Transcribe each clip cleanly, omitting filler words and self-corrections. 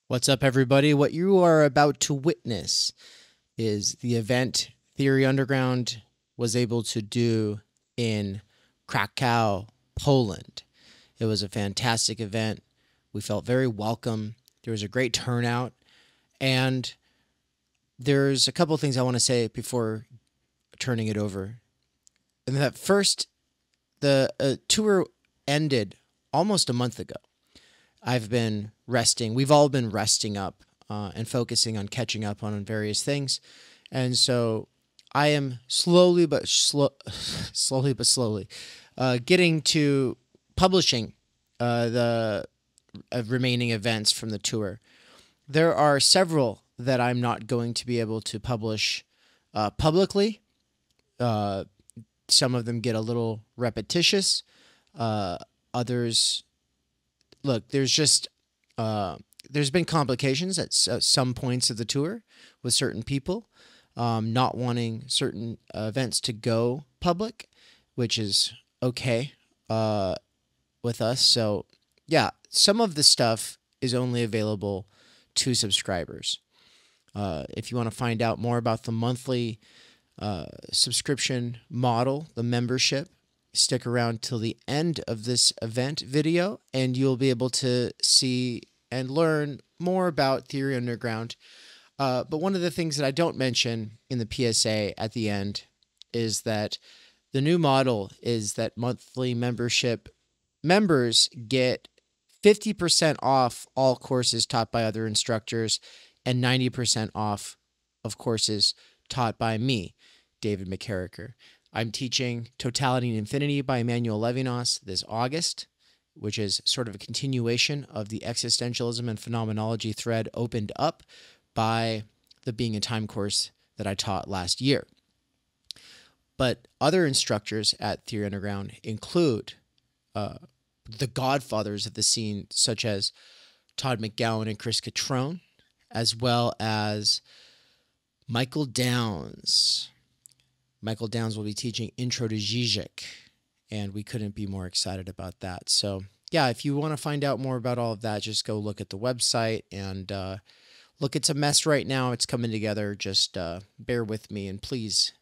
What's up, everybody? What you are about to witness is the event Theory Underground was able to do in Krakow, Poland. It was a fantastic event. We felt very welcome. There was a great turnout. And there's a couple of things I want to say before turning it over. And that first, the tour ended almost a month ago. I've been resting. We've all been resting up and focusing on catching up on various things. And so I am slowly getting to publishing the remaining events from the tour. There are several that I'm not going to be able to publish publicly. Some of them get a little repetitious. Others, look, there's been complications at some points of the tour with certain people not wanting certain events to go public, which is okay with us. So, yeah, some of the stuff is only available to subscribers. If you want to find out more about the monthly subscription model, the membership, stick around till the end of this event video and you'll be able to see and learn more about Theory Underground. But one of the things that I don't mention in the PSA at the end is that the new model is that monthly membership members get 50% off all courses taught by other instructors and 90% off of courses taught by me, David McCarricker. I'm teaching Totality and Infinity by Emmanuel Levinas this August, which is sort of a continuation of the existentialism and phenomenology thread opened up by the Being in Time course that I taught last year. But other instructors at Theory Underground include the godfathers of the scene, such as Todd McGowan and Chris Catrone, as well as Michael Downs. Michael Downs will be teaching Intro to Zizek, and we couldn't be more excited about that. So, yeah, if you want to find out more about all of that, just go look at the website. And look, it's a mess right now. It's coming together. Just bear with me, and please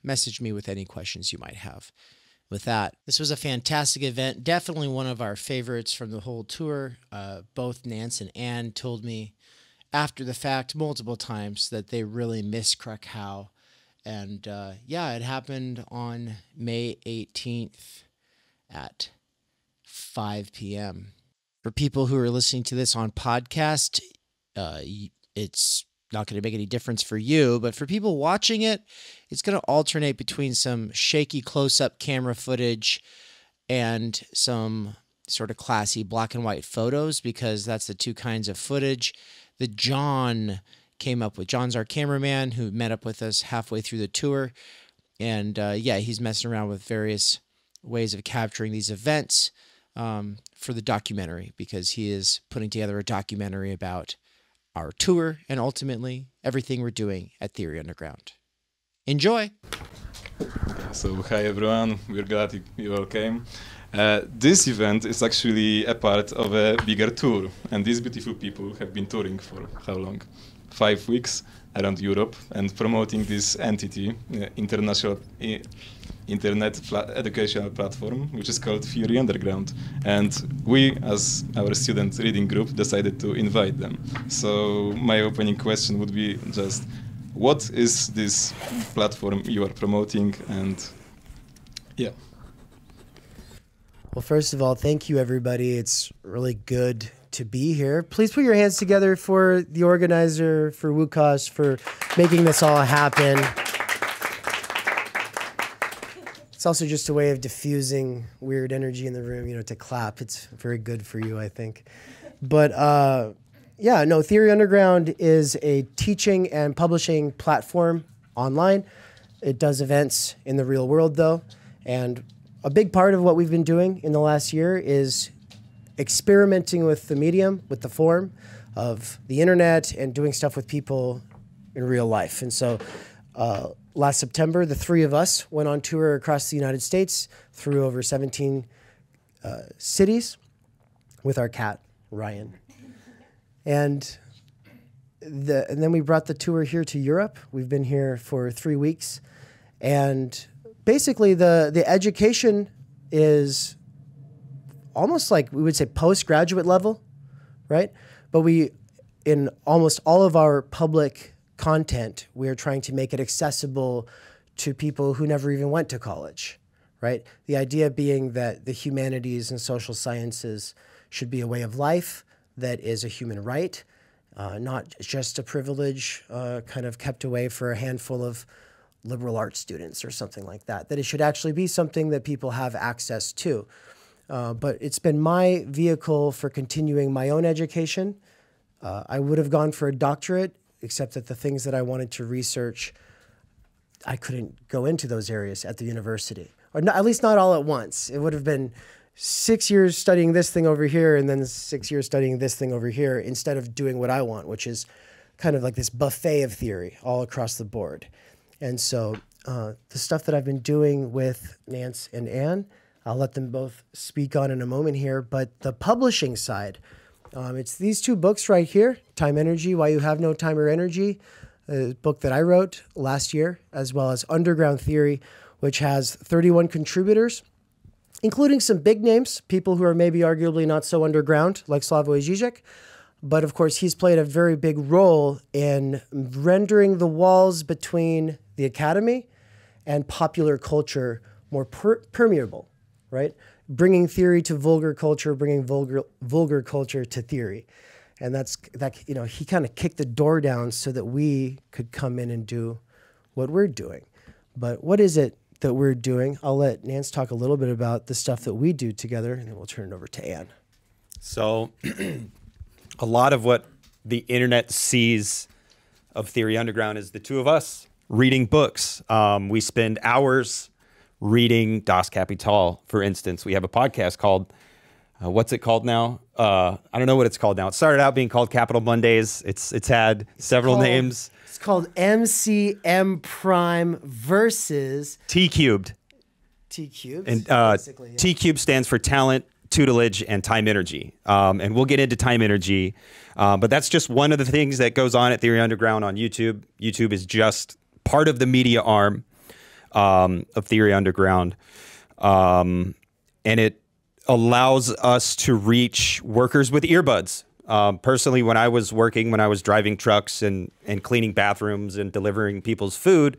message me with any questions you might have. With that, this was a fantastic event. Definitely one of our favorites from the whole tour. Both Nance and Ann told me after the fact multiple times that they really miss Krakow. And yeah, it happened on May 18th at 5 p.m. For people who are listening to this on podcast, it's not going to make any difference for you. But for people watching it, it's going to alternate between some shaky close-up camera footage and some sort of classy black and white photos, because that's the two kinds of footage that John came up with. John's our cameraman who met up with us halfway through the tour. And yeah, he's messing around with various ways of capturing these events for the documentary, because he is putting together a documentary about our tour and ultimately everything we're doing at Theory Underground. Enjoy! So, hi everyone, we're glad you all came. This event is actually a part of a bigger tour, and these beautiful people have been touring for how long? 5 weeks around Europe and promoting this entity, international internet educational platform, which is called Theory Underground. And we, as our student reading group, decided to invite them. So my opening question would be just, what is this platform you are promoting? And yeah. Well, first of all, thank you, everybody. It's really good to be here. Please put your hands together for the organizer, for Łukasz, for making this all happen. It's also just a way of diffusing weird energy in the room, you know, to clap. It's very good for you, I think. But yeah, no, Theory Underground is a teaching and publishing platform online. It does events in the real world, though. And a big part of what we've been doing in the last year is experimenting with the medium, with the form of the internet, and doing stuff with people in real life. And so last September, the three of us went on tour across the United States through over 17 cities with our cat, Ryan. And then we brought the tour here to Europe. We've been here for 3 weeks. And basically the education is almost like we would say postgraduate level, right? But in almost all of our public content, we are trying to make it accessible to people who never even went to college, right? The idea being that the humanities and social sciences should be a way of life that is a human right, not just a privilege kind of kept away for a handful of liberal arts students or something like that, that it should actually be something that people have access to. But it's been my vehicle for continuing my own education. I would have gone for a doctorate, except that the things that I wanted to research, I couldn't go into those areas at the university, or not, at least not all at once. It would have been 6 years studying this thing over here and then 6 years studying this thing over here instead of doing what I want, which is kind of like this buffet of theory all across the board. And so the stuff that I've been doing with Nance and Anne, I'll let them both speak on in a moment here, but the publishing side, it's these 2 books right here, Time Energy, Why You Have No Time or Energy, a book that I wrote last year, as well as Underground Theory, which has 31 contributors, including some big names, people who are maybe arguably not so underground, like Slavoj Žižek. But of course, he's played a very big role in rendering the walls between the academy and popular culture more permeable, right? Bringing theory to vulgar culture, bringing vulgar culture to theory. And he kind of kicked the door down so that we could come in and do what we're doing. But what is it that we're doing? I'll let Nance talk a little bit about the stuff that we do together, and then we'll turn it over to Anne. So a lot of what the internet sees of Theory Underground is the 2 of us reading books. We spend hours reading Das Kapital, for instance. We have a podcast called, what's it called now? I don't know what it's called now. It started out being called Capital Mondays. It's had several names. It's called MCM Prime versus T Cubed. T Cubed. And basically, yeah. T Cubed stands for Talent, Tutelage, and Time Energy. And we'll get into Time Energy. But that's just one of the things that goes on at Theory Underground on YouTube. YouTube is just part of the media arm of Theory Underground. And it allows us to reach workers with earbuds. Personally, when I was driving trucks and cleaning bathrooms and delivering people's food,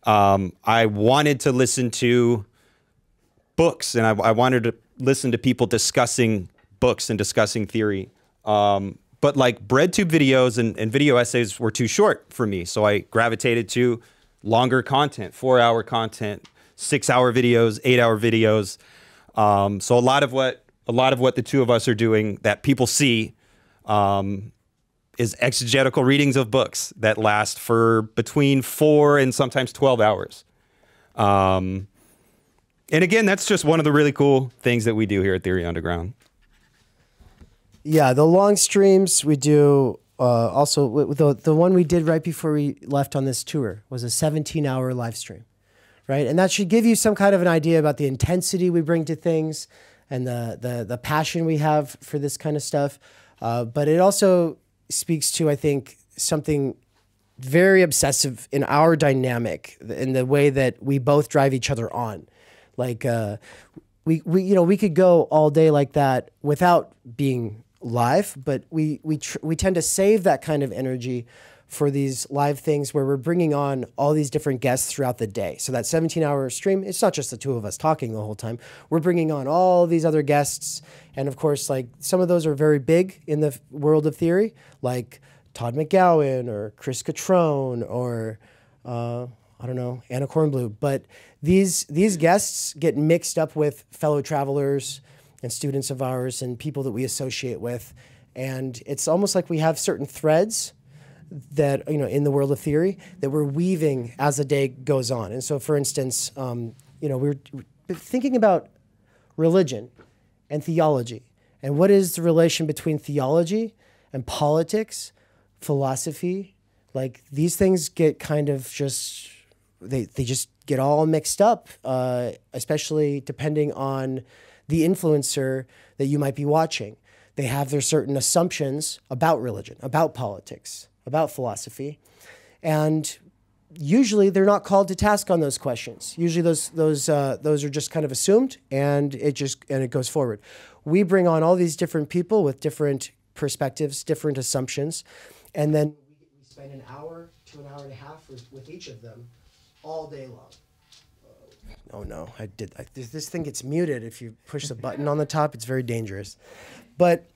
I wanted to listen to books, and I wanted to listen to people discussing books and discussing theory. But like BreadTube videos and video essays were too short for me. So I gravitated to longer content, 4-hour content, 6-hour videos, 8-hour videos. So a lot of what the 2 of us are doing that people see is exegetical readings of books that last for between 4 and sometimes 12 hours. And again, that's just one of the really cool things that we do here at Theory Underground. Yeah, the long streams we do. Also, the one we did right before we left on this tour was a 17-hour live stream, right? And that should give you some kind of an idea about the intensity we bring to things and the passion we have for this kind of stuff. But it also speaks to, I think, something very obsessive in our dynamic, in the way that we both drive each other on. Like we could go all day like that without being live, but we tend to save that kind of energy for these live things where we're bringing on all these different guests throughout the day. So that 17-hour stream, it's not just the 2 of us talking the whole time. We're bringing on all these other guests. And of course, like some of those are very big in the world of theory, like Todd McGowan or Chris Catrone or, I don't know, Anna Kornblue. But these guests get mixed up with fellow travelers and students of ours and people that we associate with. And it's almost like we have certain threads that, in the world of theory that we're weaving as the day goes on. And so, for instance, we're thinking about religion and theology. And what is the relation between theology and politics, philosophy? Like, these things get kind of just, they just get all mixed up, especially depending on the influencer that you might be watching. They have their certain assumptions about religion, about politics, about philosophy. And usually they're not called to task on those questions. Usually those are just kind of assumed, and it goes forward. We bring on all these different people with different perspectives, different assumptions, and then we spend an hour to an hour and a half with each of them all day long. Oh no, this thing gets muted if you push the button on the top. It's very dangerous. But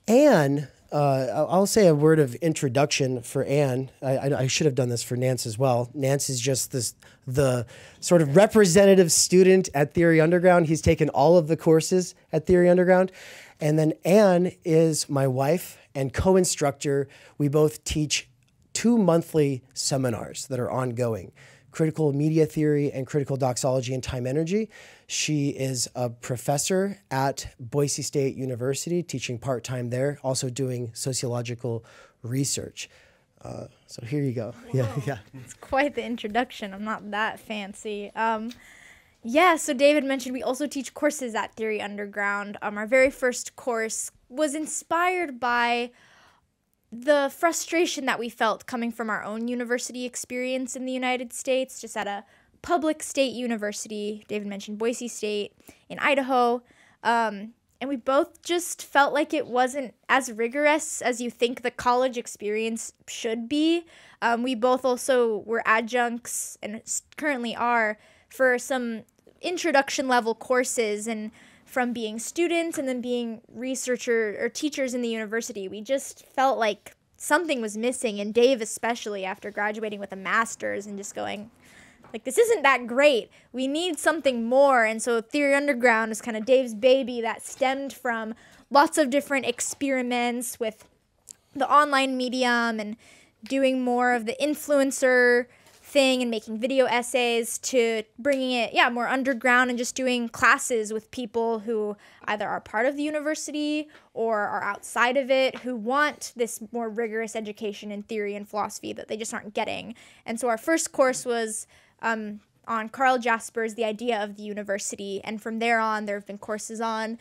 Anne, I'll say a word of introduction for Anne. I should have done this for Nance as well. Nance is just the sort of representative student at Theory Underground. He's taken all of the courses at Theory Underground. And then Anne is my wife and co-instructor. We both teach 2 monthly seminars that are ongoing: critical media theory and critical doxology and time energy. She is a professor at Boise State University, teaching part-time there, also doing sociological research. So here you go. Yeah. It's quite the introduction. I'm not that fancy. So David mentioned we also teach courses at Theory Underground. Our very first course was inspired by the frustration that we felt coming from our own university experience in the United States, just at a public state university. David mentioned Boise State in Idaho. And we both just felt like it wasn't as rigorous as you think the college experience should be. We both also were adjuncts and currently are for some introduction level courses, and from being students and then being researcher or teachers in the university, we just felt like something was missing. And Dave, especially after graduating with a master's and just going, like, this isn't that great. We need something more. And so Theory Underground is kind of Dave's baby that stemmed from lots of different experiments with the online medium and doing more of the influencer thing and making video essays, to bringing it more underground and just doing classes with people who either are part of the university or are outside of it, who want this more rigorous education in theory and philosophy that they just aren't getting. And so our first course was on Karl Jasper's The Idea of the University, and from there on there have been courses on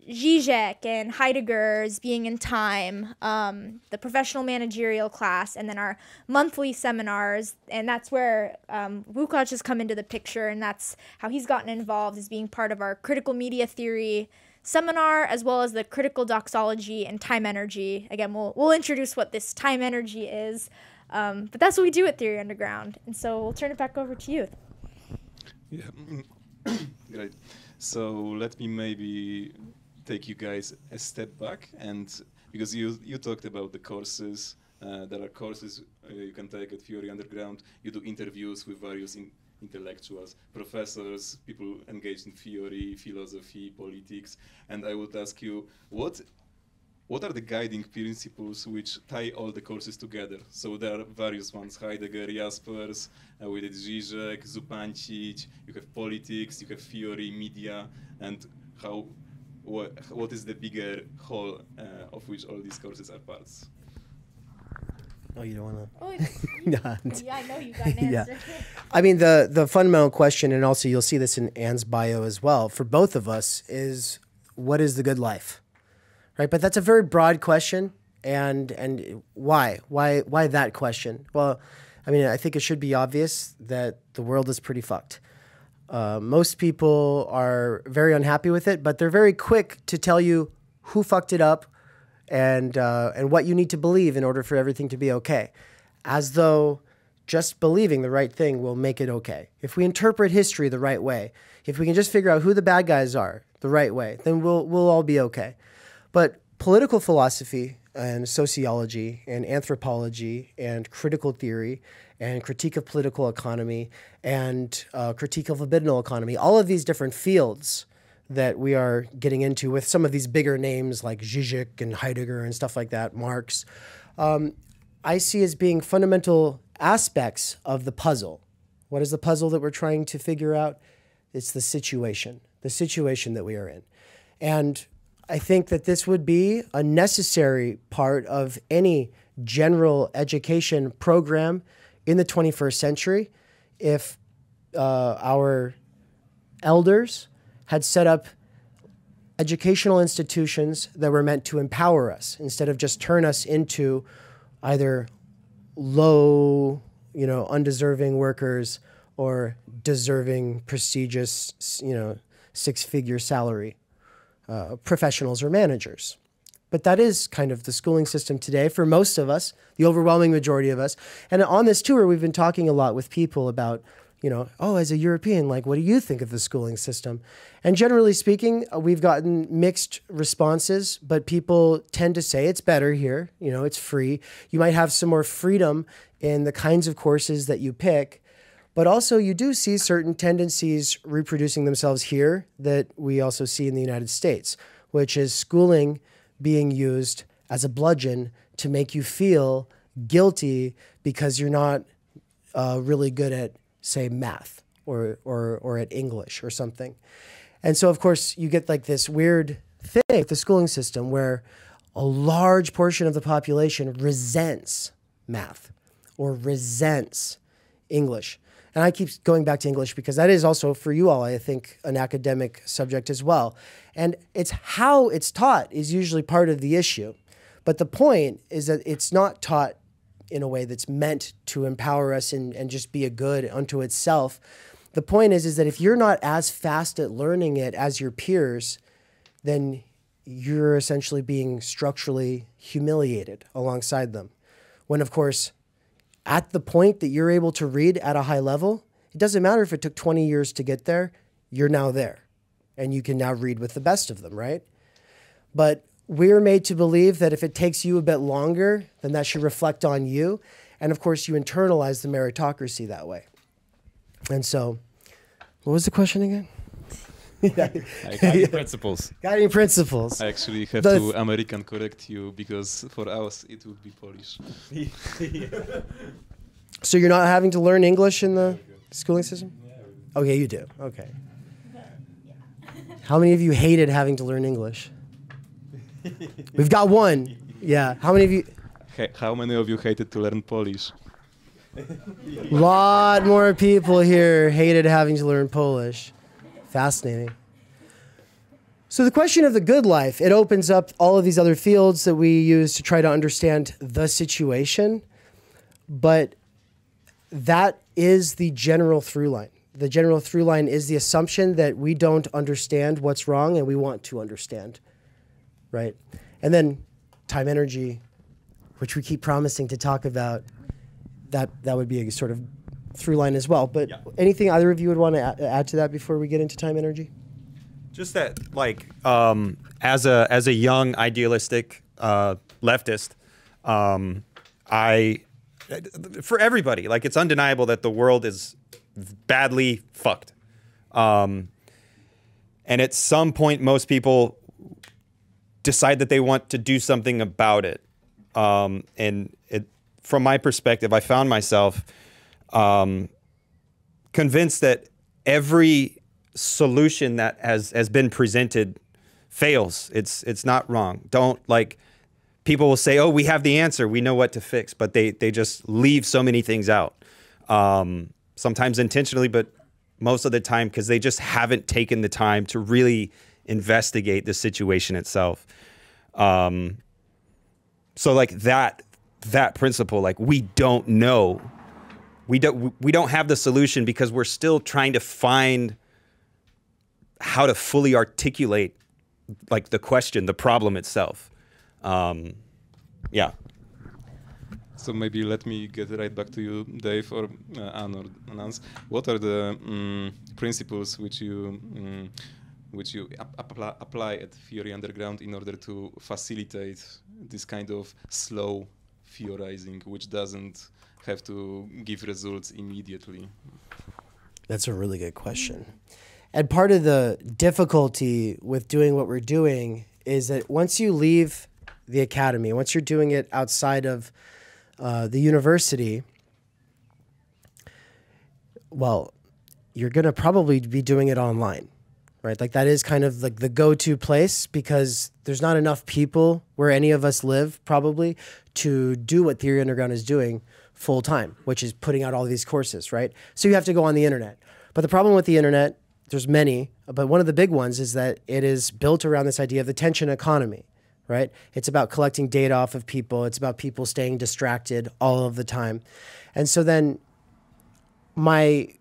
Zizek and Heidegger's Being in Time, the professional managerial class, and then our monthly seminars. And that's where Łukasz has come into the picture, and that's how he's gotten involved, as being part of our critical media theory seminar, as well as the critical doxology and time energy. Again, we'll introduce what this time energy is, but that's what we do at Theory Underground. And so we'll turn it back over to you. Yeah, great. So let me maybe take you guys a step back, and because you talked about the courses, there are courses you can take at Theory Underground. You do interviews with various intellectuals, professors, people engaged in theory, philosophy, politics, and I would ask you, what are the guiding principles which tie all the courses together? So there are various ones: Heidegger, Jaspers, we did Zizek, Zupancic, you have politics, you have theory, media, and what is the bigger whole of which all these courses are parts? Oh, you don't want to? Oh, Yeah, I know you got an answer. I mean, the fundamental question, and also you'll see this in Anne's bio as well, for both of us, is what is the good life? Right? But that's a very broad question. And why? Why that question? Well, I mean, I think it should be obvious that the world is pretty fucked. Most people are very unhappy with it, but they're very quick to tell you who fucked it up and what you need to believe in order for everything to be okay, as though just believing the right thing will make it okay. If we interpret history the right way, if we can just figure out who the bad guys are the right way, then we'll all be okay. But political philosophy and sociology and anthropology and critical theory and critique of political economy and critique of libidinal economy, all of these different fields that we are getting into with some of these bigger names like Zizek and Heidegger and stuff like that, Marx, I see as being fundamental aspects of the puzzle. What is the puzzle that we're trying to figure out? It's the situation that we are in. And I think that this would be a necessary part of any general education program in the 21st century if our elders had set up educational institutions that were meant to empower us instead of just turn us into either low, undeserving workers or deserving, prestigious, six-figure salary professionals or managers. But that is kind of the schooling system today for most of us, the overwhelming majority of us. And on this tour, we've been talking a lot with people about, as a European, like, what do you think of the schooling system? And generally speaking, we've gotten mixed responses, but people tend to say it's better here. It's free. You might have some more freedom in the kinds of courses that you pick, but also you do see certain tendencies reproducing themselves here that we also see in the United States, which is schooling being used as a bludgeon to make you feel guilty because you're not really good at, say, math or at English or something. And so, of course, you get like this weird thing with the schooling system where a large portion of the population resents math or resents English. And I keep going back to English because that is also, for you all, I think, an academic subject as well. And it's how it's taught is usually part of the issue. But the point is that it's not taught in a way that's meant to empower us and just be a good unto itself. The point is that if you're not as fast at learning it as your peers, then you're essentially being structurally humiliated alongside them. When, of course, at the point that you're able to read at a high level, it doesn't matter if it took 20 years to get there, you're now there. And you can now read with the best of them, right? But we're made to believe that if it takes you a bit longer, then that should reflect on you. And of course, you internalize the meritocracy that way. And so, what was the question again? Guiding principles. Guiding principles. I actually have to American correct you because for us it would be Polish. So you're not having to learn English in the schooling system? Okay, you do. Okay. How many of you hated having to learn English? We've got one. Yeah. How many of you? How many of you hated to learn Polish? A lot more people here hated having to learn Polish. Fascinating. So the question of the good life, it opens up all of these other fields that we use to try to understand the situation. But that is the general through line. The general through line is the assumption that we don't understand what's wrong and we want to understand, right? And then time energy, which we keep promising to talk about, that would be a sort of through line as well. But anything either of you would want to add to that before we get into time energy? Just that, like, as a young idealistic leftist, for everybody, like, it's undeniable that the world is badly fucked. And at some point, most people decide that they want to do something about it. From my perspective, I found myself convinced that every solution that has been presented fails. It's not wrong. People will say, oh, we have the answer, we know what to fix, but they just leave so many things out. Sometimes intentionally, but most of the time because they just haven't taken the time to really investigate the situation itself. So like that principle, like, we don't know. We don't have the solution because we're still trying to find how to fully articulate, like, the question, the problem itself. Yeah. So maybe let me get right back to you, Dave, or Anne or Nance. What are the principles which you apply at Theory Underground in order to facilitate this kind of slow theorizing, which doesn't have to give results immediately? That's a really good question. And part of the difficulty with doing what we're doing is that once you leave the academy, once you're doing it outside of the university, well, you're going to probably be doing it online, right? Like, that is kind of like the go-to place because there's not enough people where any of us live probably to do what Theory Underground is doing full time, which is putting out all these courses, right? So you have to go on the internet. But the problem with the internet there's many, but one of the big ones is that it is built around this idea of the attention economy, right? It's about collecting data off of people. It's about people staying distracted all of the time. And so then my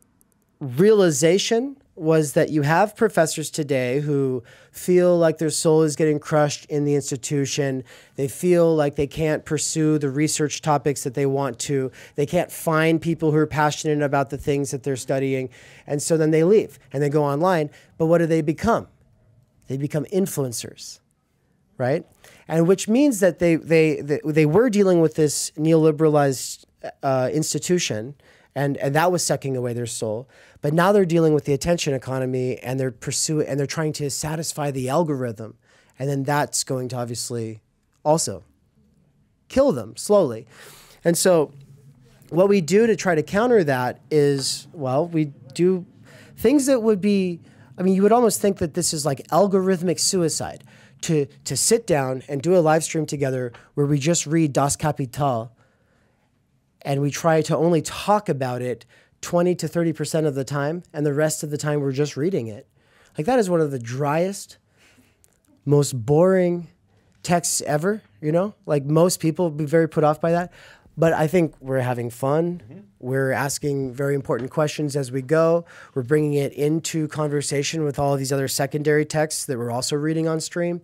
realization was that you have professors today who feel like their soul is getting crushed in the institution. They feel like they can't pursue the research topics that they want to. They can't find people who are passionate about the things that they're studying. And so then they leave and they go online. But what do they become? They become influencers, right? And which means that they were dealing with this neoliberalized institution, and that was sucking away their soul. But now they're dealing with the attention economy, and they're trying to satisfy the algorithm, and then that's going to obviously also kill them slowly. And so what we do to try to counter that is, well, we do things that would be, I mean, you would almost think that this is like algorithmic suicide, to sit down and do a live stream together where we just read Das Kapital, and we try to only talk about it 20 to 30% of the time, and the rest of the time we're just reading it. Like, that is one of the driest, most boring texts ever, you know? Like, most people would be very put off by that. But I think we're having fun. Mm-hmm. We're asking very important questions as we go. We're bringing it into conversation with all of these other secondary texts that we're also reading on stream.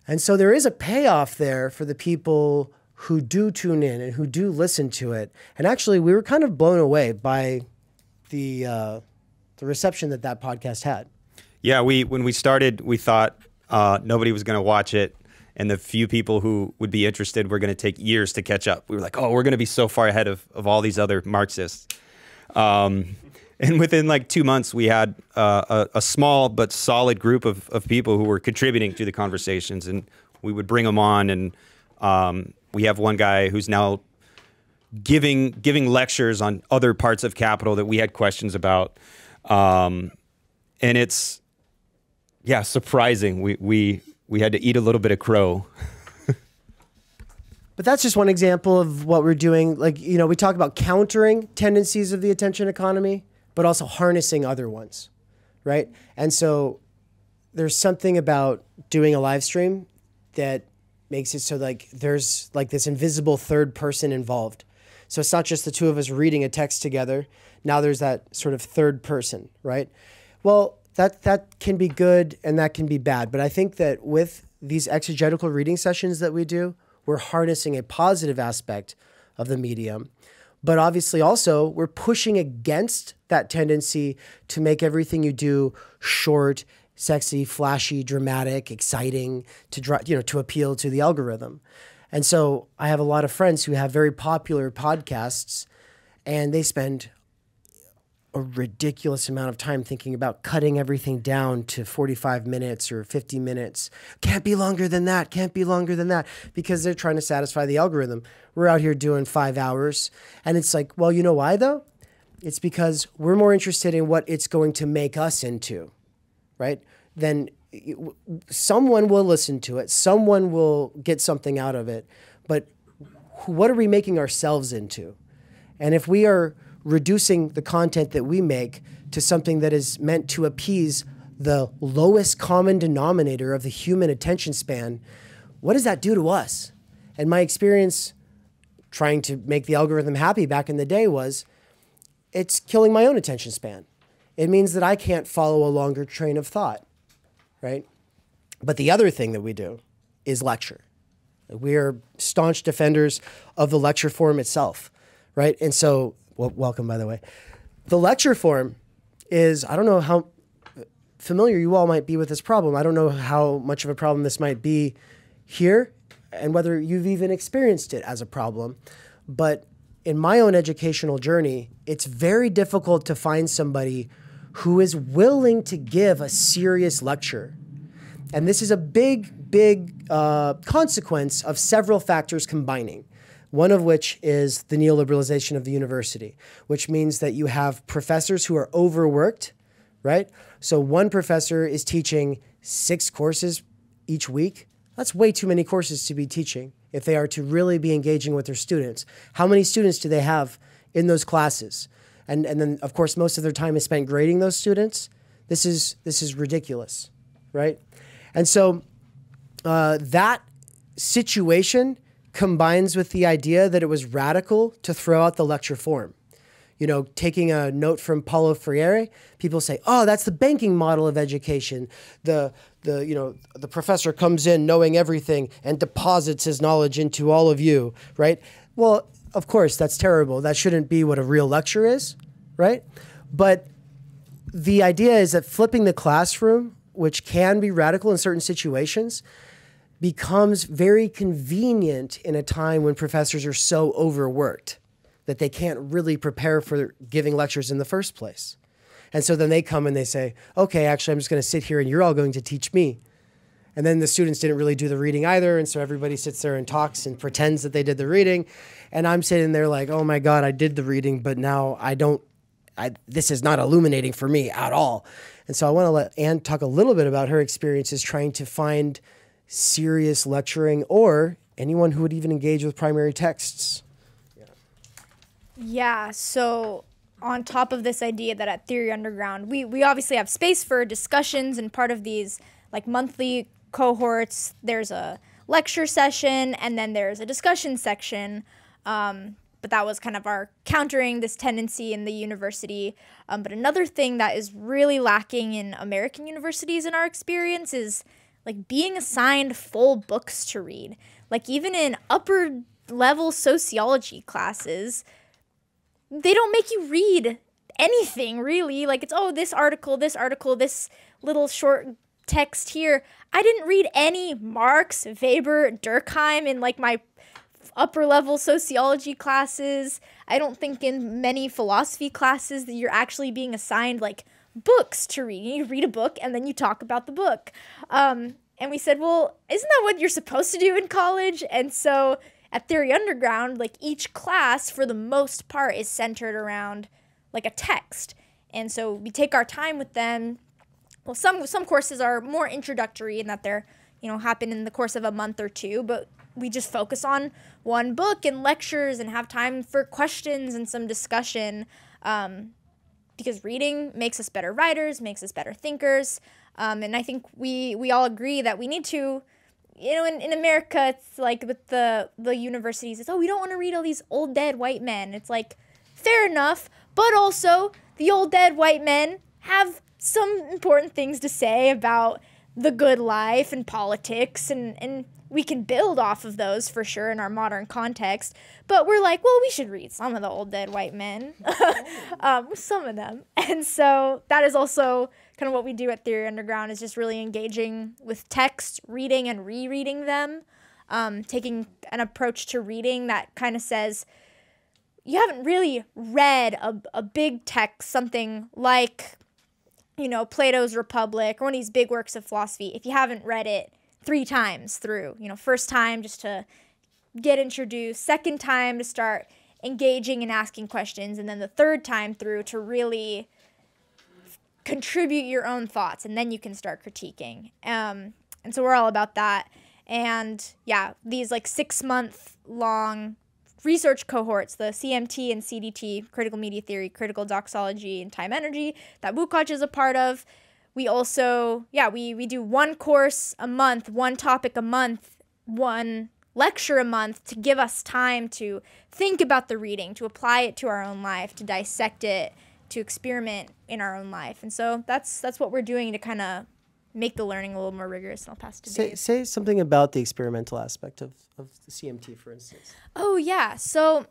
And so there is a payoff there for the people who do tune in and who do listen to it. And actually, we were kind of blown away by the reception that podcast had. Yeah, when we started, we thought nobody was going to watch it, and the few people who would be interested were going to take years to catch up. We were like, oh, we're going to be so far ahead of all these other Marxists. And within like 2 months, we had a small but solid group of people who were contributing to the conversations, and we would bring them on. And we have one guy who's now giving lectures on other parts of Capital that we had questions about. And it's, yeah, surprising. We had to eat a little bit of crow. But that's just one example of what we're doing. Like, you know, we talk about countering tendencies of the attention economy, but also harnessing other ones, right? And so there's something about doing a live stream that makes it so like there's like this invisible third person involved. So it's not just the two of us reading a text together. Now there's that sort of third person, right? Well, that can be good and that can be bad. But I think that with these exegetical reading sessions that we do, we're harnessing a positive aspect of the medium. But obviously also we're pushing against that tendency to make everything you do short, sexy, flashy, dramatic, exciting, to appeal to the algorithm. And so I have a lot of friends who have very popular podcasts, and they spend a ridiculous amount of time thinking about cutting everything down to 45 minutes or 50 minutes. Can't be longer than that, can't be longer than that, because they're trying to satisfy the algorithm. We're out here doing 5 hours, and it's like, well, you know why though? It's because we're more interested in what it's going to make us into, right? Then someone will listen to it. Someone will get something out of it. But what are we making ourselves into? And if we are reducing the content that we make to something that is meant to appease the lowest common denominator of the human attention span, what does that do to us? And my experience trying to make the algorithm happy back in the day was it's killing my own attention span. It means that I can't follow a longer train of thought, right? But the other thing that we do is lecture. We are staunch defenders of the lecture form itself, right? And so, well, welcome, by the way. The lecture form is, I don't know how familiar you all might be with this problem. I don't know how much of a problem this might be here and whether you've even experienced it as a problem. But in my own educational journey, it's very difficult to find somebody who is willing to give a serious lecture. And this is a big consequence of several factors combining. One of which is the neoliberalization of the university, which means that you have professors who are overworked, right? So one professor is teaching 6 courses each week. That's way too many courses to be teaching if they are to really be engaging with their students. How many students do they have in those classes? And then, of course, most of their time is spent grading those students. This is ridiculous, right? And so that situation combines with the idea that it was radical to throw out the lecture form. You know, taking a note from Paulo Freire, people say, "Oh, that's the banking model of education. The professor comes in knowing everything and deposits his knowledge into all of you," right? Well, of course, that's terrible. That shouldn't be what a real lecture is, right? But the idea is that flipping the classroom, which can be radical in certain situations, becomes very convenient in a time when professors are so overworked that they can't really prepare for giving lectures in the first place. And so then they come and they say, "Okay, actually, I'm just going to sit here and you're all going to teach me." And then the students didn't really do the reading either. And so everybody sits there and talks and pretends that they did the reading. And I'm sitting there like, "Oh my God, I did the reading, but now this is not illuminating for me at all." And so I want to let Anne talk a little bit about her experiences trying to find serious lecturing or anyone who would even engage with primary texts. Yeah, so on top of this idea that at Theory Underground, we obviously have space for discussions, and part of these like monthly cohorts, there's a lecture session and then there's a discussion section. But that was kind of our countering this tendency in the university. But another thing that is really lacking in American universities in our experience is like being assigned full books to read. Like even in upper level sociology classes, they don't make you read anything really. Like it's, oh, this article, this little short text here. I didn't read any Marx, Weber, Durkheim in like my upper level sociology classes. I don't think in many philosophy classes that you're actually being assigned like books to read. You read a book and then you talk about the book. And we said, well, isn't that what you're supposed to do in college? And so at Theory Underground, like each class for the most part is centered around like a text. And so we take our time with them. Well, some courses are more introductory in that they're, happen in the course of a month or two, but we just focus on one book and lectures and have time for questions and some discussion, because reading makes us better writers, makes us better thinkers. And I think we all agree that we need to, in America, it's like with the universities, it's, oh, we don't want to read all these old dead white men. It's like, fair enough, but also the old dead white men have some important things to say about the good life and politics, and we can build off of those for sure in our modern context. But we're like, well, we should read some of the old dead white men, some of them. And so that is also kind of what we do at Theory Underground, is just really engaging with text, reading and rereading them, taking an approach to reading that kind of says, you haven't really read a big text, something like, Plato's Republic or one of these big works of philosophy, if you haven't read it 3 times through. First time just to get introduced, second time to start engaging and asking questions, and then the third time through to really contribute your own thoughts, and then you can start critiquing. And so we're all about that. And yeah, these like 6-month long research cohorts, the CMT and CDT, Critical Media Theory, Critical Doxology, and Time Energy, that WUCOTCH is a part of. We also, we do one course a month, one topic a month, one lecture a month to give us time to think about the reading, to apply it to our own life, to dissect it, to experiment in our own life. And so that's what we're doing to kind of make the learning a little more rigorous. And I'll pass to Dave. Say something about the experimental aspect of the CMT, for instance. Oh, yeah. So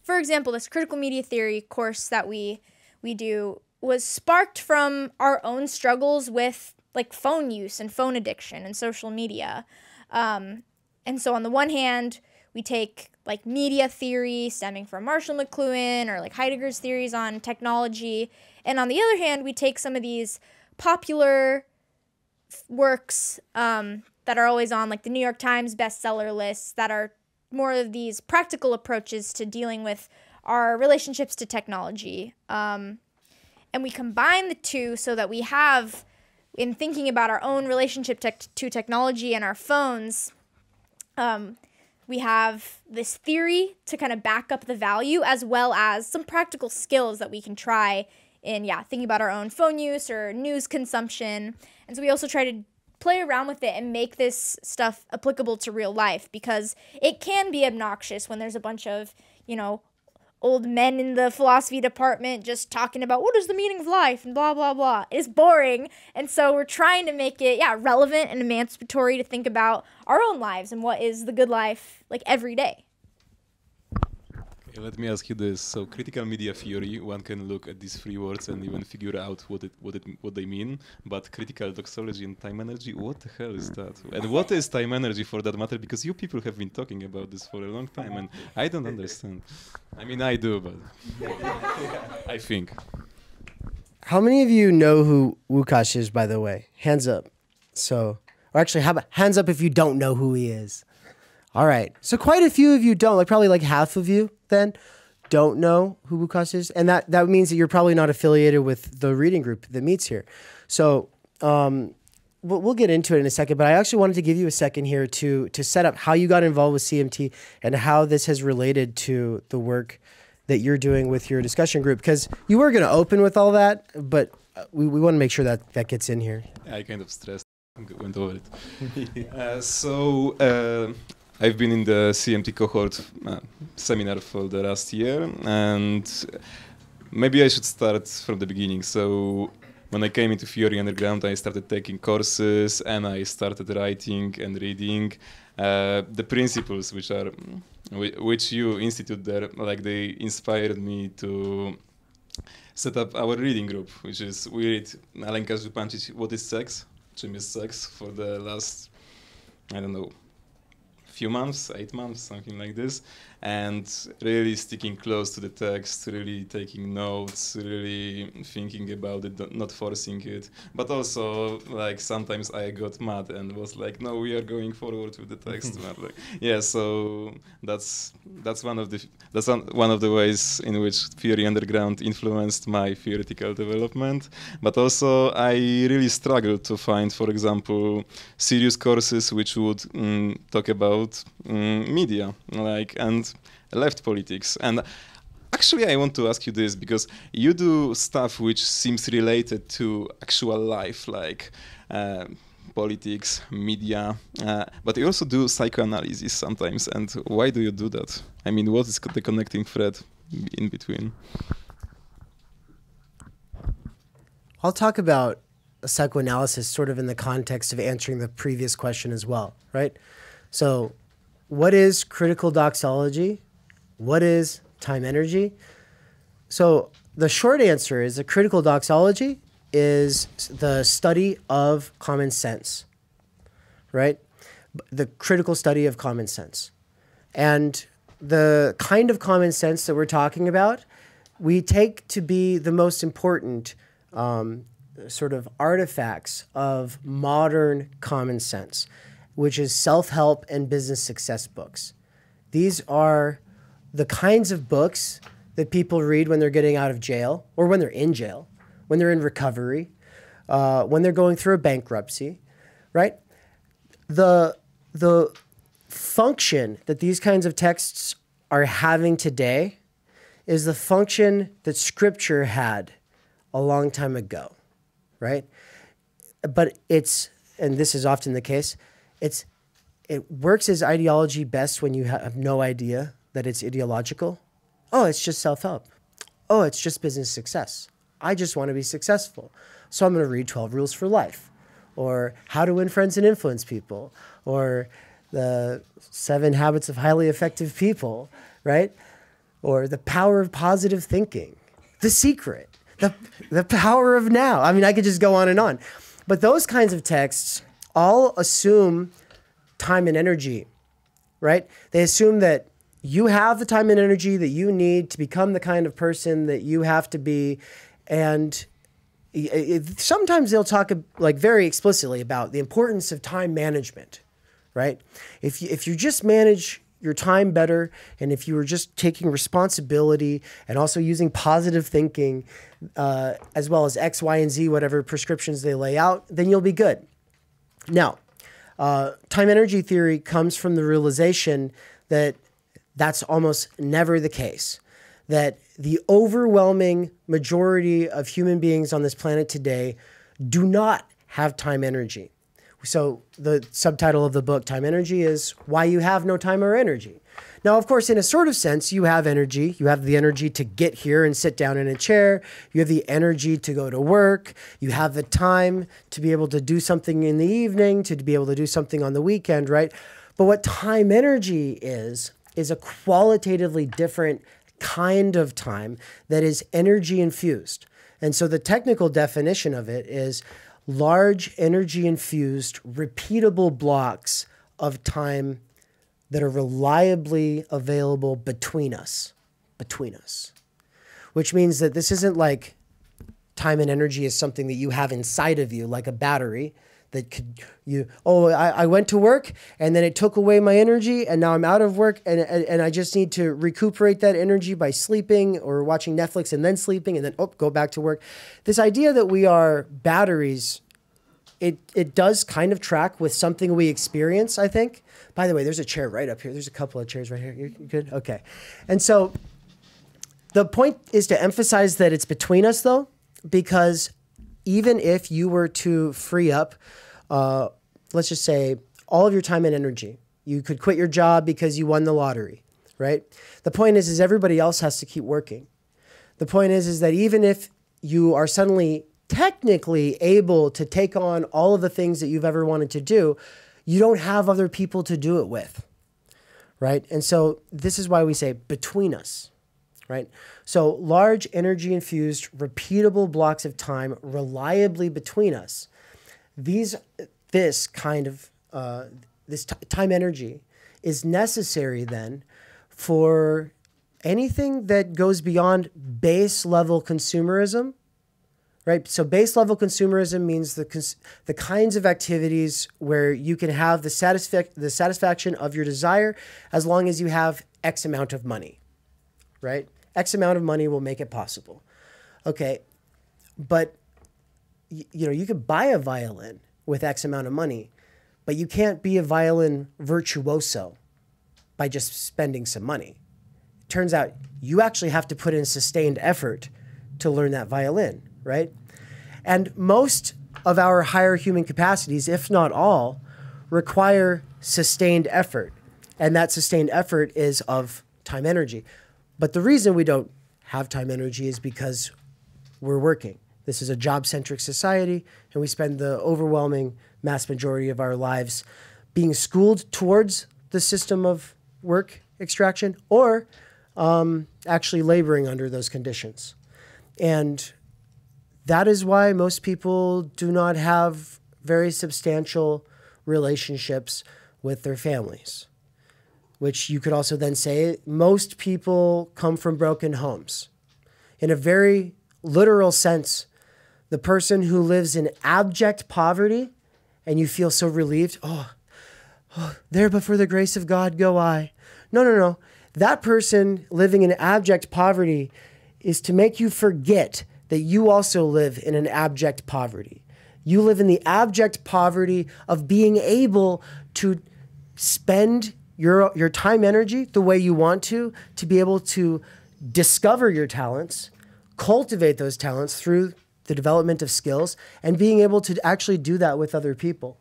for example, this Critical Media Theory course that we do was sparked from our own struggles with like phone use and phone addiction and social media. And so on the one hand, we take like media theory stemming from Marshall McLuhan or like Heidegger's theories on technology. And on the other hand, we take some of these popular works that are always on like the New York Times bestseller lists that are more of these practical approaches to dealing with our relationships to technology. And we combine the two so that we have, in thinking about our own relationship to technology and our phones, we have this theory to kind of back up the value, as well as some practical skills that we can try in, thinking about our own phone use or news consumption. And so we also try to play around with it and make this stuff applicable to real life, because it can be obnoxious when there's a bunch of, old men in the philosophy department just talking about what is the meaning of life and blah, blah, blah. It's boring. And so we're trying to make it, relevant and emancipatory to think about our own lives and what is the good life like every day. Okay, let me ask you this. So critical media theory, one can look at these three words and even figure out what they mean. But critical doxology and time energy, what the hell is that? And what is time energy for that matter? Because you people have been talking about this for a long time and I don't understand. I mean, I do, but I think. How many of you know who Łukasz is, by the way? Hands up. Or actually, how about hands up if you don't know who he is? All right. So quite a few of you don't, probably like half of you then don't know who Łukasz is. And that means that you're probably not affiliated with the reading group that meets here. So we'll get into it in a second, but I actually wanted to give you a second here to set up how you got involved with CMT and how this has related to the work that you're doing with your discussion group. Because you were going to open with all that, but we want to make sure that gets in here. I kind of stressed. Went over it. I've been in the CMT cohort seminar for the last year, and maybe I should start from the beginning. So when I came into Theory Underground, I started taking courses and I started writing and reading the principles which you institute there. They inspired me to set up our reading group, which is we read Alenka Zupancic, What is Sex? Czym jest sex for the last, few months, 8 months, something like this, and really sticking close to the text, really taking notes, really thinking about it, not forcing it. But also, sometimes I got mad and was like, no, we are going forward with the text. So that's one of the ways in which Theory Underground influenced my theoretical development. But also, I really struggled to find, for example, serious courses which would talk about media, and left politics. And actually, I want to ask you this, because you do stuff which seems related to actual life, politics, media, but you also do psychoanalysis sometimes. And why do you do that? I mean, what is the connecting thread in between? I'll talk about psychoanalysis sort of in the context of answering the previous question as well, right? So what is critical doxology? What is time energy? So the short answer is that critical doxology is the study of common sense, right? The critical study of common sense. And the kind of common sense that we're talking about, we take to be the most important sort of artifacts of modern common sense, which is self-help and business success books. These are the kinds of books that people read when they're getting out of jail, or when they're in jail, when they're in recovery, when they're going through a bankruptcy, right? The function that these kinds of texts are having today is the function that Scripture had a long time ago, right? But and this is often the case, it works as ideology best when you have no idea that it's ideological. Oh, it's just self-help. Oh, it's just business success. I just want to be successful. So I'm going to read 12 Rules for Life, or How to Win Friends and Influence People, or the 7 Habits of Highly Effective People, right? Or The Power of Positive Thinking, The Secret, the Power of Now. I mean, I could just go on and on. But those kinds of texts all assume time and energy, right? They assume that you have the time and energy that you need to become the kind of person that you have to be. And sometimes they'll talk very explicitly about the importance of time management, right? If you just manage your time better, and if you were just taking responsibility and also using positive thinking, as well as X, Y, and Z, whatever prescriptions they lay out, then you'll be good. Now, time energy theory comes from the realization that that's almost never the case. that the overwhelming majority of human beings on this planet today do not have time energy. So the subtitle of the book, Time Energy, is Why You Have No Time or Energy. Now, of course, in a sort of sense, you have energy. You have the energy to get here and sit down in a chair. You have the energy to go to work. You have the time to be able to do something in the evening, to be able to do something on the weekend, right? But what time energy is a qualitatively different kind of time that is energy infused. And so the technical definition of it is large energy infused, repeatable blocks of time that are reliably available between us, which means that this isn't like time and energy is something that you have inside of you, like a battery that could, I went to work and then it took away my energy and now I'm out of work and I just need to recuperate that energy by sleeping or watching Netflix and then sleeping and then, go back to work. This idea that we are batteries, it does kind of track with something we experience, I think. By the way, there's a chair right up here. There's a couple of chairs right here. You good? Okay. And so the point is to emphasize that it's between us, though, because even if you were to free up, let's just say, all of your time and energy, you could quit your job because you won the lottery, right? The point is everybody else has to keep working. The point is that even if you are suddenly technically able to take on all of the things that you've ever wanted to do, you don't have other people to do it with, right? And so this is why we say between us, right? So large energy infused, repeatable blocks of time reliably between us. This kind of time energy is necessary then for anything that goes beyond base level consumerism. Right. So base level consumerism means the kinds of activities where you can have the satisfaction of your desire as long as you have X amount of money. Right. X amount of money will make it possible. Okay. But, you could buy a violin with X amount of money, but you can't be a violin virtuoso by just spending some money. It turns out you actually have to put in sustained effort to learn that violin. Right? And most of our higher human capacities, if not all, require sustained effort. And that sustained effort is of time energy. But the reason we don't have time energy is because we're working. This is a job-centric society, and we spend the overwhelming mass majority of our lives being schooled towards the system of work extraction or actually laboring under those conditions. And that is why most people do not have very substantial relationships with their families, which you could also then say most people come from broken homes. In a very literal sense, the person who lives in abject poverty and you feel so relieved, there but for the grace of God go I. No. That person living in abject poverty is to make you forget that you also live in an abject poverty. You live in the abject poverty of being able to spend your time energy the way you want to be able to discover your talents, cultivate those talents through the development of skills, and being able to actually do that with other people.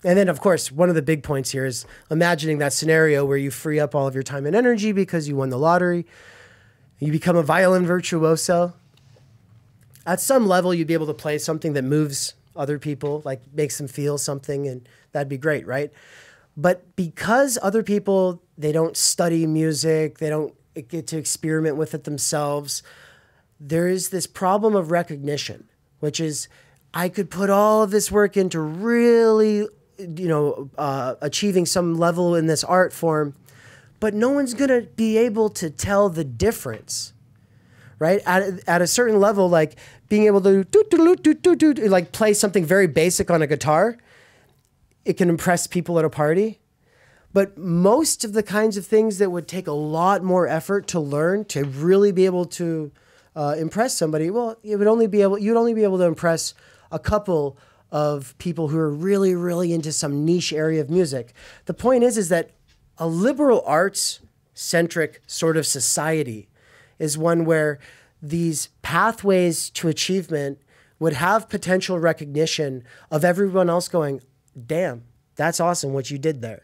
And then, of course, one of the big points here is imagining that scenario where you free up all of your time and energy because you won the lottery. You become a violin virtuoso. At some level, you'd be able to play something that moves other people, like makes them feel something, and that'd be great, right? But because other people, they don't study music, they don't get to experiment with it themselves, there is this problem of recognition, which is I could put all of this work into really, achieving some level in this art form, but no one's going to be able to tell the difference. Right? At a certain level, like being able to like play something very basic on a guitar, it can impress people at a party. But most of the kinds of things that would take a lot more effort to learn to really be able to impress somebody, well, you'd only be able to impress a couple of people who are really, really into some niche area of music. The point is that a liberal arts centric sort of society is one where these pathways to achievement would have potential recognition of everyone else going, damn, that's awesome what you did there.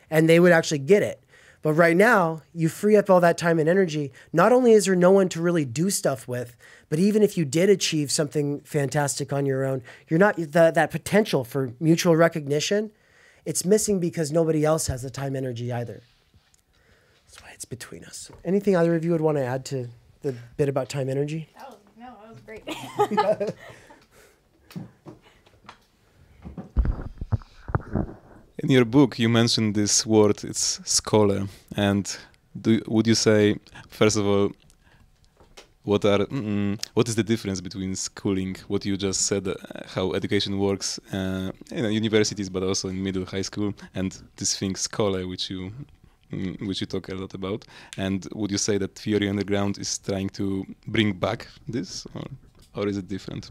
And they would actually get it. But right now, you free up all that time and energy. Not only is there no one to really do stuff with, but even if you did achieve something fantastic on your own, you're not that potential for mutual recognition. It's missing because nobody else has the time energy either. That's why it's between us. Anything either of you would want to add to the bit about time energy? That was great. In your book, you mentioned this word, it's scholar. And would you say, first of all, what is the difference between schooling, what you just said, how education works in universities, but also in middle, high school, and this thing, scholar, which you talk a lot about? And would you say that Theory Underground is trying to bring back this, or is it different?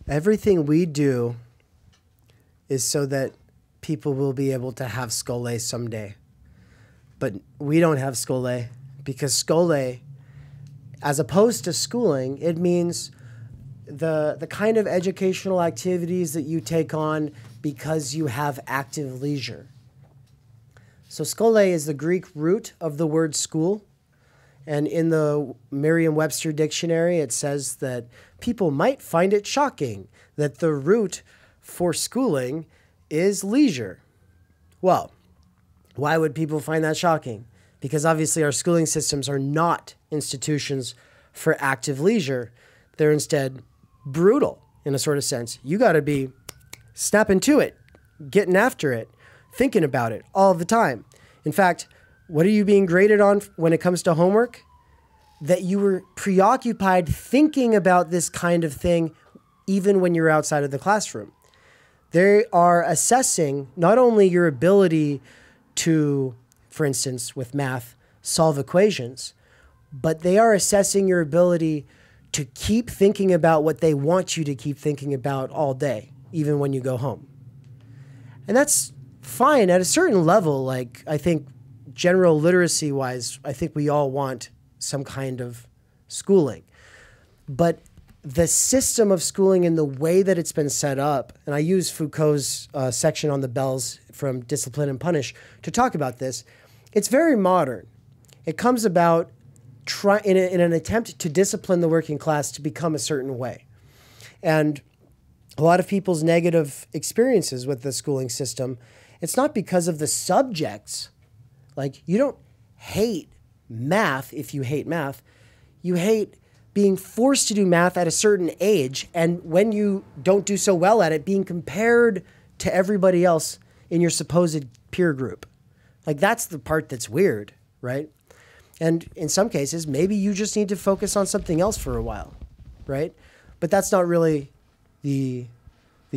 Everything we do is so that people will be able to have Skole someday. But we don't have Skole because Skole, as opposed to schooling, it means the kind of educational activities that you take on because you have active leisure. So Skole is the Greek root of the word school. And in the Merriam-Webster dictionary, it says that people might find it shocking that the root for schooling is leisure. Well, why would people find that shocking? Because obviously our schooling systems are not institutions for active leisure. They're instead brutal in a sort of sense. You got to be snapping to it, getting after it, thinking about it all the time. In fact, what are you being graded on when it comes to homework? That you were preoccupied thinking about this kind of thing even when you're outside of the classroom. They are assessing not only your ability to, for instance, with math, solve equations, but they are assessing your ability to keep thinking about what they want you to keep thinking about all day, even when you go home. And that's fine at a certain level. Like, I think general literacy wise, I think we all want some kind of schooling. But the system of schooling and the way that it's been set up, and I use Foucault's section on the bells from Discipline and Punish to talk about this, it's very modern. It comes about in an attempt to discipline the working class to become a certain way. And a lot of people's negative experiences with the schooling system, it's not because of the subjects. Like, you don't hate math if you hate math. You hate being forced to do math at a certain age, and when you don't do so well at it, being compared to everybody else in your supposed peer group. Like, that's the part that's weird, right? And in some cases, maybe you just need to focus on something else for a while, right? But that's not really the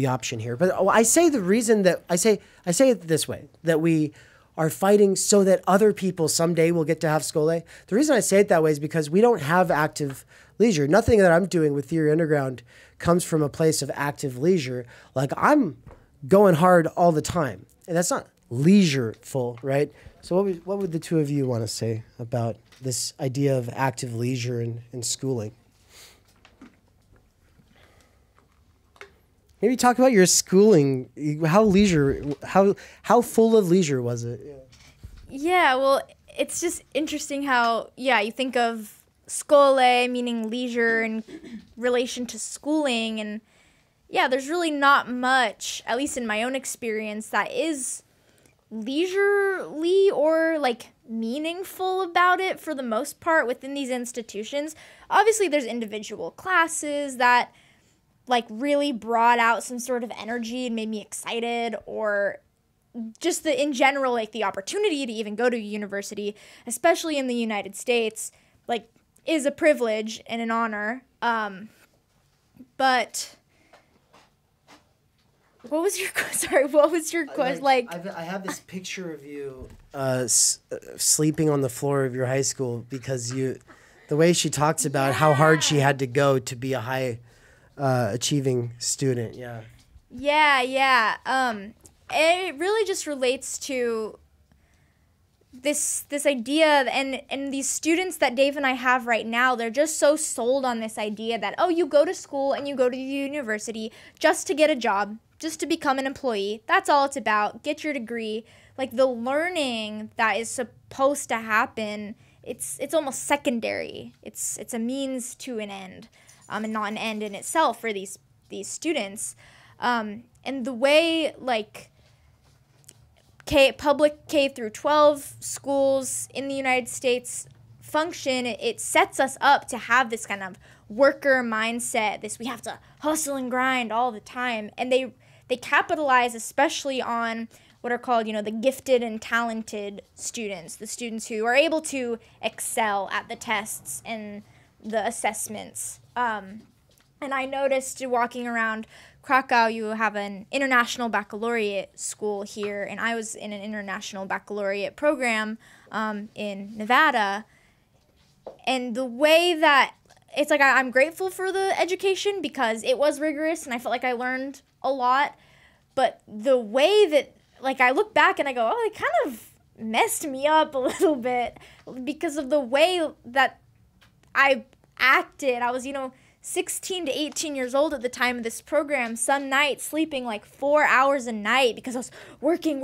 option here. But I say the reason that I say it this way, that we are fighting so that other people someday will get to have Skole. The reason I say it that way is because we don't have active leisure. Nothing that I'm doing with Theory Underground comes from a place of active leisure. Like, I'm going hard all the time. And that's not leisureful, right? So what would the two of you want to say about this idea of active leisure in schooling? Maybe talk about your schooling. How full of leisure was it? Yeah, well, it's just interesting how, you think of Skole meaning leisure in relation to schooling, and there's really not much, at least in my own experience, that is leisurely or like meaningful about it for the most part within these institutions. Obviously, there's individual classes that like really brought out some sort of energy and made me excited, or just in general, like the opportunity to even go to university, especially in the United States, like is a privilege and an honor. But what was your question? Like, I have this picture of you sleeping on the floor of your high school because the way she talks about how hard she had to go to be a high achieving student. Yeah. It really just relates to this idea, and these students that Dave and I have right now, they're just so sold on this idea that, oh, you go to school and you go to the university just to get a job, just to become an employee. That's all it's about. Get your degree. Like, the learning that is supposed to happen, it's almost secondary. It's a means to an end, and not an end in itself for these students. And the way, like, public K through 12 schools in the United States function, it sets us up to have this kind of worker mindset, this we have to hustle and grind all the time. And they capitalize especially on what are called, the gifted and talented students, the students who are able to excel at the tests and the assessments. And I noticed walking around Krakow, you have an international baccalaureate school here, and I was in an international baccalaureate program in Nevada. And the way that it's like I'm grateful for the education because it was rigorous and I felt like I learned a lot. But the way that, like, I look back and I go, oh, it kind of messed me up a little bit because of the way that I acted. I was, 16 to 18 years old at the time of this program, some nights sleeping like 4 hours a night because I was working,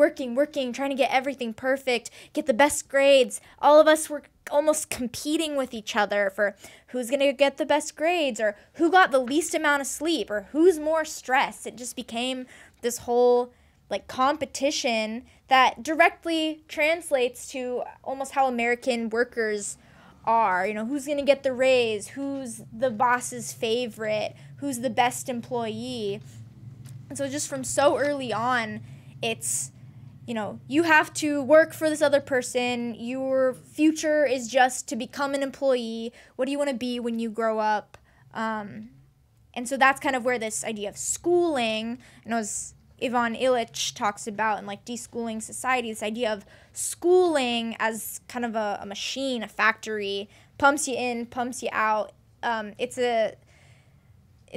trying to get everything perfect, get the best grades. All of us were almost competing with each other for who's going to get the best grades or who got the least amount of sleep or who's more stressed. It just became this whole like competition that directly translates to almost how American workers are, who's going to get the raise, who's the boss's favorite, who's the best employee. And so just from so early on, it's, you have to work for this other person. Your future is just to become an employee. What do you want to be when you grow up? And so that's kind of where this idea of schooling, and as Ivan Illich talks about in like Deschooling Society, this idea of schooling as kind of a machine, a factory, pumps you in, pumps you out. In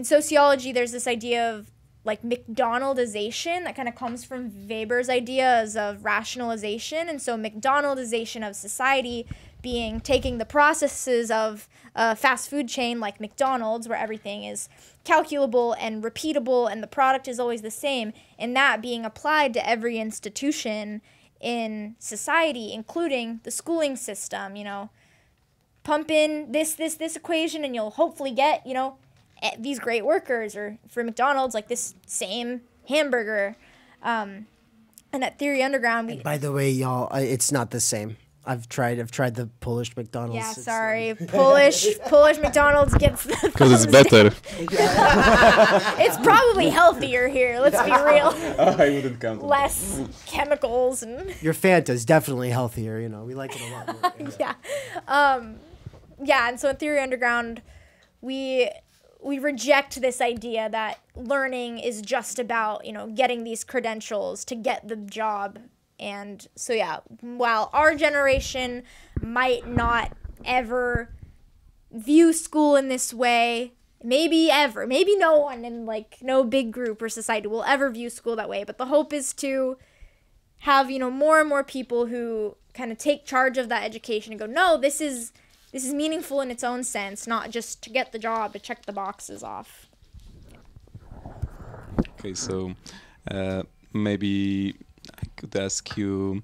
sociology, there's this idea of like McDonaldization that kind of comes from Weber's ideas of rationalization. And so McDonaldization of society being taking the processes of a fast food chain like McDonald's, where everything is calculable and repeatable and the product is always the same, and that being applied to every institution in society, including the schooling system. Pump in this equation and you'll hopefully get, these great workers, or for McDonald's, like this same hamburger. And at Theory Underground, By the way, y'all, it's not the same. I've tried the Polish McDonald's. Yeah, sorry. Polish McDonald's gets the Because it's better. It's probably healthier here, let's be real. I wouldn't count on Less chemicals and Your Fanta's definitely healthier. We like it a lot more. yeah. And so in Theory Underground, we reject this idea that learning is just about, getting these credentials to get the job. And so, yeah, while our generation might not ever view school in this way, maybe no one in like no big group or society will ever view school that way. But the hope is to have, more and more people who kind of take charge of that education and go, no, this is meaningful in its own sense, not just to get the job, to check the boxes off. Okay, so maybe I could ask you,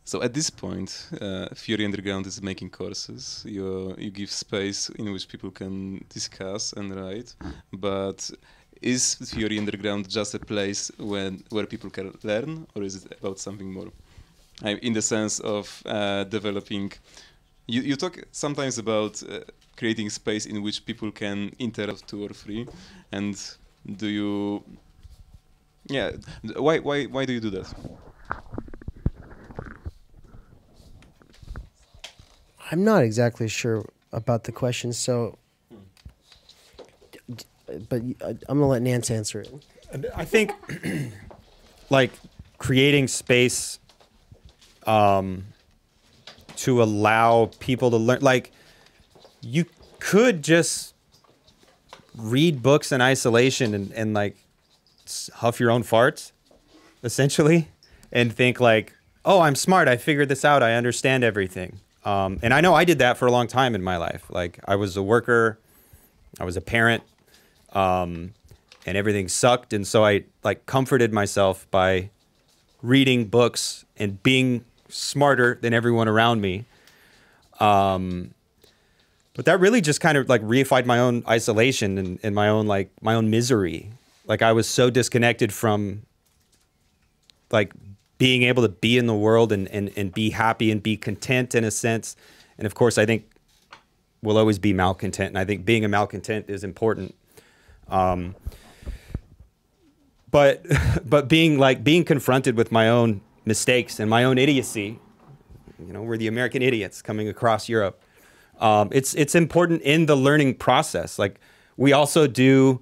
so at this point, Theory Underground is making courses. You give space in which people can discuss and write, but is Theory Underground just a place where people can learn, or is it about something more? In the sense of developing, you talk sometimes about creating space in which people can interact 2 or 3, and do you? Yeah, why do you do that? I'm not exactly sure about the question, so, but I'm gonna let Nance answer it. I think like creating space to allow people to learn, like you could just read books in isolation and like huff your own farts essentially and think like, oh, I'm smart. I figured this out. I understand everything. And I know I did that for a long time in my life. Like I was a worker, I was a parent, and everything sucked. And so I like comforted myself by reading books and being smarter than everyone around me. But that really just kind of like reified my own isolation and my own misery. Like I was so disconnected from like being able to be in the world and be happy and be content in a sense. And of course, I think we'll always be malcontent. And I think being a malcontent is important. But being confronted with my own mistakes and my own idiocy, you know, we're the American idiots coming across Europe. It's important in the learning process. Like we also do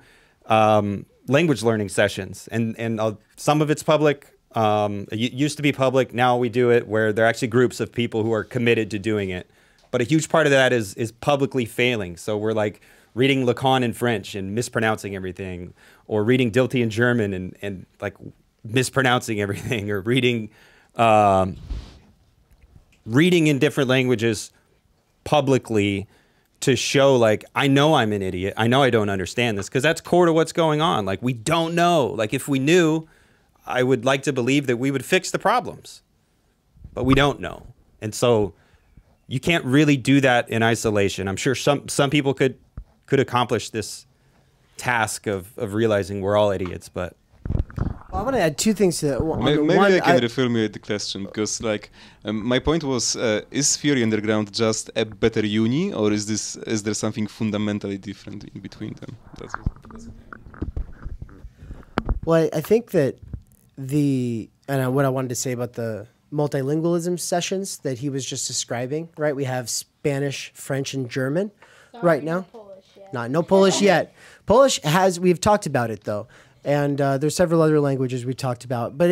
language learning sessions, and some of it's public. It used to be public. Now we do it where there are actually groups of people who are committed to doing it. But a huge part of that is publicly failing. So we're like reading Lacan in French and mispronouncing everything, or reading Dilthey in German and like mispronouncing everything, or reading in different languages publicly to show like, I know I'm an idiot. I know I don't understand this, because that's core to what's going on. Like we don't know. Like if we knew, I would like to believe that we would fix the problems, but we don't know. And so you can't really do that in isolation. I'm sure some people could accomplish this task of realizing we're all idiots, but Well, I want to add two things to that. Maybe I can reformulate the question, because like my point was, is Theory Underground just a better uni, or is there something fundamentally different in between them? That's Well, I think that what I wanted to say about the multilingualism sessions that he was just describing, right? We have Spanish, French, and German right now. No Polish yet. Polish we've talked about it though. And there's several other languages we talked about, but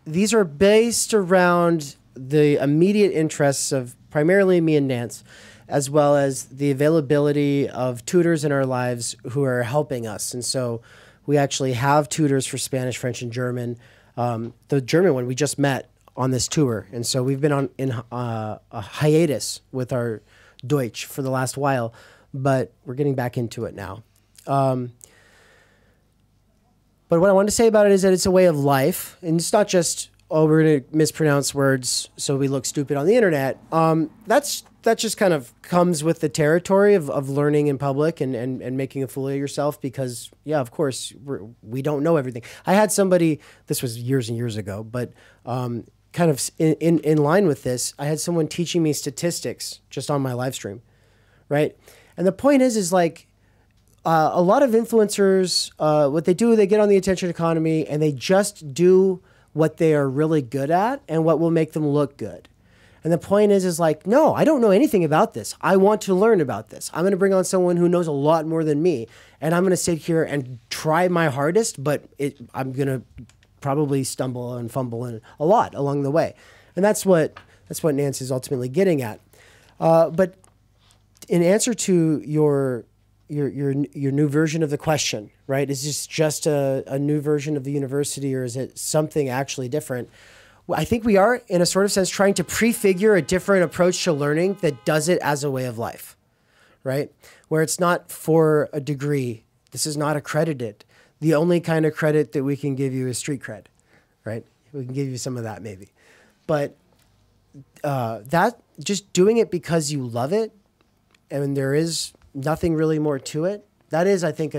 these are based around the immediate interests of primarily me and Nance, as well as the availability of tutors in our lives who are helping us. And so we actually have tutors for Spanish, French, and German. The German one we just met on this tour, and so we've been in a hiatus with our Deutsch for the last while, but we're getting back into it now. But what I want to say about it is that it's a way of life, and it's not just, oh, we're going to mispronounce words so we look stupid on the internet. That just kind of comes with the territory of learning in public and making a fool of yourself, because, yeah, of course, we don't know everything. I had somebody, this was years and years ago, but kind of in line with this, I had someone teaching me statistics just on my live stream, right? And the point is like, a lot of influencers, what they do, they get on the attention economy and they just do what they are really good at and what will make them look good. And the point is like, no, I don't know anything about this. I want to learn about this. I'm going to bring on someone who knows a lot more than me, and I'm going to sit here and try my hardest, but I'm going to probably stumble and fumble a lot along the way. And that's what Nance is ultimately getting at. But in answer to your new version of the question, right? Is this just a new version of the university, or is it something actually different? Well, I think we are, in a sort of sense, trying to prefigure a different approach to learning that does it as a way of life, right? Where it's not for a degree. This is not accredited. The only kind of credit that we can give you is street cred, right? We can give you some of that maybe. But that, just doing it because you love it, and there is nothing really more to it. That is, I think,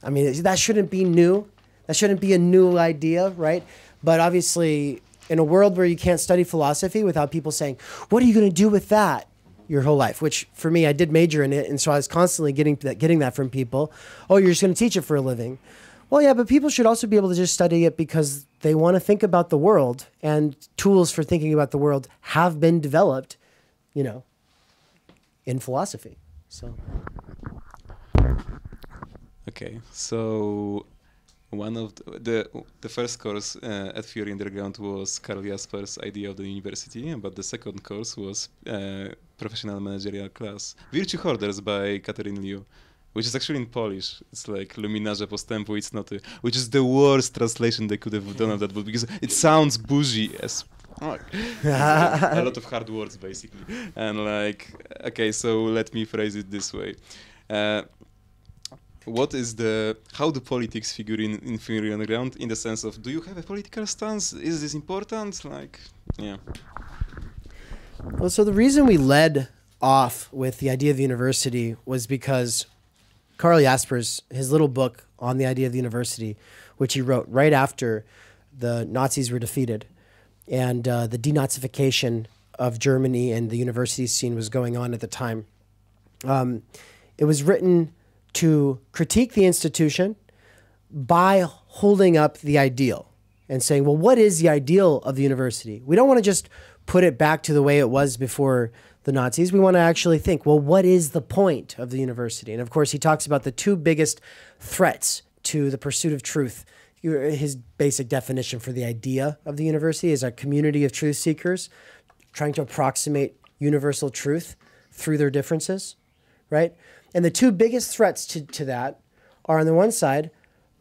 that shouldn't be new. That shouldn't be a new idea, right? But obviously, in a world where you can't study philosophy without people saying, what are you going to do with that your whole life? Which, for me, I did major in it, and so I was constantly getting that from people. Oh, you're just going to teach it for a living. Well, yeah, but people should also be able to just study it because they want to think about the world, and tools for thinking about the world have been developed, in philosophy. So. Okay, so one of the first course at Theory Underground was Karl Jasper's idea of the university, but the second course was professional managerial class, Virtue Hoarders by Catherine Liu. which is actually in Polish. It's like Luminarze postępu, it's not which is the worst translation they could have done of that book, because it sounds bougie as fuck. A lot of hard words, basically. And like, okay, so let me phrase it this way. How do politics figure in Theory Underground, in the sense of, do you have a political stance? Is this important? Like, yeah. Well, so the reason we led off with the idea of the university was because Karl Jaspers, his little book on the idea of the university, which he wrote right after the Nazis were defeated and the denazification of Germany and the university scene was going on at the time. It was written to critique the institution by holding up the ideal and saying, well, what is the ideal of the university? We don't want to just put it back to the way it was before the Nazis. We want to actually think, well, what is the point of the university? And of course, he talks about the two biggest threats to the pursuit of truth. His basic definition for the idea of the university is a community of truth seekers trying to approximate universal truth through their differences, right? And the two biggest threats to that are, on the one side,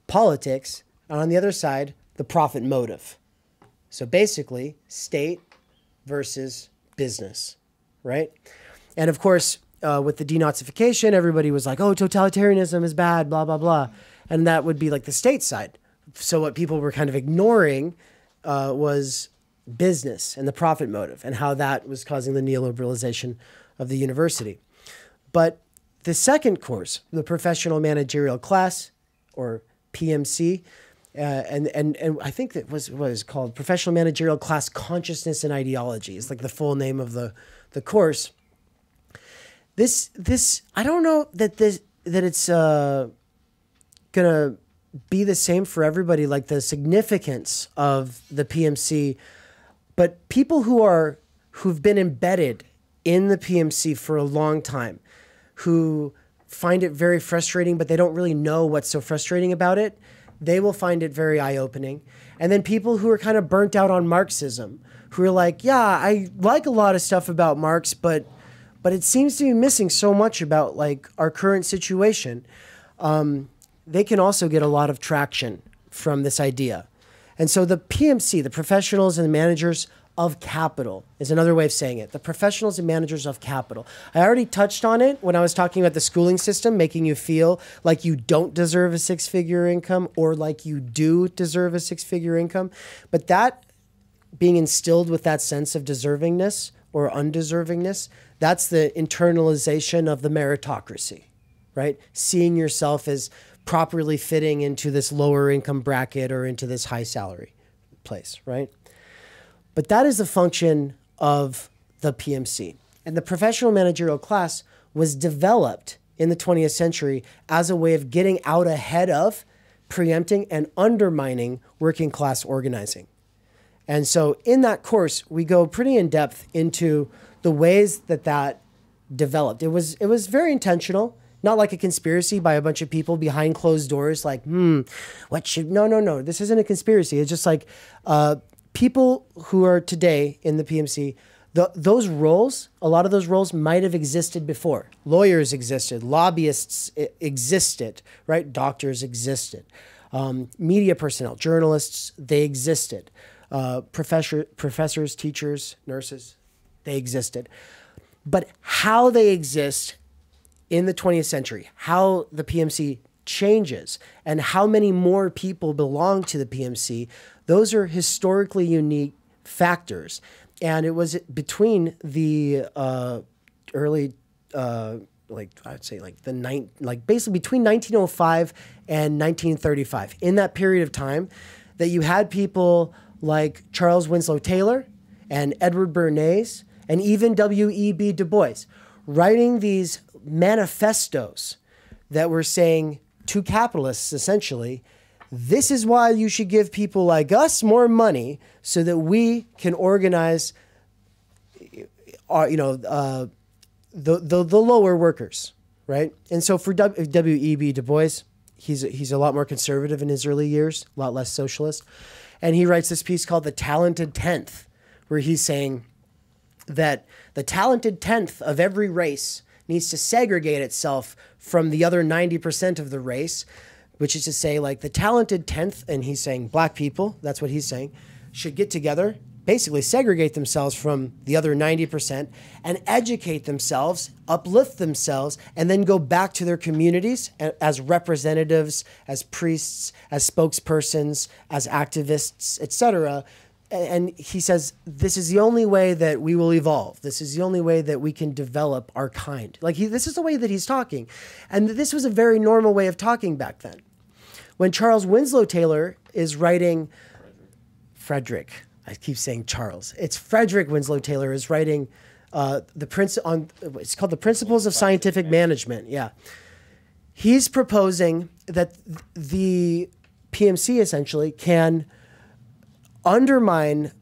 politics, and on the other side, the profit motive. So basically, state versus business, right? And of course, with the denazification, everybody was like, oh, totalitarianism is bad, blah, blah, blah. And that would be like the state side. So what people were kind of ignoring was business and the profit motive and how that was causing the neoliberalization of the university. But the second course, the professional managerial class, or PMC, and I think that was what is called Professional Managerial Class Consciousness and Ideology. It's like the full name of the course. This I don't know that it's gonna be the same for everybody, like the significance of the PMC, but people who've been embedded in the PMC for a long time, who find it very frustrating, but they don't really know what's so frustrating about it, they will find it very eye-opening. And then people who are kind of burnt out on Marxism, who are like, yeah, I like a lot of stuff about Marx, but it seems to be missing so much about like our current situation. They can also get a lot of traction from this idea. And so the PMC, the professionals and the managers of capital, is another way of saying it. The professionals and managers of capital. I already touched on it when I was talking about the schooling system, making you feel like you don't deserve a six-figure income or like you do deserve a six-figure income. But that being instilled with that sense of deservingness or undeservingness, that's the internalization of the meritocracy, right? Seeing yourself as properly fitting into this lower income bracket or into this high salary place, right? But that is the function of the PMC. And the professional managerial class was developed in the 20th century as a way of getting out ahead of, preempting, and undermining working class organizing. And so in that course, we go pretty in depth into the ways that developed. It was very intentional, not like a conspiracy by a bunch of people behind closed doors, like, no, this isn't a conspiracy. It's just like people who are today in the PMC, those roles, a lot of those roles might have existed before. Lawyers existed, lobbyists existed, right? Doctors existed. Media personnel, journalists, they existed. Professors, teachers, nurses, they existed. But how they exist in the 20th century, how the PMC changes, and how many more people belong to the PMC, those are historically unique factors. And it was between the early, basically between 1905 and 1935, in that period of time, that you had people like Charles Winslow Taylor and Edward Bernays and even W.E.B. Du Bois writing these manifestos that were saying to capitalists, essentially, this is why you should give people like us more money so that we can organize, the lower workers, right? And so for W.E.B. Du Bois, he's a lot more conservative in his early years, a lot less socialist. And he writes this piece called The Talented Tenth, where he's saying that the talented tenth of every race needs to segregate itself from the other 90% of the race, which is to say, like, the talented 10th, and he's saying black people, that's what he's saying, should get together, basically segregate themselves from the other 90% and educate themselves, uplift themselves, and then go back to their communities as representatives, as priests, as spokespersons, as activists, etc. And he says, this is the only way that we will evolve. This is the only way that we can develop our kind. Like, this is the way that he's talking. And this was a very normal way of talking back then. When Charles Winslow Taylor is writing, Frederick, I keep saying Charles. It's Frederick Winslow Taylor is writing it's called The Principles of Scientific Management. Yeah. He's proposing that the PMC essentially can undermine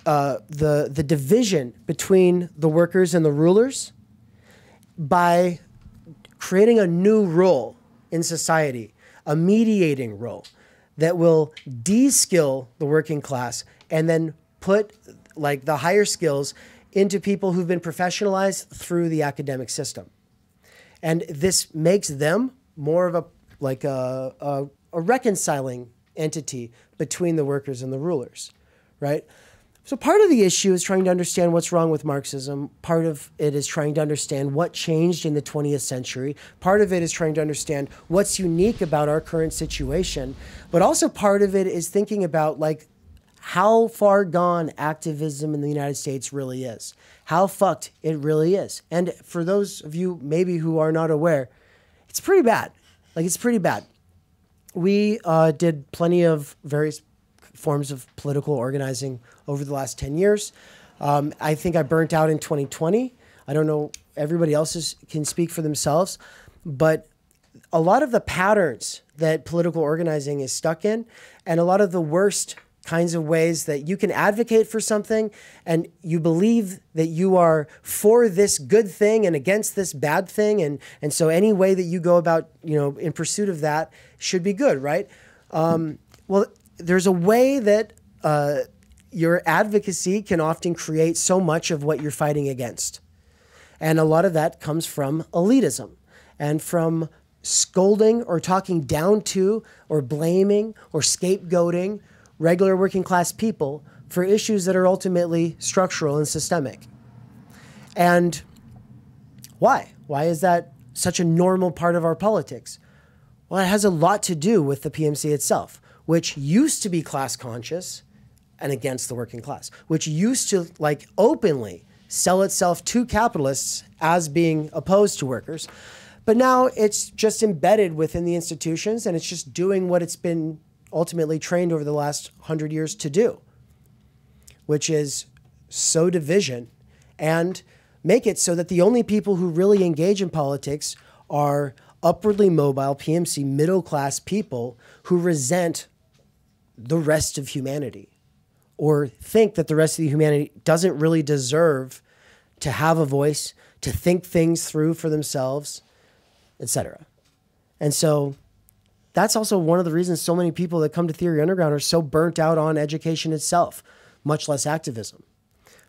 the division between the workers and the rulers by creating a new role in society, a mediating role that will de-skill the working class and then put like the higher skills into people who've been professionalized through the academic system. And this makes them more of a reconciling entity between the workers and the rulers, right? So part of the issue is trying to understand what's wrong with Marxism. Part of it is trying to understand what changed in the 20th century. Part of it is trying to understand what's unique about our current situation. But also part of it is thinking about like how far gone activism in the United States really is. How fucked it really is. And for those of you maybe who are not aware, it's pretty bad. Like, it's pretty bad. We did plenty of various forms of political organizing over the last 10 years. I think I burnt out in 2020. I don't know, everybody else can speak for themselves, but a lot of the patterns that political organizing is stuck in, and a lot of the worst kinds of ways that you can advocate for something and you believe that you are for this good thing and against this bad thing. And so any way that you go about, in pursuit of that should be good, right? Well, there's a way that your advocacy can often create so much of what you're fighting against. And a lot of that comes from elitism and from scolding or talking down to or blaming or scapegoating regular working class people for issues that are ultimately structural and systemic. And why? Why is that such a normal part of our politics? Well, it has a lot to do with the PMC itself, which used to be class conscious and against the working class, which used to like openly sell itself to capitalists as being opposed to workers. But now it's just embedded within the institutions and it's just doing what it's been ultimately trained over the last 100 years to do, which is sow division and make it so that the only people who really engage in politics are upwardly mobile PMC middle-class people who resent the rest of humanity or think that the rest of the humanity doesn't really deserve to have a voice, to think things through for themselves, etc. And so that's also one of the reasons so many people that come to Theory Underground are so burnt out on education itself, much less activism.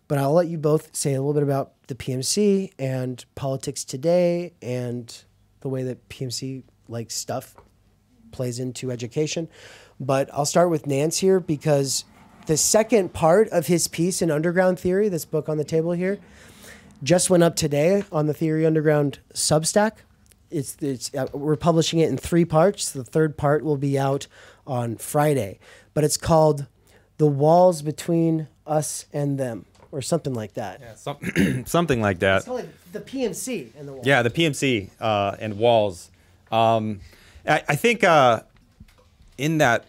But I'll let you both say a little bit about the PMC and politics today and the way that PMC like stuff plays into education. But I'll start with Nance here because the second part of his piece in Underground Theory, this book on the table here, just went up today on the Theory Underground Substack. We're publishing it in 3 parts. The third part will be out on Friday. But it's called The Walls Between Us and Them, or something like that. Yeah, something like that. It's called like the PMC and the Walls. Yeah, the PMC and Walls. I think in that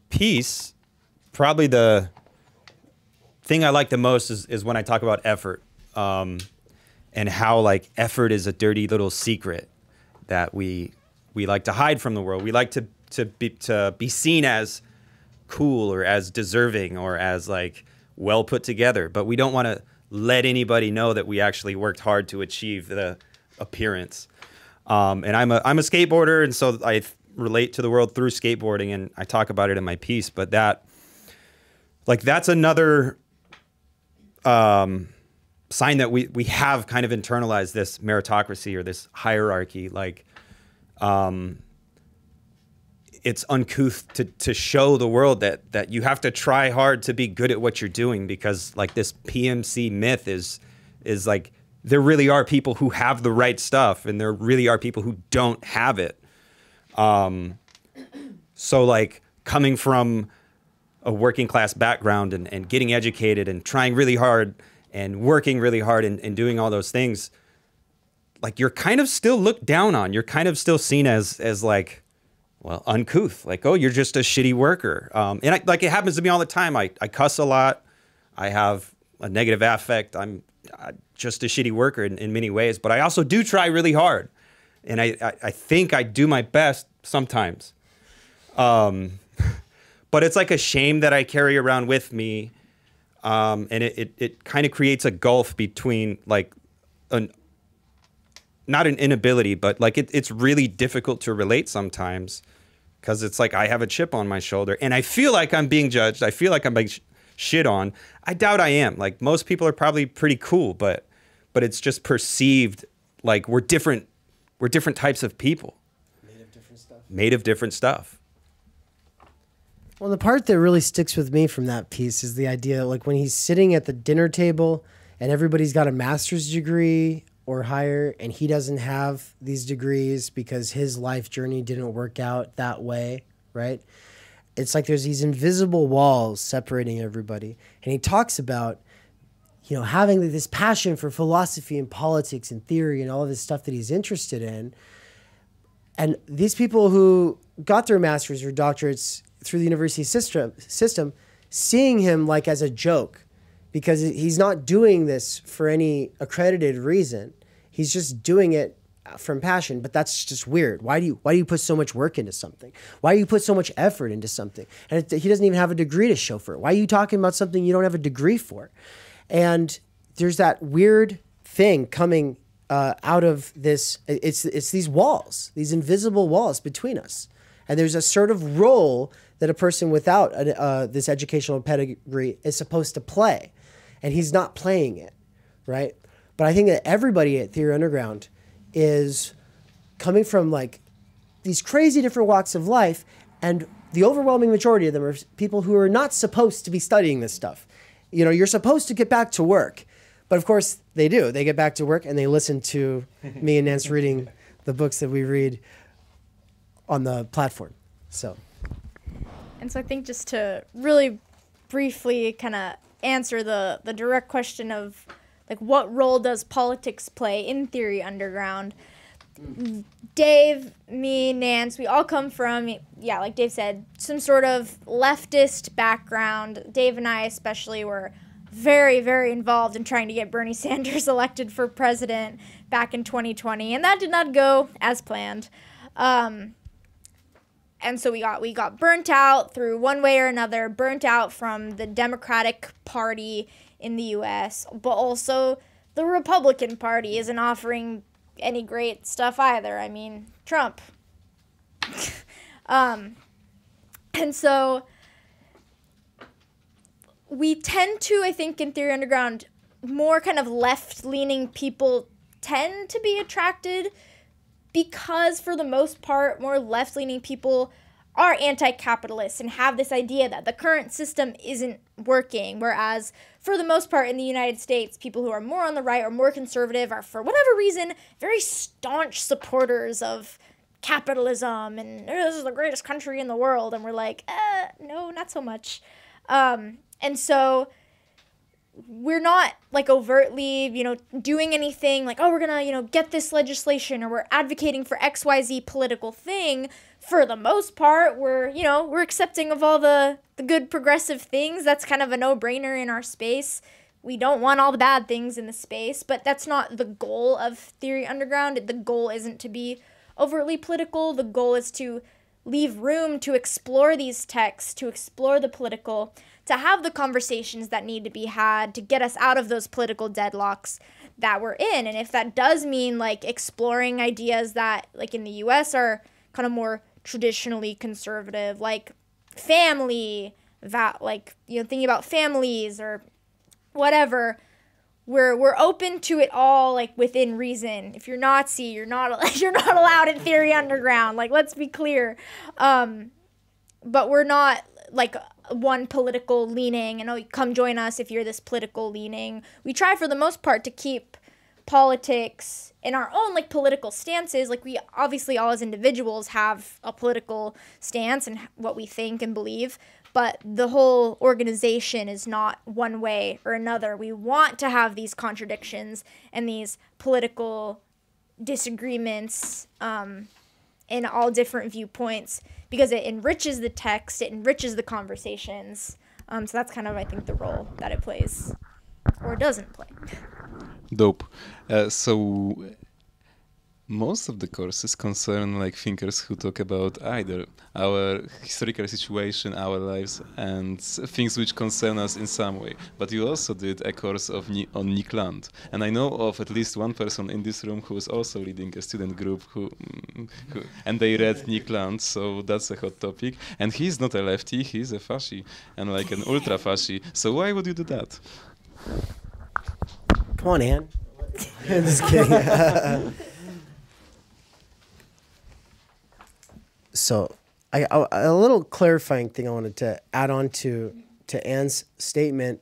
piece, probably the thing I like the most is when I talk about effort and how like effort is a dirty little secret that we like to hide from the world. We like to be seen as cool or as deserving or as like well put together, but we don't want to let anybody know that we actually worked hard to achieve the appearance. And I'm a skateboarder, and so I relate to the world through skateboarding, and I talk about it in my piece. But that's another sign that we have kind of internalized this meritocracy or this hierarchy. Like, it's uncouth to show the world that you have to try hard to be good at what you're doing, because like this PMC myth is like, there really are people who have the right stuff and there really are people who don't have it. So like coming from a working class background and getting educated and trying really hard and working really hard and doing all those things, like you're kind of still looked down on. You're kind of still seen as like, well, uncouth. Like, oh, you're just a shitty worker. And like it happens to me all the time. I cuss a lot. I have a negative affect. I'm just a shitty worker in many ways, but I also do try really hard. And I think I do my best sometimes. But it's like a shame that I carry around with me. And it kind of creates a gulf between like not an inability, but like it's really difficult to relate sometimes, because it's like I have a chip on my shoulder and I feel like I'm being judged. I feel like I'm being shit on. I doubt I am. Like most people are probably pretty cool, but it's just perceived like we're different types of people. Made of different stuff. Well, the part that really sticks with me from that piece is the idea, like when he's sitting at the dinner table and everybody's got a master's degree or higher, and he doesn't have these degrees because his life journey didn't work out that way, right? It's like there's these invisible walls separating everybody. And he talks about, having this passion for philosophy and politics and theory and all of this stuff that he's interested in. And these people who got their master's or doctorates through the university system, seeing him like as a joke, because he's not doing this for any accredited reason. He's just doing it from passion, but that's just weird. Why do you put so much work into something? Why do you put so much effort into something? And he doesn't even have a degree to show for it. Why are you talking about something you don't have a degree for? And there's that weird thing coming out of this. It's these walls, these invisible walls between us. And there's a sort of role that a person without this educational pedigree is supposed to play. And he's not playing it, right? But I think that everybody at Theory Underground is coming from like these crazy different walks of life, and the overwhelming majority of them are people who are not supposed to be studying this stuff. You're supposed to get back to work. But of course they do. They get back to work and they listen to me and Nance reading the books that we read on the platform. And so I think just to really briefly kind of answer the direct question of like what role does politics play in Theory Underground, Dave, me, Nance, we all come from, like Dave said, some sort of leftist background. Dave and I especially were very, very involved in trying to get Bernie Sanders elected for president back in 2020, and that did not go as planned. And so we got burnt out through one way or another, burnt out from the Democratic Party in the U.S., but also the Republican Party isn't offering any great stuff either. I mean, Trump. And so we tend to, I think, in Theory Underground, more kind of left-leaning people tend to be attracted because, for the most part, more left-leaning people are anti-capitalist and have this idea that the current system isn't working, whereas, for the most part, in the United States, people who are more on the right or more conservative are, for whatever reason, very staunch supporters of capitalism and this is the greatest country in the world, and we're like, no, not so much. And so we're not like overtly, doing anything like, oh, we're gonna, get this legislation, or we're advocating for XYZ political thing. For the most part, we're accepting of all the good progressive things. That's kind of a no-brainer in our space. We don't want all the bad things in the space, but that's not the goal of Theory Underground. The goal isn't to be overtly political. The goal is to leave room to explore these texts, to explore the political, to have the conversations that need to be had to get us out of those political deadlocks that we're in. And if that does mean like exploring ideas that like in the US are kind of more traditionally conservative, like family, thinking about families or whatever, we're open to it all, like within reason. If you're Nazi, you're not you're not allowed in Theory Underground. Like, let's be clear. But we're not like one political leaning, and oh, come join us if you're this political leaning. We try for the most part to keep politics in our own like political stances. Like, we obviously all as individuals have a political stance and what we think and believe, but the whole organization is not one way or another. We want to have these contradictions and these political disagreements in all different viewpoints, because it enriches the text, it enriches the conversations. So that's kind of, I think, the role that it plays, or doesn't play. Dope. So most of the courses concern like thinkers who talk about either our historical situation, our lives, and things which concern us in some way. But you also did a course on Nick Land, and I know of at least one person in this room who is also leading a student group and they read Nick Land, so that's a hot topic. And he's not a lefty; he's a fasci, and like an ultra fasci. So why would you do that? Come on, Ann. I'm just kidding. So, a little clarifying thing I wanted to add on to Ann's statement.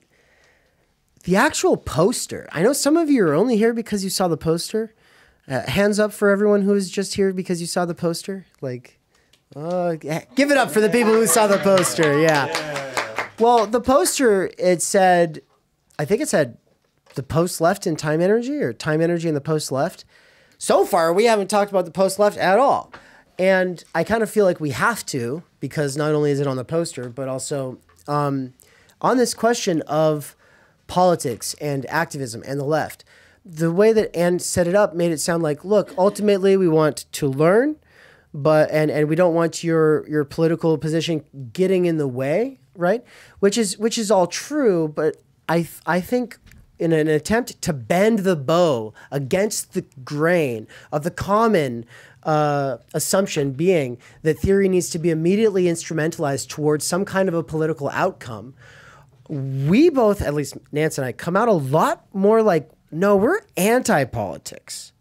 The actual poster. I know some of you are only here because you saw the poster. Hands up for everyone who is just here because you saw the poster. Like, give it up for the people who saw the poster. Yeah. Well, the poster, I think it said the post left in time energy, or time energy in the post left. So far, we haven't talked about the post left at all. And I kind of feel like we have to, because not only is it on the poster, but also on this question of politics and activism and the left. The way that Ann set it up made it sound like, look, ultimately we want to learn, and we don't want your political position getting in the way, right? Which is all true, but I think in an attempt to bend the bow against the grain of the common assumption being that theory needs to be immediately instrumentalized towards some kind of a political outcome, we both, at least Nance and I, come out a lot more like, no, we're anti-politics,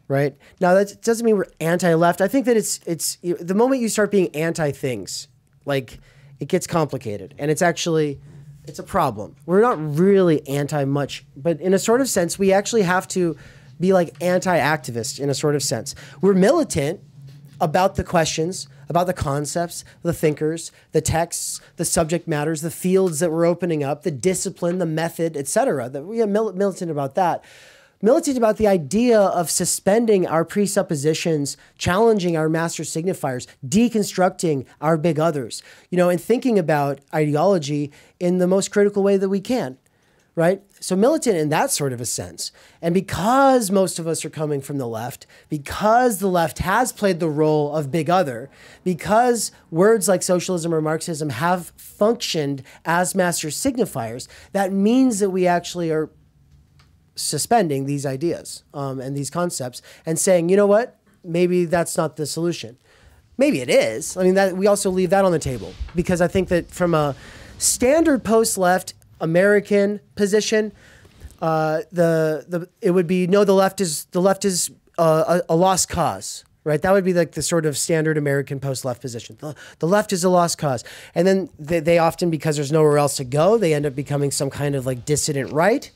right? Now, that doesn't mean we're anti-left. I think that it's the moment you start being anti-things, like, it gets complicated, and it's a problem. We're not really anti-much, but in a sort of sense, we actually have to be like anti-activist in a sort of sense. We're militant about the questions, about the concepts, the thinkers, the texts, the subject matters, the fields that we're opening up, the discipline, the method, etc. That we are militant about that. Militant about the idea of suspending our presuppositions, challenging our master signifiers, deconstructing our big others, and thinking about ideology in the most critical way that we can, right? So militant in that sort of a sense. And because most of us are coming from the left, because the left has played the role of big other, because words like socialism or Marxism have functioned as master signifiers, that means that we actually are suspending these ideas and these concepts and saying, you know what, maybe that's not the solution. Maybe it is. I mean, that we also leave that on the table, because I think that from a standard post-left American position, it would be, no, the left is a lost cause, right? That would be like the sort of standard American post-left position. The left is a lost cause. And then they often, because there's nowhere else to go, they end up becoming some kind of like dissident right,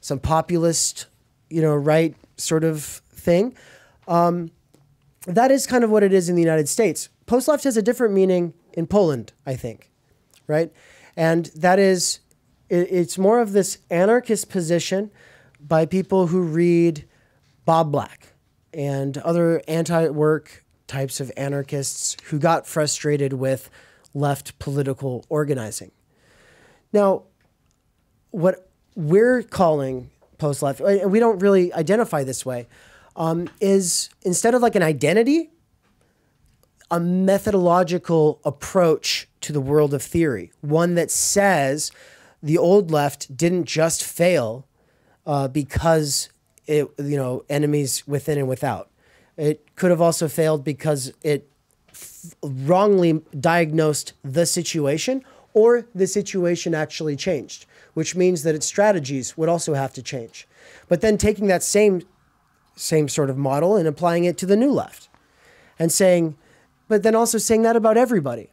some populist, right sort of thing. That is kind of what it is in the United States. Post-left has a different meaning in Poland, I think, right? And that is, it's more of this anarchist position by people who read Bob Black and other anti-work types of anarchists who got frustrated with left political organizing. Now, what we're calling post-left, and we don't really identify this way, is instead of like an identity, a methodological approach to the world of theory, one that says the old left didn't just fail because enemies within and without. It could have also failed because it wrongly diagnosed the situation, or the situation actually changed. which means that its strategies would also have to change. But then taking that same sort of model and applying it to the new left and saying, but then also saying that about everybody.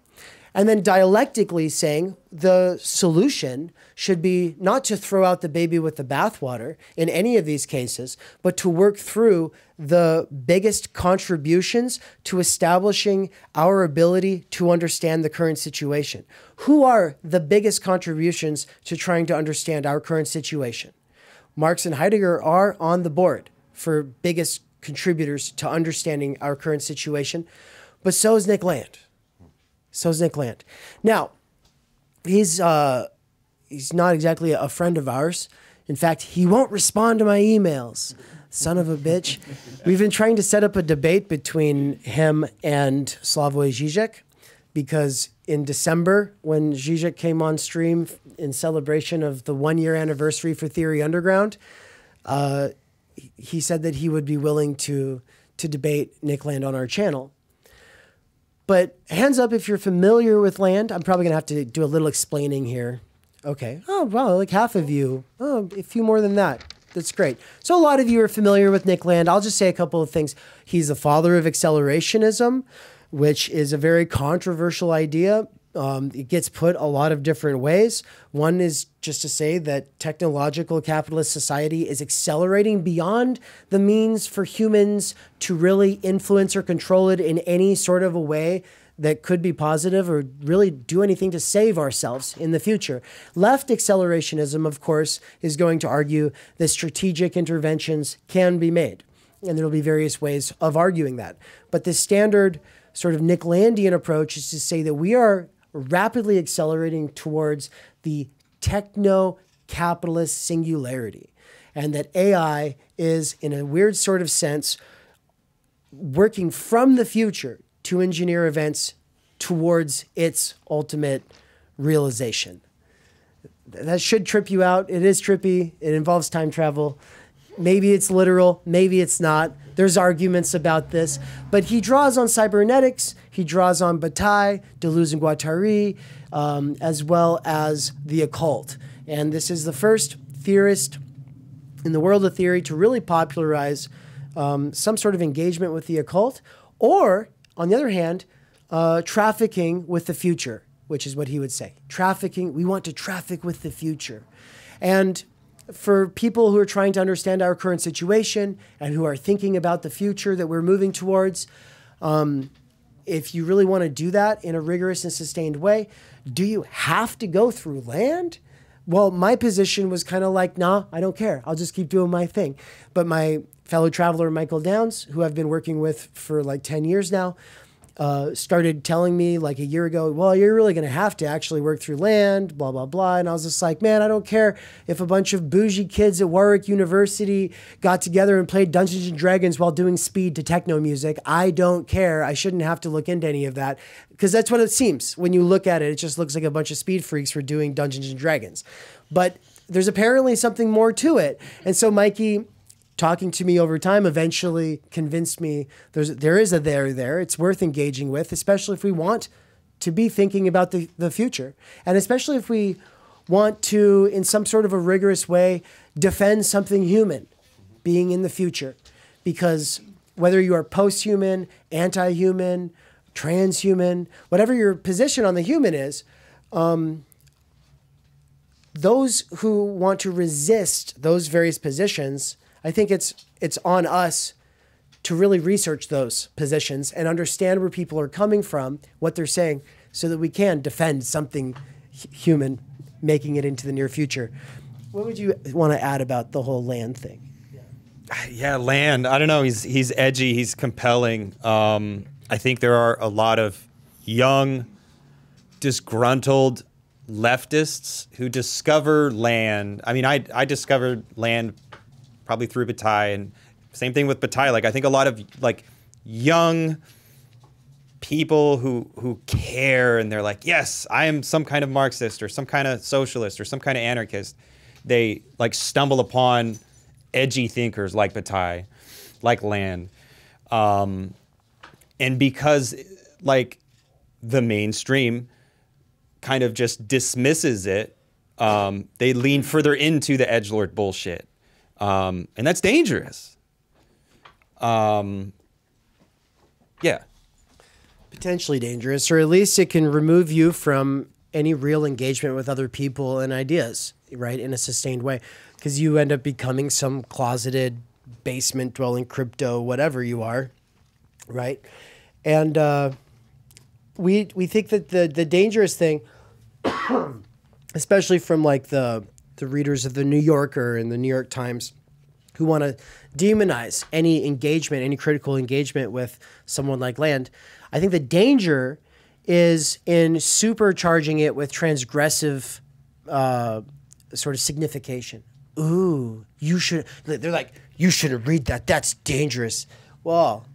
And then dialectically saying the solution should be not to throw out the baby with the bathwater in any of these cases, but to work through the biggest contributions to establishing our ability to understand the current situation. Who are the biggest contributions to trying to understand our current situation? Marx and Heidegger are on the board for biggest contributors to understanding our current situation, but so is Nick Land. So's Nick Land. Now, he's not exactly a friend of ours. In fact, he won't respond to my emails. Son of a bitch. We've been trying to set up a debate between him and Slavoj Žižek because in December, when Žižek came on stream in celebration of the 1-year anniversary for Theory Underground, he said that he would be willing to debate Nick Land on our channel. But hands up if you're familiar with Land. I'm probably going to have to do a little explaining here. Okay. Oh, wow, like half of you. Oh, a few more than that. That's great. So a lot of you are familiar with Nick Land. I'll just say a couple of things. He's the father of accelerationism, which is a very controversial idea. It gets put a lot of different ways. One is just to say that technological capitalist society is accelerating beyond the means for humans to really influence or control it in any sort of a way that could be positive or really do anything to save ourselves in the future. Left accelerationism, of course, is going to argue that strategic interventions can be made. And there will be various ways of arguing that. But the standard sort of Nick Landian approach is to say that we are rapidly accelerating towards the techno-capitalist singularity, and that AI is, in a weird sort of sense, working from the future to engineer events towards its ultimate realization. That should trip you out. It is trippy. It involves time travel. Maybe it's literal, maybe it's not. There's arguments about this. But he draws on cybernetics, he draws on Bataille, Deleuze and Guattari, as well as the occult. And this is the first theorist in the world of theory to really popularize some sort of engagement with the occult, or, on the other hand, trafficking with the future, which is what he would say. Trafficking, we want to traffic with the future. And for people who are trying to understand our current situation and who are thinking about the future that we're moving towards, if you really want to do that in a rigorous and sustained way, do you have to go through Land? Well, my position was kind of like, nah, I don't care. I'll just keep doing my thing. But my fellow traveler, Michael Downs, who I've been working with for like 10 years now, started telling me like a year ago, well, you're really going to have to actually work through Land, blah, blah, blah. And I was just like, man, I don't care if a bunch of bougie kids at Warwick University got together and played Dungeons and Dragons while doing speed to techno music. I don't care. I shouldn't have to look into any of that, because that's what it seems. When you look at it, it just looks like a bunch of speed freaks were doing Dungeons and Dragons. But there's apparently something more to it. And so Mikey, talking to me over time, eventually convinced me there is a there. It's worth engaging with, especially if we want to be thinking about the future. And especially if we want to, in some sort of a rigorous way, defend something human being in the future. Because whether you are post-human, anti-human, transhuman, whatever your position on the human is, those who want to resist those various positions, I think it's on us to really research those positions and understand where people are coming from, what they're saying, so that we can defend something human making it into the near future. What would you want to add about the whole Land thing? Yeah, Land. I don't know. He's edgy. He's compelling. I think there are a lot of young, disgruntled leftists who discover Land. I mean, I discovered Land probably through Bataille, and same thing with Bataille. Like, I think a lot of like young people who care, and they're like, yes, I am some kind of Marxist or some kind of socialist or some kind of anarchist. They like stumble upon edgy thinkers like Bataille, like Land. And because like the mainstream kind of just dismisses it, They lean further into the edgelord bullshit. And that's dangerous. Yeah. Potentially dangerous, or at least it can remove you from any real engagement with other people and ideas, right, in a sustained way, because you end up becoming some closeted basement dwelling crypto whatever you are, right? And we think that the dangerous thing, especially from like the readers of the New Yorker and the New York Times, who want to demonize any engagement, any critical engagement with someone like Land, I think the danger is in supercharging it with transgressive sort of signification. Ooh, you should. They're like, you shouldn't read that. That's dangerous. Well,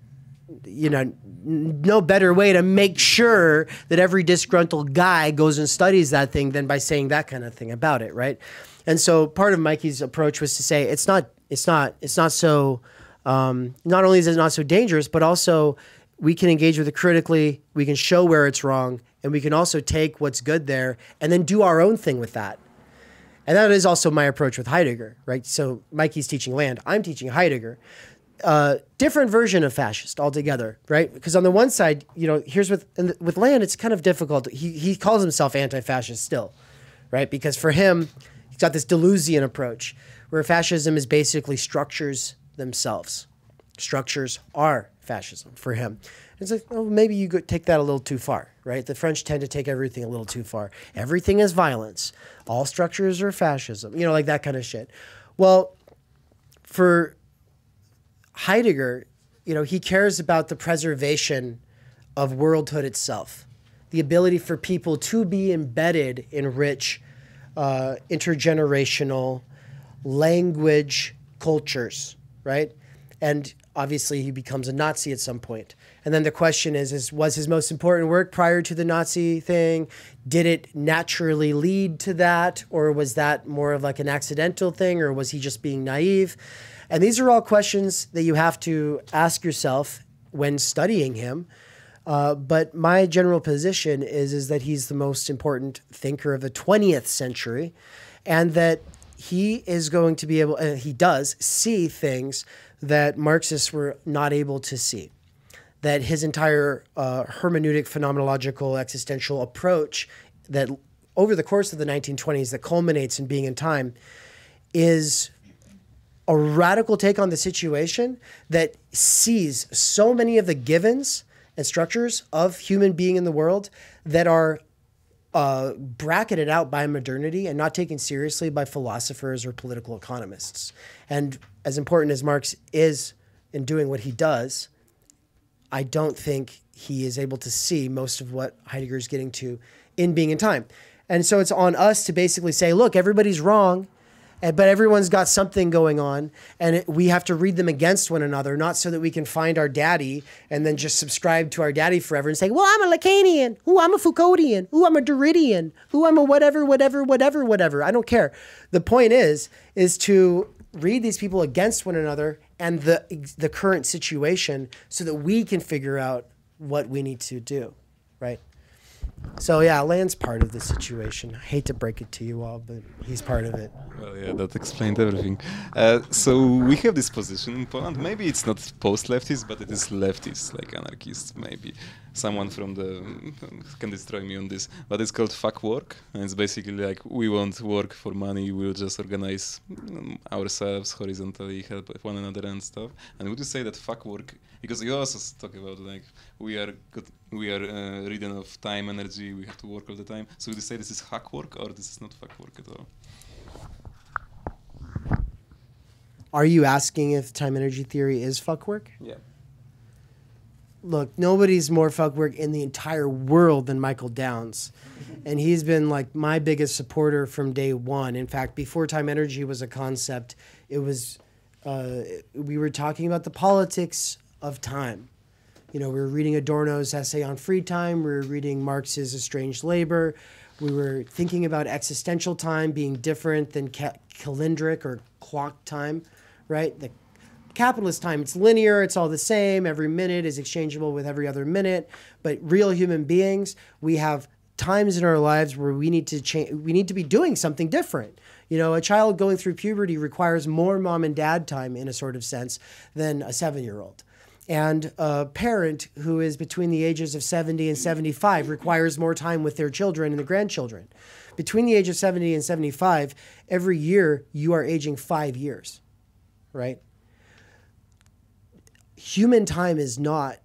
you know, no better way to make sure that every disgruntled guy goes and studies that thing than by saying that kind of thing about it, right? And so part of Mikey's approach was to say it's not so. Not only is it not so dangerous, but also we can engage with it critically. We can show where it's wrong, and we can also take what's good there and then do our own thing with that. And that is also my approach with Heidegger, right? So Mikey's teaching Land, I'm teaching Heidegger. Different version of fascist altogether, right? Because on the one side, you know, here's with Land, it's kind of difficult. He calls himself anti-fascist still, right? Because for him, he's got this Deleuzian approach where fascism is basically structures themselves. Structures are fascism for him. It's like, oh, maybe you take that a little too far, right? The French tend to take everything a little too far. Everything is violence. All structures are fascism. You know, like that kind of shit. Well, for Heidegger, you know, he cares about the preservation of worldhood itself, the ability for people to be embedded in rich, intergenerational language cultures, right? And obviously he becomes a Nazi at some point. And then the question is was his most important work prior to the Nazi thing? Did it naturally lead to that? Or was that more of like an accidental thing? Or was he just being naive? And these are all questions that you have to ask yourself when studying him. But my general position is that he's the most important thinker of the 20th century, and that he is going to be able, he does see things that Marxists were not able to see. That his entire hermeneutic, phenomenological, existential approach that over the course of the 1920s that culminates in Being in Time is a radical take on the situation that sees so many of the givens and structures of human being in the world that are bracketed out by modernity and not taken seriously by philosophers or political economists. And as important as Marx is in doing what he does, I don't think he is able to see most of what Heidegger is getting to in Being in Time. And so it's on us to basically say, look, everybody's wrong, but everyone's got something going on, and we have to read them against one another, not so that we can find our daddy and then just subscribe to our daddy forever and say, well, I'm a Lacanian. Ooh, I'm a Foucauldian. Ooh, I'm a Derridian. Ooh, I'm a whatever. I don't care. The point is to read these people against one another and the current situation so that we can figure out what we need to do, right? So yeah, Land's part of the situation. I hate to break it to you all, but he's part of it. Well, yeah, that explained everything. So we have this position in Poland. Maybe it's not post-leftist, but it is leftist, like anarchist. Maybe someone from the can destroy me on this, but it's called fuck work, and it's basically like we won't work for money. We'll just organize ourselves horizontally, help one another and stuff. And would you say that fuck work? Because you also talk about like we are ridden of time, energy. We have to work all the time. So would you say this is hack work or this is not fuck work at all? Are you asking if time energy theory is fuck work? Yeah. Look, nobody's more fuck work in the entire world than Michael Downs. And he's been like my biggest supporter from day one. In fact, before time energy was a concept, it was we were talking about the politics of time. You know, we were reading Adorno's essay on free time. We were reading Marx's Estranged Labor. We were thinking about existential time being different than calendric or clock time, right? The capitalist time, it's linear, it's all the same. Every minute is exchangeable with every other minute. But real human beings, we have times in our lives where we need to change. We need to be doing something different. You know, a child going through puberty requires more mom and dad time in a sort of sense than a 7-year-old. And a parent who is between the ages of 70 and 75 requires more time with their children and the grandchildren. Between the age of 70 and 75, every year you are aging 5 years, right? Human time is not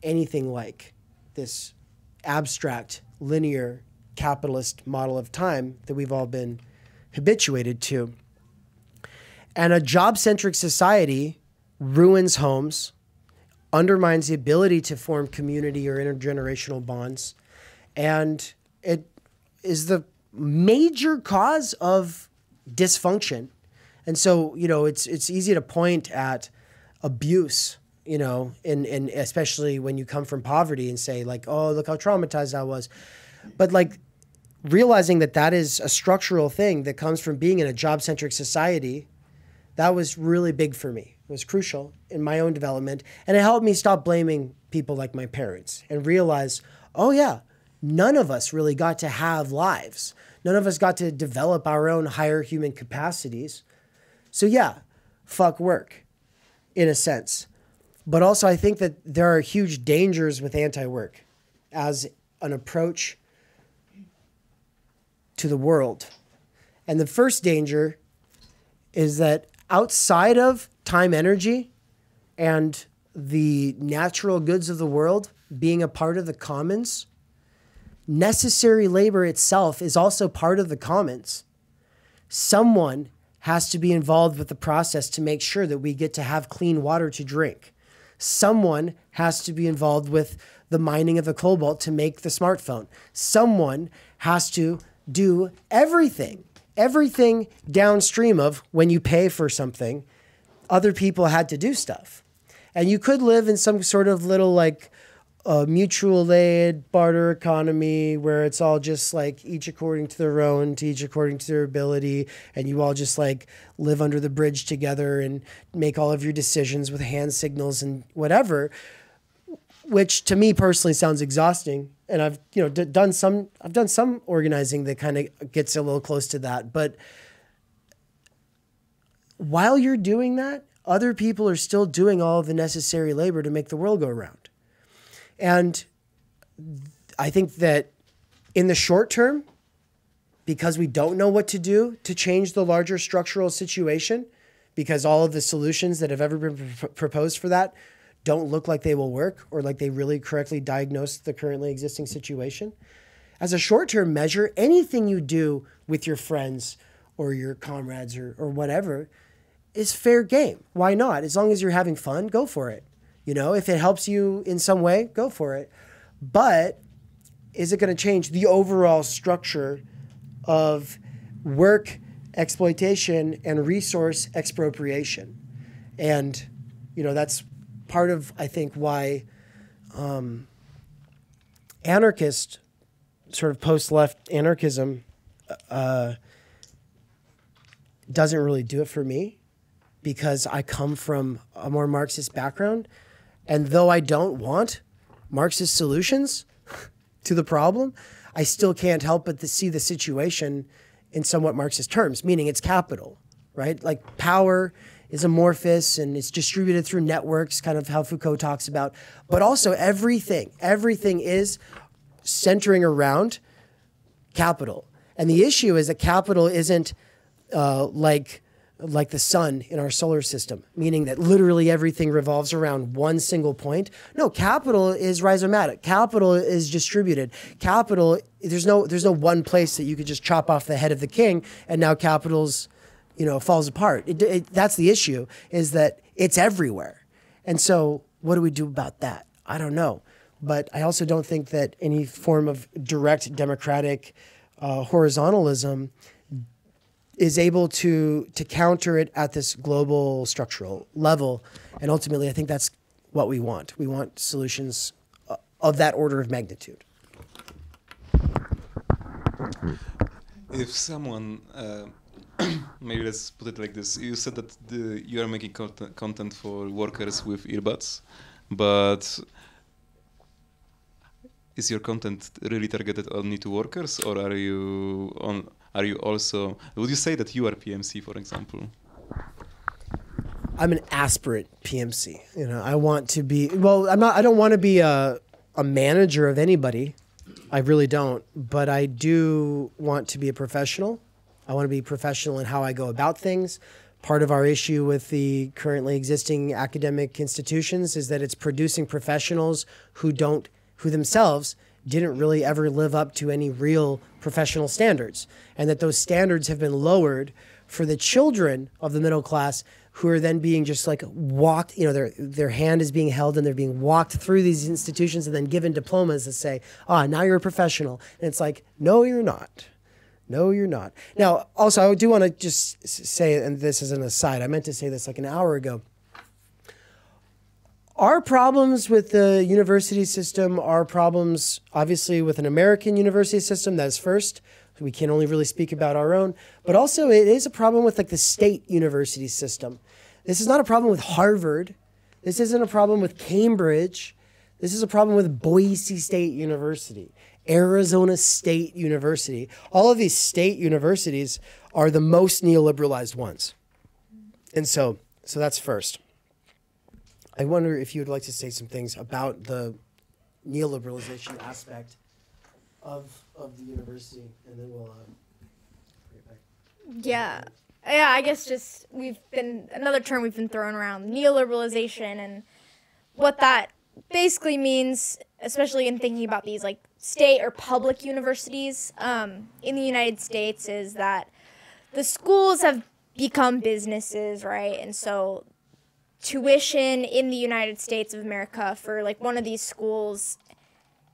anything like this abstract, linear, capitalist model of time that we've all been habituated to. And a job-centric society ruins homes, undermines the ability to form community or intergenerational bonds, and it is the major cause of dysfunction. And so, you know, it's easy to point at abuse, you know, and especially when you come from poverty and say like, oh, look how traumatized I was. But like realizing that that is a structural thing that comes from being in a job-centric society, that was really big for me. It was crucial in my own development. And it helped me stop blaming people like my parents and realize, oh yeah, none of us really got to have lives. None of us got to develop our own higher human capacities. So yeah, fuck work in a sense. But also I think that there are huge dangers with anti-work as an approach to the world. And the first danger is that outside of time, energy, and the natural goods of the world being a part of the commons, necessary labor itself is also part of the commons. Someone has to be involved with the process to make sure that we get to have clean water to drink. Someone has to be involved with the mining of the cobalt to make the smartphone. Someone has to do everything downstream of when you pay for something. Other people had to do stuff. And you could live in some sort of little like mutual aid barter economy where it's all just like each according to their own, to each according to their ability, and you all just like live under the bridge together and make all of your decisions with hand signals and whatever, which to me personally sounds exhausting. And I've done some organizing that kind of gets a little close to that. But while you're doing that, other people are still doing all of the necessary labor to make the world go around. And I think that in the short term, because we don't know what to do to change the larger structural situation, because all of the solutions that have ever been proposed for that don't look like they will work or like they really correctly diagnose the currently existing situation. As a short-term measure, anything you do with your friends or your comrades or whatever is fair game. Why not? As long as you're having fun, go for it. You know, if it helps you in some way, go for it. But is it going to change the overall structure of work exploitation and resource expropriation? And, you know, that's part of, I think, why anarchist, sort of post-left anarchism doesn't really do it for me, because I come from a more Marxist background. And though I don't want Marxist solutions to the problem, I still can't help but to see the situation in somewhat Marxist terms, meaning it's capital, right? Like power is amorphous and it's distributed through networks, kind of how Foucault talks about. But also everything is centering around capital. And the issue is that capital isn't like the sun in our solar system, meaning that literally everything revolves around one single point. No, capital is rhizomatic. Capital is distributed. Capital, there's no one place that you could just chop off the head of the king and now capital's, falls apart. That's the issue, is that it's everywhere. And so what do we do about that? I don't know. But I also don't think that any form of direct democratic horizontalism is able to counter it at this global structural level. And ultimately, I think that's what we want. We want solutions of that order of magnitude. If someone, maybe let's put it like this, you said that you are making content for workers with earbuds, but is your content really targeted only to workers, or are you also? Would you say that you are PMC, for example? I'm an aspirant PMC. You know, I want to be. Well, I'm not. I don't want to be a manager of anybody. I really don't. But I do want to be a professional. I want to be professional in how I go about things. Part of our issue with the currently existing academic institutions is that it's producing professionals who themselves didn't really ever live up to any real professional standards, and that those standards have been lowered for the children of the middle class, who are then being just like walked, you know, their hand is being held and they're being walked through these institutions and then given diplomas that say, now you're a professional. And it's like, no, you're not. No, you're not. Now, also, I do want to just say, and this is an aside, I meant to say this like an hour ago. Our problems with the university system are problems, obviously, with an American university system. That is first. We can only really speak about our own. But also, it is a problem with like the state university system. This is not a problem with Harvard. This isn't a problem with Cambridge. This is a problem with Boise State University, Arizona State University. All of these state universities are the most neoliberalized ones. And so that's first. I wonder if you would like to say some things about the neoliberalization aspect of the university, and then we'll bring it back. Yeah, I guess just another term we've been throwing around, neoliberalization, and what that basically means, especially in thinking about these like state or public universities in the United States, is that the schools have become businesses, right? And so tuition in the United States of America for like one of these schools,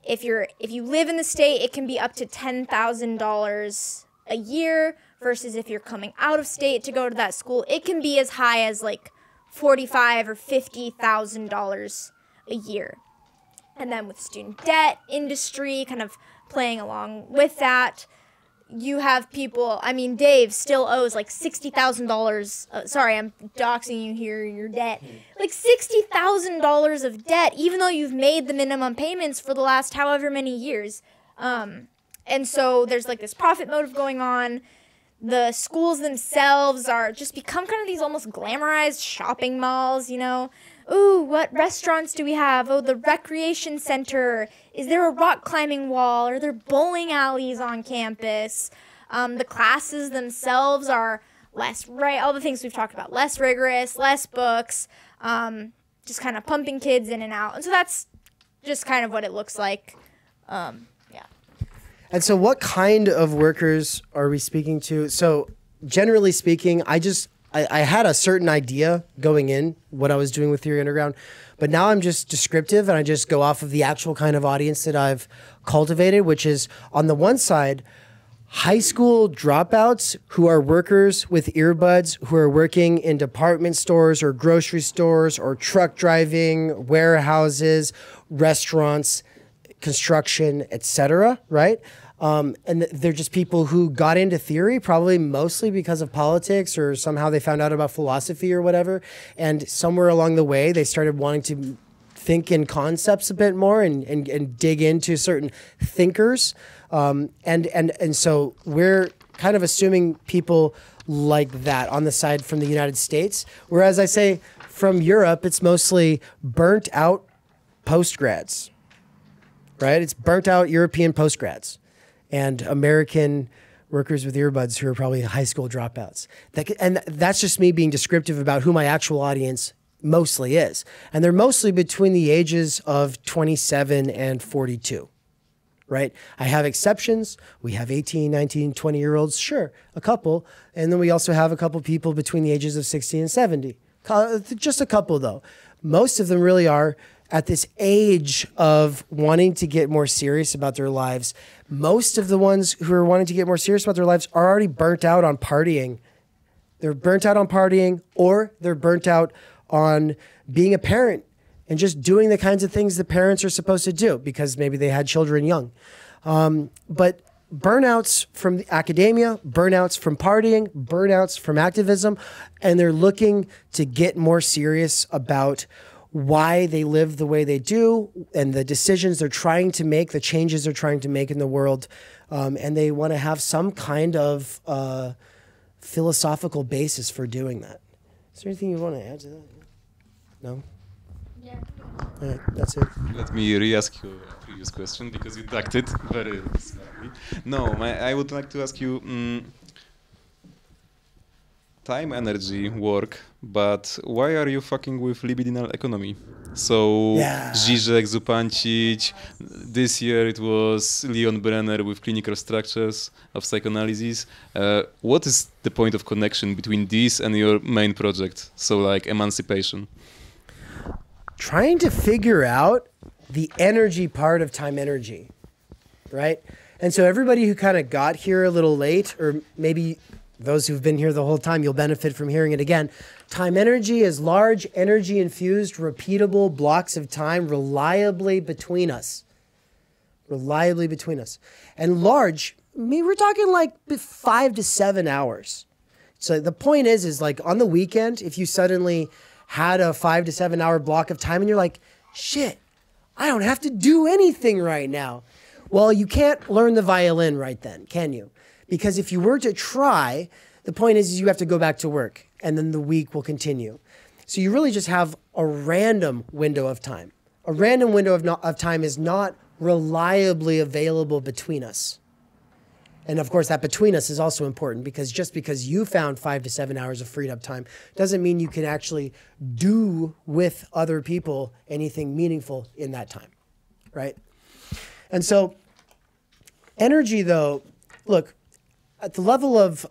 if you live in the state, it can be up to $10,000 a year, versus if you're coming out of state to go to that school, it can be as high as like $45,000 or $50,000 a year. And then with student debt industry kind of playing along with that, you have people, I mean, Dave still owes like $60,000. Sorry, I'm doxing you here, your debt. Like $60,000 of debt, even though you've made the minimum payments for the last however many years. And so there's like this profit motive going on. The schools themselves are just become kind of these almost glamorized shopping malls, you know. Ooh, what restaurants do we have? Oh, the recreation center. Is there a rock climbing wall? Are there bowling alleys on campus? The classes themselves are less, right? All the things we've talked about, less rigorous, less books, just kind of pumping kids in and out. And so that's just kind of what it looks like. Yeah. And so what kind of workers are we speaking to? So generally speaking, I had a certain idea going in what I was doing with Theory Underground, but now I'm just descriptive and I just go off of the actual kind of audience that I've cultivated, which is on the one side, high school dropouts who are workers with earbuds, who are working in department stores or grocery stores or truck driving, warehouses, restaurants, construction, etc., right? And they're just people who got into theory probably mostly because of politics, or somehow they found out about philosophy or whatever. And somewhere along the way, they started wanting to think in concepts a bit more and dig into certain thinkers. And so we're kind of assuming people like that on the side from the United States. Whereas I say from Europe, it's mostly burnt out postgrads, right? It's burnt out European postgrads and American workers with earbuds who are probably high school dropouts. And that's just me being descriptive about who my actual audience mostly is. And they're mostly between the ages of 27 and 42, right? I have exceptions. We have 18, 19, 20-year-olds, sure, a couple. And then we also have a couple people between the ages of 60 and 70. Just a couple, though. Most of them really are at this age of wanting to get more serious about their lives. Most of the ones who are wanting to get more serious about their lives are already burnt out on partying. They're burnt out on partying, or they're burnt out on being a parent and just doing the kinds of things that parents are supposed to do because maybe they had children young. But burnouts from academia, burnouts from partying, burnouts from activism, and they're looking to get more serious about why they live the way they do and the decisions they're trying to make, the changes they're trying to make in the world. And they want to have some kind of philosophical basis for doing that. Is there anything you want to add to that? No? Yeah. All right, that's it. Let me re-ask you a previous question because you ducked it very smartly. No, I would like to ask you time, energy, work, but why are you fucking with libidinal economy? So Yeah. Zizek, Zupancic, this year it was Leon Brenner with clinical structures of psychoanalysis. What is the point of connection between this and your main project? So like emancipation. Trying to figure out the energy part of time energy, right? And so everybody who kind of got here a little late, or maybe those who've been here the whole time, you'll benefit from hearing it again. Time energy is large, energy-infused, repeatable blocks of time reliably between us. Reliably between us. And large, I mean, we're talking like 5 to 7 hours. So the point is like on the weekend, if you suddenly had a 5 to 7 hour block of time and you're like, shit, I don't have to do anything right now. Well, you can't learn the violin right then, can you? Because if you were to try, the point is you have to go back to work and then the week will continue. So you really just have a random window of time. A random window of time is not reliably available between us. And of course, that between us is also important because just because you found 5 to 7 hours of freed up time doesn't mean you can actually do with other people anything meaningful in that time, right? And so energy, though, look, at the level of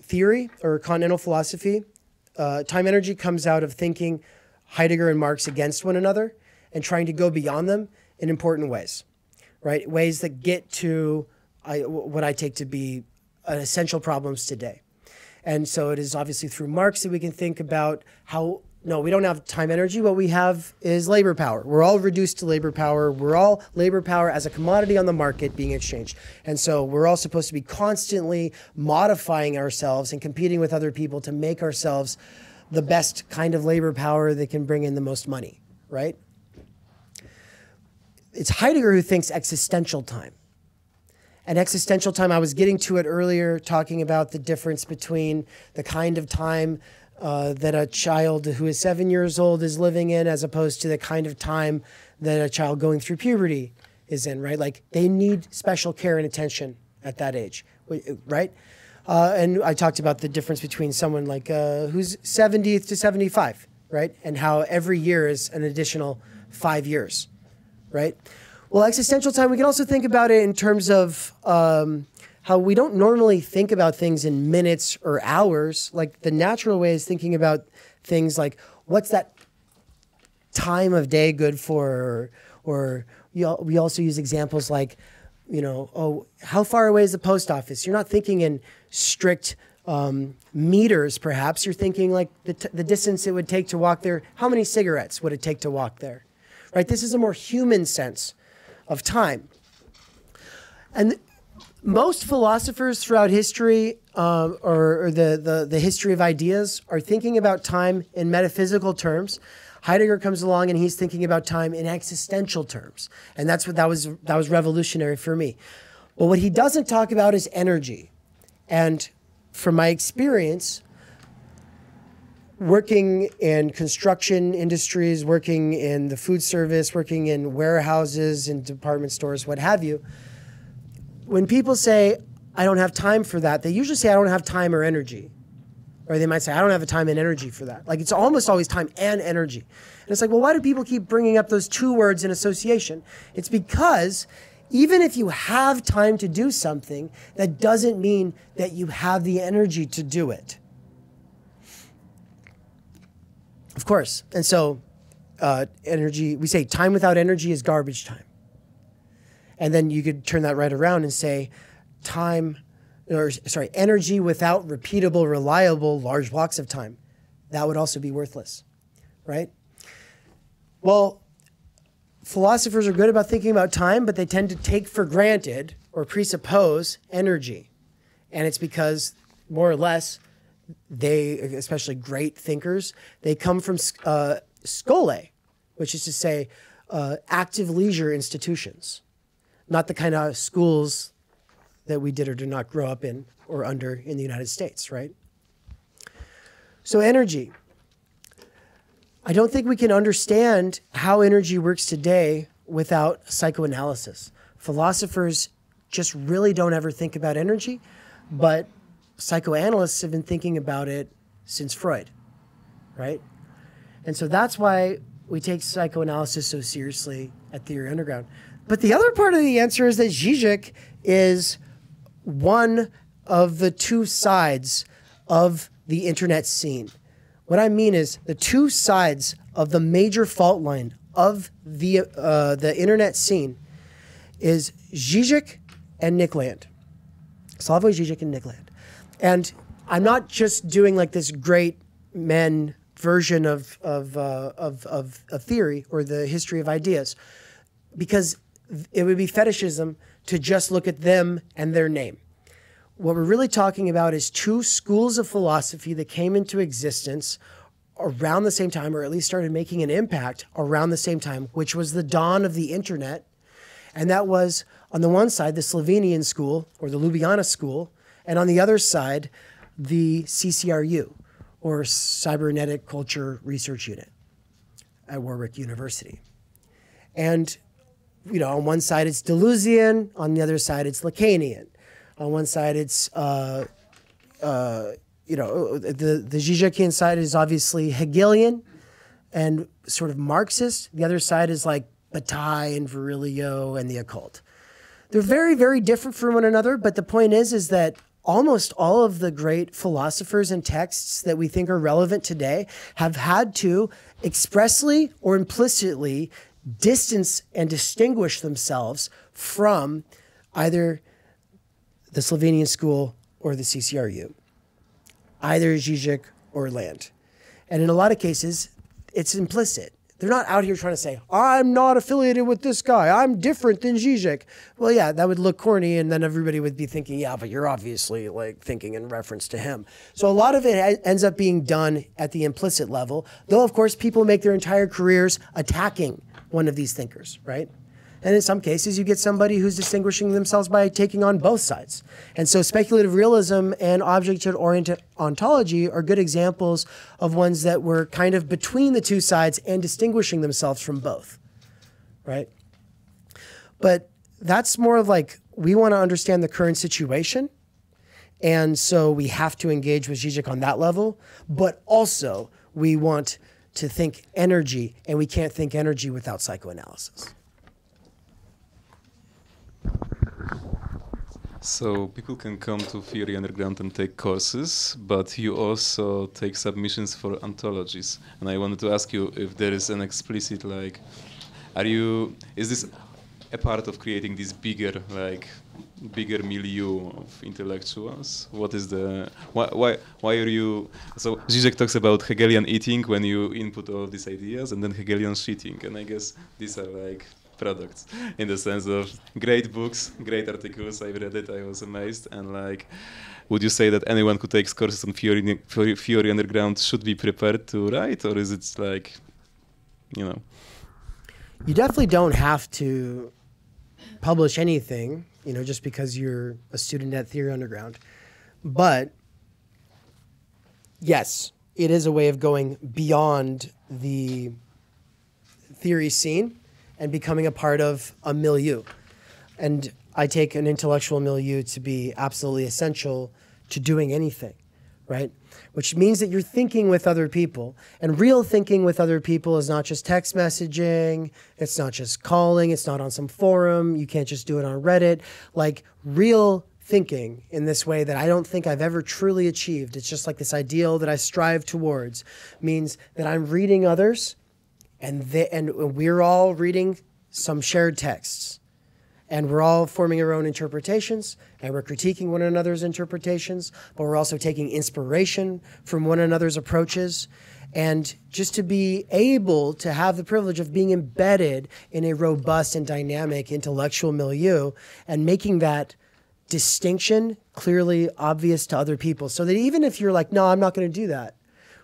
theory or continental philosophy, time energy comes out of thinking Heidegger and Marx against one another and trying to go beyond them in important ways, right? Ways that get to what I take to be essential problems today. And so it is obviously through Marx that we can think about how, no, we don't have time energy. What we have is labor power. We're all reduced to labor power. We're all labor power as a commodity on the market being exchanged. And so we're all supposed to be constantly modifying ourselves and competing with other people to make ourselves the best kind of labor power that can bring in the most money, right? It's Heidegger who thinks existential time. And existential time, I was getting to it earlier, talking about the difference between the kind of time that a child who is 7 years old is living in as opposed to the kind of time that a child going through puberty is in, right? Like they need special care and attention at that age, right? And I talked about the difference between someone like who's 70 to 75, right? And how every year is an additional 5 years, right? Well, existential time, we can also think about it in terms of how we don't normally think about things in minutes or hours. Like the natural way is thinking about things like, what's that time of day good for? Or we also use examples like, you know, oh, how far away is the post office? You're not thinking in strict meters, perhaps. You're thinking like the distance it would take to walk there. How many cigarettes would it take to walk there? Right? This is a more human sense of time. And most philosophers throughout history or the history of ideas are thinking about time in metaphysical terms. Heidegger comes along and he's thinking about time in existential terms. And that was revolutionary for me. But what he doesn't talk about is energy. And from my experience, working in construction industries, working in the food service, working in warehouses and department stores, what have you, when people say, I don't have time for that, they usually say, I don't have time or energy. Or they might say, I don't have the time and energy for that. Like it's almost always time and energy. And it's like, well, why do people keep bringing up those two words in association? It's because even if you have time to do something, that doesn't mean that you have the energy to do it. Of course. And so energy, we say time without energy is garbage time. And then you could turn that right around and say energy without repeatable, reliable, large blocks of time. That would also be worthless, right? Well, philosophers are good about thinking about time, but they tend to take for granted or presuppose energy. And it's because, more or less, they, especially great thinkers, they come from skole, which is to say active leisure institutions, not the kind of schools that we did or did not grow up in or under in the United States, right? So energy. I don't think we can understand how energy works today without psychoanalysis. Philosophers just really don't ever think about energy, but psychoanalysts have been thinking about it since Freud, right? And so that's why we take psychoanalysis so seriously at Theory Underground. But the other part of the answer is that Zizek is one of the two sides of the internet scene. What I mean is the two sides of the major fault line of the internet scene is Zizek and Nick Land. Slavoj Zizek and Nick Land. And I'm not just doing like this great men version of theory or the history of ideas, because it would be fetishism to just look at them and their name. What we're really talking about is two schools of philosophy that came into existence around the same time, or at least started making an impact around the same time, which was the dawn of the internet. And that was, on the one side, the Slovenian school, or the Ljubljana school, and on the other side, the CCRU, or Cybernetic Culture Research Unit at Warwick University. And, you know, on one side it's Deleuzian, on the other side it's Lacanian. On one side it's, the Zizekian side is obviously Hegelian and sort of Marxist. The other side is like Bataille and Virilio and the occult. They're very, very different from one another, but the point is that almost all of the great philosophers and texts that we think are relevant today have had to expressly or implicitly distance and distinguish themselves from either the Slovenian school or the CCRU, either Zizek or Land. And in a lot of cases, it's implicit. They're not out here trying to say, I'm not affiliated with this guy, I'm different than Zizek. Well, yeah, that would look corny, and then everybody would be thinking, yeah, but you're obviously like thinking in reference to him. So a lot of it ends up being done at the implicit level, though of course people make their entire careers attacking one of these thinkers, right? And in some cases, you get somebody who's distinguishing themselves by taking on both sides. And so speculative realism and object-oriented ontology are good examples of ones that were kind of between the two sides and distinguishing themselves from both, right? But that's more of like, we want to understand the current situation. And so we have to engage with Zizek on that level. But also, we want to think energy, and we can't think energy without psychoanalysis. So people can come to Theory Underground and take courses, but you also take submissions for anthologies. And I wanted to ask you if there is an explicit, like, is this a part of creating this bigger milieu of intellectuals? What is why are you, so Zizek talks about Hegelian eating when you input all these ideas, and then Hegelian shitting, and I guess these are like products in the sense of great books, great articles. I read it, I was amazed. And like, would you say that anyone who takes courses on Theory Underground should be prepared to write, or is it like, you know? You definitely don't have to publish anything, you know, just because you're a student at Theory Underground. But yes, it is a way of going beyond the theory scene and becoming a part of a milieu. And I take an intellectual milieu to be absolutely essential to doing anything, right? Which means that you're thinking with other people. And real thinking with other people is not just text messaging, it's not just calling, it's not on some forum, you can't just do it on Reddit. Like, real thinking in this way that I don't think I've ever truly achieved, it's just like this ideal that I strive towards, means that I'm reading others, and we're all reading some shared texts. And we're all forming our own interpretations, and we're critiquing one another's interpretations, but we're also taking inspiration from one another's approaches. And just to be able to have the privilege of being embedded in a robust and dynamic intellectual milieu and making that distinction clearly obvious to other people, so that even if you're like, no, I'm not going to do that.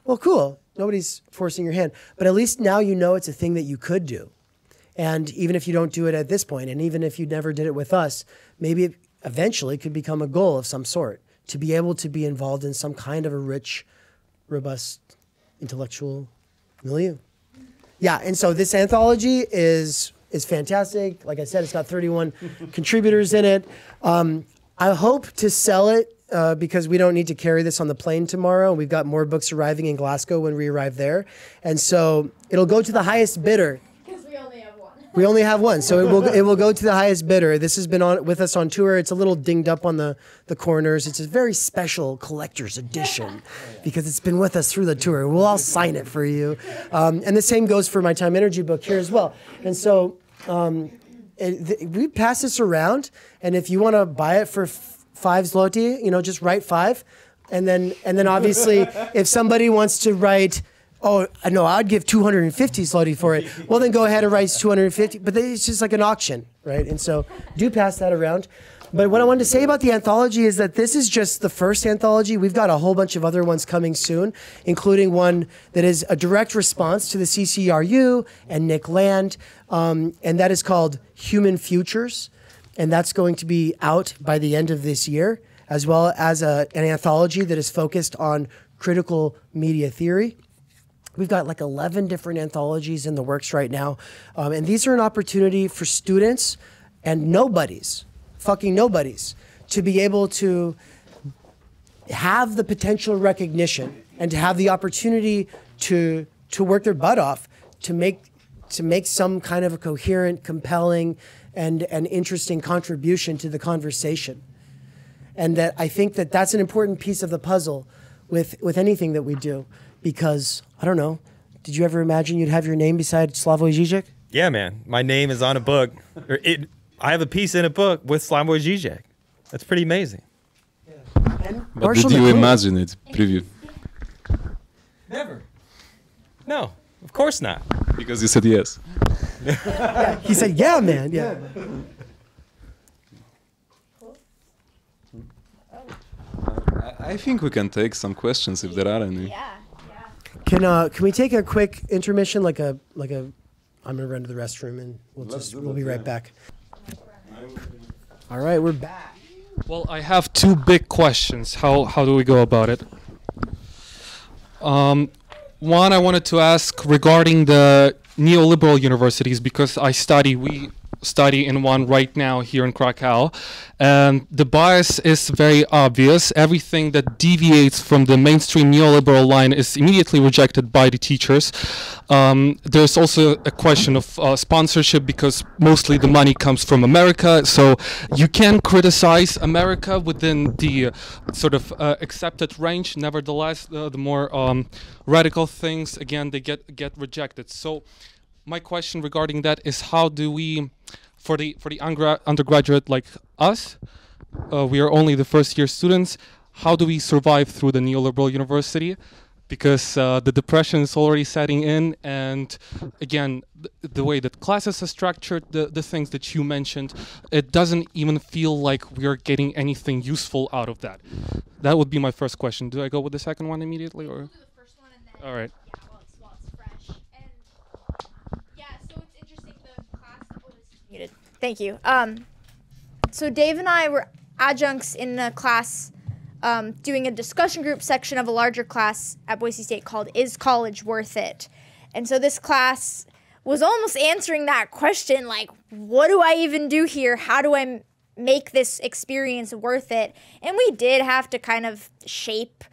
Well, cool. nobody's forcing your hand. But at least now you know it's a thing that you could do. And even if you don't do it at this point, and even if you never did it with us, maybe it eventually could become a goal of some sort, to be able to be involved in some kind of a rich, robust, intellectual milieu. Yeah, and so this anthology is fantastic. Like I said, it's got 31 contributors in it. I hope to sell it because we don't need to carry this on the plane tomorrow. We've got more books arriving in Glasgow when we arrive there. And so it'll go to the highest bidder. We only have one, so it will go to the highest bidder. This has been on with us on tour. It's a little dinged up on the corners. It's a very special collector's edition because it's been with us through the tour. We'll all sign it for you. And the same goes for my Time Energy book here as well. And so we pass this around, and if you want to buy it for 5 zloty, just write 5. And then obviously if somebody wants to write, oh, no, I'd give 250 zloty for it. Well, then go ahead and write 250. But it's just like an auction, right? And so do pass that around. But what I wanted to say about the anthology is that this is just the first anthology. We've got a whole bunch of other ones coming soon, including one that is a direct response to the CCRU and Nick Land. And that is called Human Futures. And that's going to be out by the end of this year, as well as an anthology that is focused on critical media theory. We've got like 11 different anthologies in the works right now. And these are an opportunity for students and nobodies, fucking nobodies, to be able to have the potential recognition and to have the opportunity to work their butt off to make some kind of a coherent, compelling, and an interesting contribution to the conversation. And that I think that that's an important piece of the puzzle with anything that we do. Because, I don't know, did you ever imagine you'd have your name beside Slavoj Žižek? Yeah, man. My name is on a book. I have a piece in a book with Slavoj Žižek. That's pretty amazing. Yeah. But Marshall did you McLuhan. Imagine it, preview? Never. No, of course not. Because you said yes. Yeah, he said, yeah, man. Yeah. I think we can take some questions if there are any. Yeah. Can we take a quick intermission, like a? I'm gonna run to the restroom and we'll be right back. All right, we're back. Well, I have 2 big questions. How do we go about it? One, I wanted to ask regarding the neoliberal universities, because we study in one right now here in Krakow, and the bias is very obvious. Everything that deviates from the mainstream neoliberal line is immediately rejected by the teachers. There's also a question of sponsorship, because mostly the money comes from America, so you can criticize America within the sort of accepted range. Nevertheless, the more radical things, again, they get rejected. So my question regarding that is, how do we, for the undergraduate like us, we are only the first year students, how do we survive through the neoliberal university? Because the depression is already setting in, and again, the way that classes are structured, the things that you mentioned, it doesn't even feel like we are getting anything useful out of that. That would be my first question. Do I go with the second one immediately, or? We'll do the first one and then. All right. Yeah, while it's fresh. And yeah, so it's interesting. The class was muted. Thank you. So Dave and I were adjuncts in a class doing a discussion group section of a larger class at Boise State called Is College Worth It? And so this class was almost answering that question, like, what do I even do here? How do I make this experience worth it? And we did have to kind of shape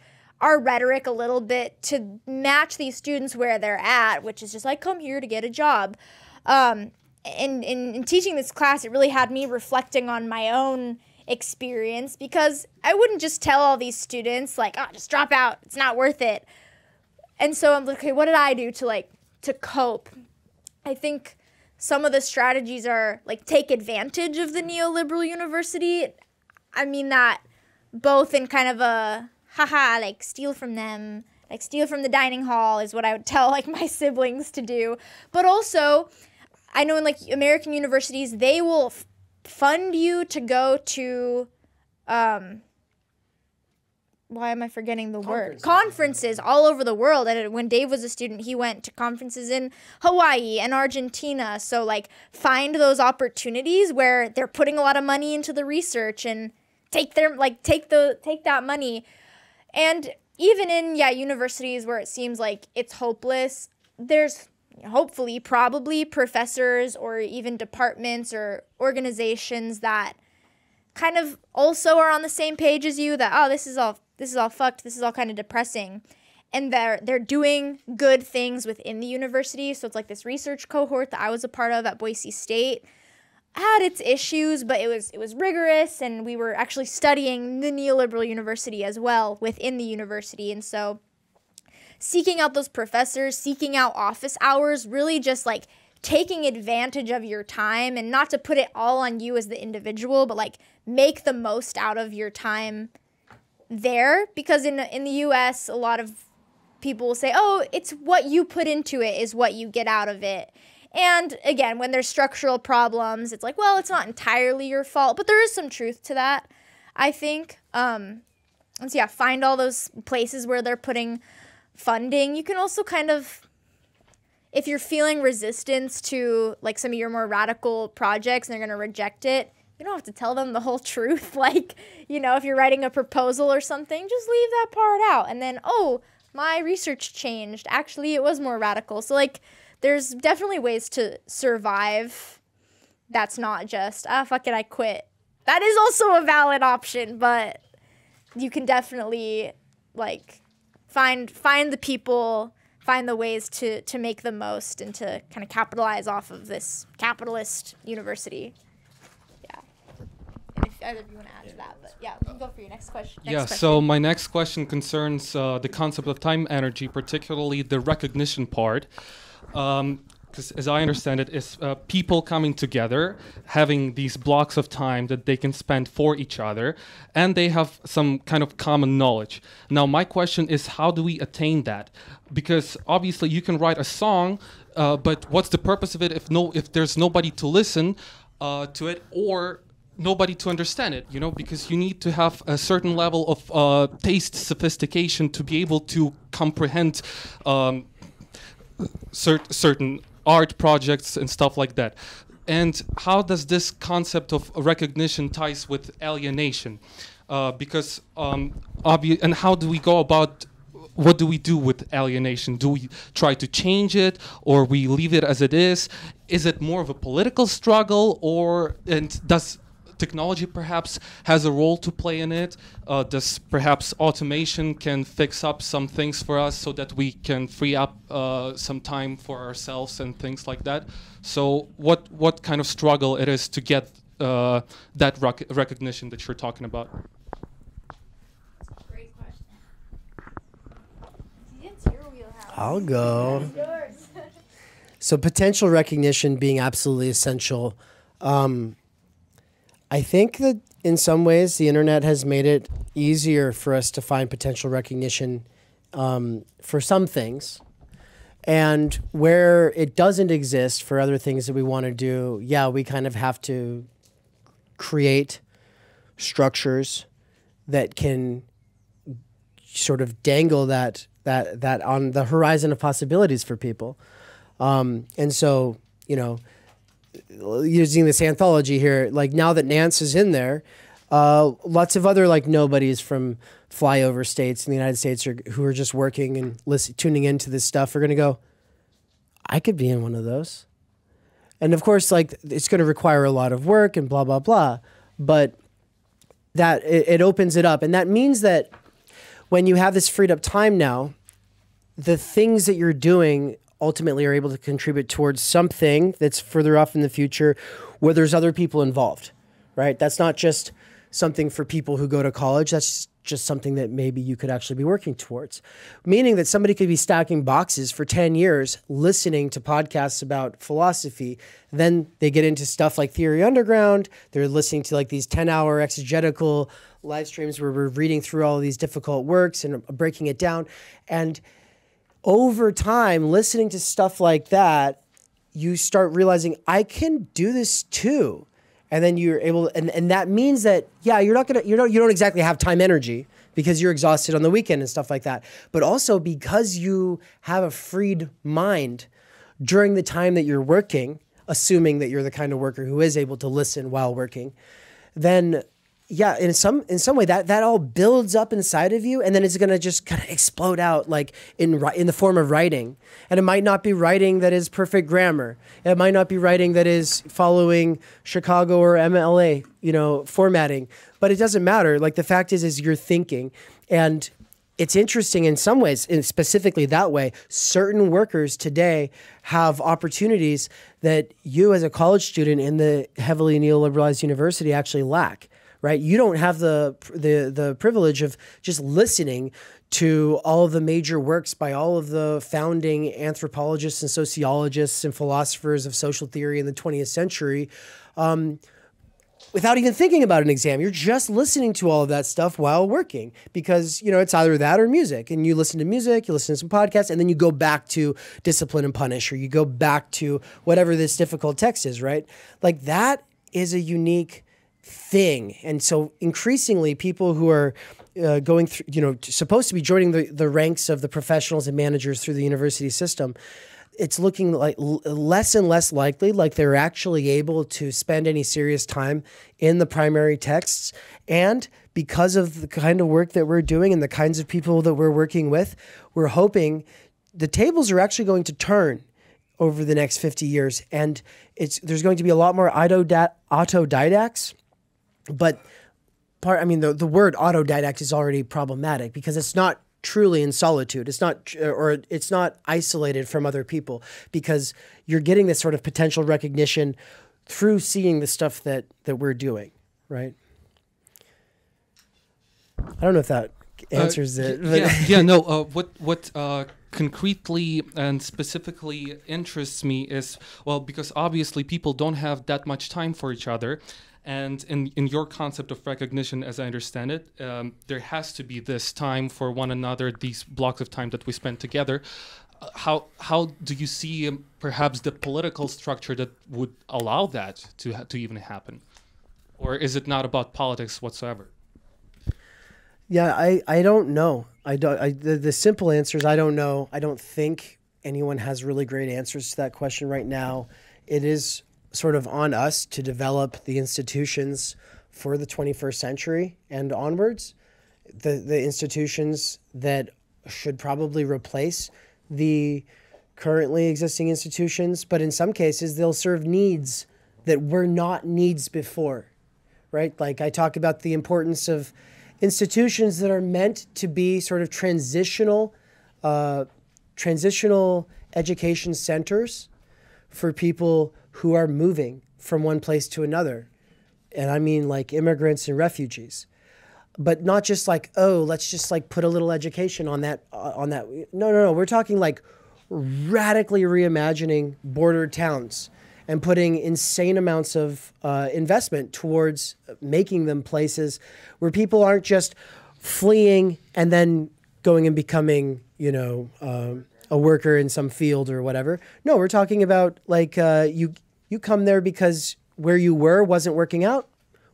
our rhetoric a little bit to match these students where they're at, which is just like, come here to get a job. In teaching this class, it really had me reflecting on my own experience, because I wouldn't just tell all these students like, oh, just drop out, it's not worth it. And so I'm like, okay, what did I do to cope? I think some of the strategies are like take advantage of the neoliberal university. I mean that both in kind of a haha, like steal from them, like steal from the dining hall is what I would tell like my siblings to do. But also, I know in like American universities, they will fund you to go to why am I forgetting the word? Conferences all over the world. And when Dave was a student, he went to conferences in Hawaii and Argentina. So like find those opportunities where they're putting a lot of money into the research and take that money. And even in universities where it seems like it's hopeless, there's hopefully probably professors or even departments or organizations that kind of also are on the same page as you, that this is all fucked, this is all kind of depressing, and they're doing good things within the university. So it's like this research cohort that I was a part of at Boise State had its issues, but it was rigorous, and we were actually studying the neoliberal university as well within the university. And so seeking out those professors, seeking out office hours, really just like taking advantage of your time, and not to put it all on you as the individual, but like make the most out of your time there. Because in the US, a lot of people will say, oh, it's what you put into it is what you get out of it. And again, when there's structural problems, it's like, well, it's not entirely your fault, but there is some truth to that, I think. And so yeah, find all those places where they're putting funding. You can also kind of, if you're feeling resistance to like some of your more radical projects and they're going to reject it, you don't have to tell them the whole truth. Like, if you're writing a proposal or something, just leave that part out. And then, oh, my research changed. Actually, it was more radical. So like, there's definitely ways to survive. That's not just, fuck it, I quit. That is also a valid option, but you can definitely like find the people, find the ways to make the most and to kind of capitalize off of this capitalist university. Yeah. And if either of you want to add to that, but yeah, you can go for your next question. So my next question concerns the concept of time energy, particularly the recognition part. Because as I understand it, it's people coming together, having these blocks of time that they can spend for each other, and they have some kind of common knowledge. Now, my question is, how do we attain that? Because obviously you can write a song, but what's the purpose of it if there's nobody to listen to it, or nobody to understand it, because you need to have a certain level of taste sophistication to be able to comprehend certain art projects and stuff like that. And how does this concept of recognition ties with alienation? And how do we go about, what do we do with alienation? Do we try to change it, or we leave it as it is? Is it more of a political struggle, and does technology perhaps has a role to play in it? Does perhaps automation can fix up some things for us so that we can free up some time for ourselves and things like that? So what kind of struggle it is to get that recognition that you're talking about? Great question. It's your wheelhouse. I'll go. It's yours. So potential recognition being absolutely essential. I think that in some ways the internet has made it easier for us to find potential recognition for some things. And where it doesn't exist for other things that we want to do, we kind of have to create structures that can sort of dangle that on the horizon of possibilities for people. And so, using this anthology here, like now that Nance is in there, lots of other like nobodies from flyover states in the United States who are just working and tuning into this stuff are going to go, I could be in one of those. And of course, like it's going to require a lot of work and blah, blah, blah. But that it opens it up. And that means that when you have this freed up time now, the things that you're doing ultimately are able to contribute towards something that's further off in the future where there's other people involved, right? That's not just something for people who go to college. That's just something that maybe you could actually be working towards. Meaning that somebody could be stacking boxes for 10 years, listening to podcasts about philosophy. Then they get into stuff like Theory Underground. They're listening to like these 10-hour exegetical live streams where we're reading through all of these difficult works and breaking it down. And over time, listening to stuff like that, you start realizing, I can do this too. And then you're able, and that means that, you don't exactly have time energy because you're exhausted on the weekend and stuff like that. But also because you have a freed mind during the time that you're working, assuming that you're the kind of worker who is able to listen while working, then yeah, in some way that all builds up inside of you, and then it's gonna just kind of explode out like in the form of writing. And it might not be writing that is perfect grammar. It might not be writing that is following Chicago or MLA, formatting. But it doesn't matter. Like the fact is you're thinking, and it's interesting in some ways, and specifically that way. Certain workers today have opportunities that you, as a college student in the heavily neoliberalized university, actually lack. Right? You don't have the privilege of just listening to all of the major works by all of the founding anthropologists and sociologists and philosophers of social theory in the 20th century without even thinking about an exam. You're just listening to all of that stuff while working because, it's either that or music. And you listen to music, you listen to some podcasts, and then you go back to Discipline and Punish, or you go back to whatever this difficult text is, right? Like that is a unique thing. And so increasingly people who are going through, supposed to be joining the ranks of the professionals and managers through the university system, it's looking like less and less likely like they're actually able to spend any serious time in the primary texts. And because of the kind of work that we're doing and the kinds of people that we're working with, we're hoping the tables are actually going to turn over the next 50 years. And there's going to be a lot more autodidacts. But the word autodidact is already problematic because it's not truly in solitude. It's not isolated from other people because you're getting this sort of potential recognition through seeing the stuff that we're doing, right? I don't know if that answers it. What concretely and specifically interests me is, because obviously people don't have that much time for each other. And in your concept of recognition, as I understand it, there has to be this time for one another, these blocks of time that we spend together. How do you see perhaps the political structure that would allow that to even happen? Or is it not about politics whatsoever? Yeah, I don't know. The simple answer is I don't know. I don't think anyone has really great answers to that question right now. It is sort of on us to develop the institutions for the 21st century and onwards, the institutions that should probably replace the currently existing institutions, but in some cases they'll serve needs that were not needs before, right? Like I talk about the importance of institutions that are meant to be sort of transitional education centers for people who are moving from one place to another. And I mean like immigrants and refugees, but not just like, oh, let's just like put a little education on that. No. We're talking like radically reimagining border towns and putting insane amounts of investment towards making them places where people aren't just fleeing and then going and becoming, a worker in some field or whatever. No, we're talking about like you come there because where you were wasn't working out.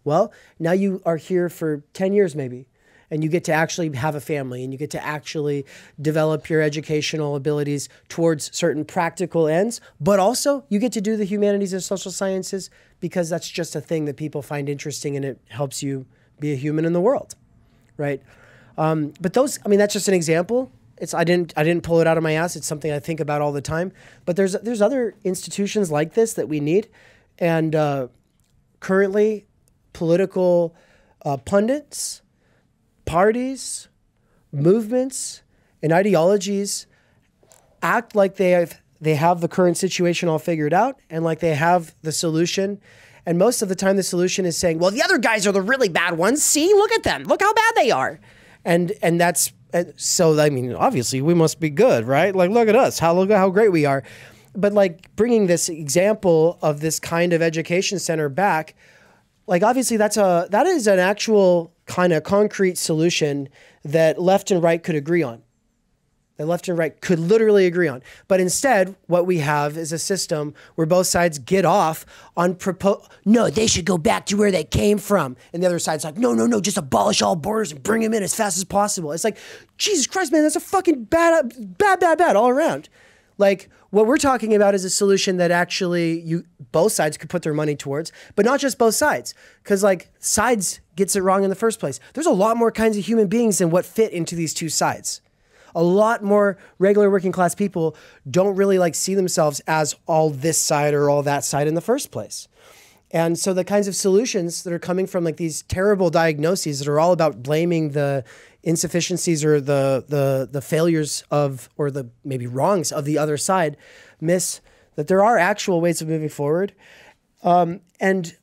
Well, now you are here for 10 years maybe, and you get to actually have a family and you get to actually develop your educational abilities towards certain practical ends, but also you get to do the humanities and social sciences because that's just a thing that people find interesting and it helps you be a human in the world, right? But that's just an example. I didn't pull it out of my ass. It's something I think about all the time. But there's other institutions like this that we need, and currently, political pundits, parties, movements, and ideologies act like they have the current situation all figured out and like they have the solution. And most of the time, the solution is saying, "Well, the other guys are the really bad ones. See, look at them. Look how bad they are," and that's. So, I mean, obviously we must be good, right? Like, look at us, look at how great we are. But like bringing this example of this kind of education center back, like obviously that is an actual kind of concrete solution that left and right could agree on. that left and right could literally agree on. But instead, what we have is a system where both sides get off on no, they should go back to where they came from. And the other side's like, no, just abolish all borders and bring them in as fast as possible. It's like, Jesus Christ, man, that's a fucking bad all around. Like, what we're talking about is a solution that actually both sides could put their money towards, but not just both sides. Because, like, sides gets it wrong in the first place. There's a lot more kinds of human beings than what fit into these two sides. A lot more regular working class people don't really like see themselves as all this side or all that side in the first place. And so the kinds of solutions that are coming from like these terrible diagnoses that are all about blaming the insufficiencies or the failures of, or the maybe wrongs of the other side, miss that there are actual ways of moving forward. And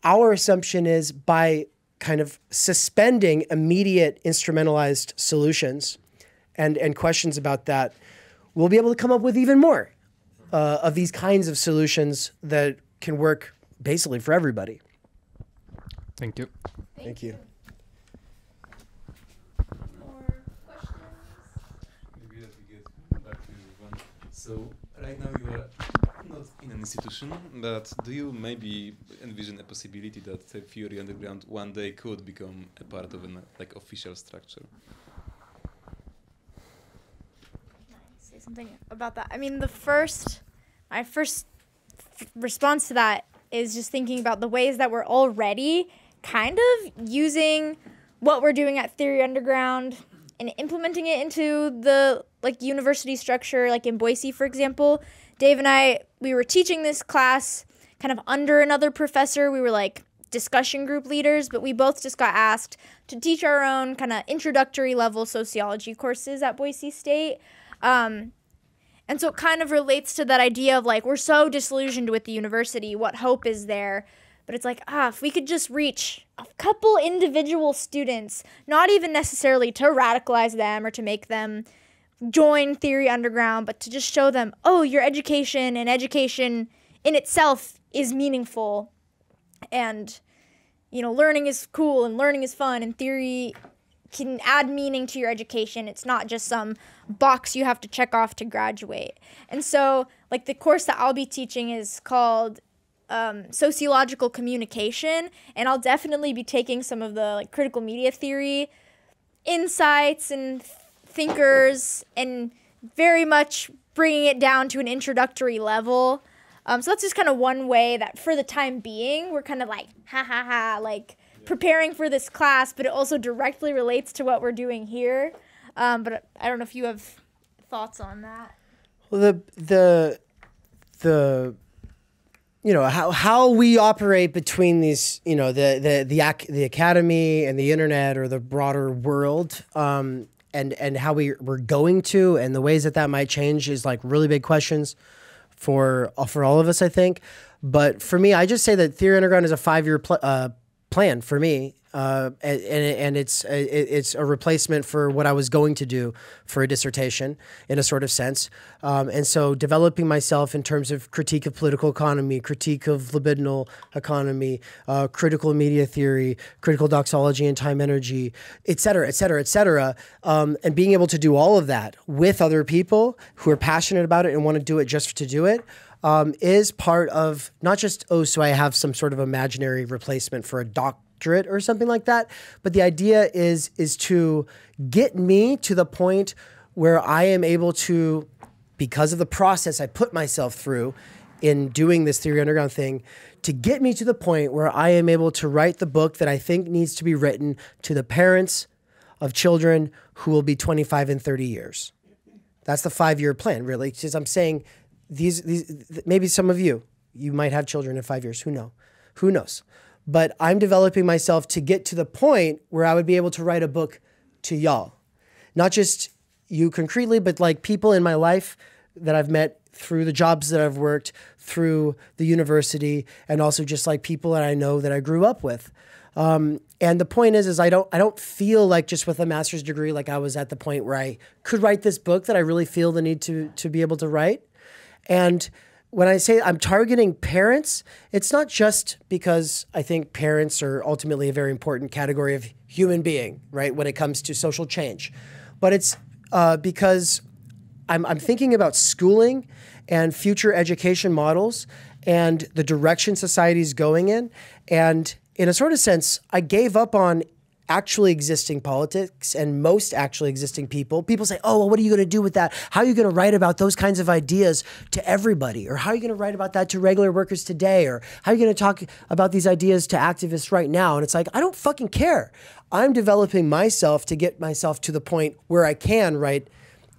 our assumption is by kind of suspending immediate instrumentalized solutions and questions about that, we'll be able to come up with even more of these kinds of solutions that can work basically for everybody. Thank you. Thank you. More questions? Maybe that we get back to one. So right now you are not in an institution, but do you maybe envision a possibility that Theory Underground one day could become a part of an like official structure? Say something about that. I mean, my first response to that is just thinking about the ways that we're already kind of using what we're doing at Theory Underground and implementing it into the like university structure, like in Boise, for example. Dave and I, we were teaching this class kind of under another professor. We were like discussion group leaders, but we both just got asked to teach our own kind of introductory level sociology courses at Boise State. And so it kind of relates to that idea of like, we're so disillusioned with the university, what hope is there? But it's like, if we could just reach a couple individual students, not even necessarily to radicalize them or to make them join Theory Underground, but to just show them, your education and education in itself is meaningful. And, learning is cool and learning is fun and theory can add meaning to your education. It's not just some box you have to check off to graduate. And so, like, the course that I'll be teaching is called Sociological Communication, and I'll definitely be taking some of the like critical media theory insights and thinkers and very much bringing it down to an introductory level. So that's just kind of one way that for the time being, we're kind of like, like preparing for this class, but it also directly relates to what we're doing here. But I don't know if you have thoughts on that. Well, how we operate between these, the academy and the internet or the broader world, and how we're going to, and the ways that might change is like really big questions for all of us, I think. But for me, I just say that Theory Underground is a 5-year plan for me, and it's a replacement for what I was going to do for a dissertation in a sort of sense. And so developing myself in terms of critique of political economy, critique of libidinal economy, critical media theory, critical doxology and time energy, et cetera, et cetera, et cetera. And being able to do all of that with other people who are passionate about it and want to do it just to do it, is part of not just, so I have some sort of imaginary replacement for a doctorate or something like that, but the idea is to get me to the point where I am able to, because of the process I put myself through in doing this Theory Underground thing, to get me to the point where I am able to write the book that I think needs to be written to the parents of children who will be 25 and 30 years. That's the 5-year plan, really, because I'm saying these maybe some of you might have children in 5 years. Who knows? But I'm developing myself to get to the point where I would be able to write a book to y'all. Not just you concretely, but like people in my life that I've met through the jobs that I've worked, through the university, and also just like people that I know that I grew up with. And the point is I don't feel like just with a master's degree, like I was at the point where I could write this book that I really feel the need to be able to write. And when I say I'm targeting parents, it's not just because I think parents are ultimately a very important category of human being, right, when it comes to social change. But it's because I'm thinking about schooling and future education models and the direction society's going in. And in a sort of sense, I gave up on actually existing politics and most actually existing people. People say, oh, well, what are you going to do with that? How are you going to write about those kinds of ideas to everybody? Or how are you going to write about that to regular workers today? Or how are you going to talk about these ideas to activists right now? And it's like, I don't fucking care. I'm developing myself to get myself to the point where I can write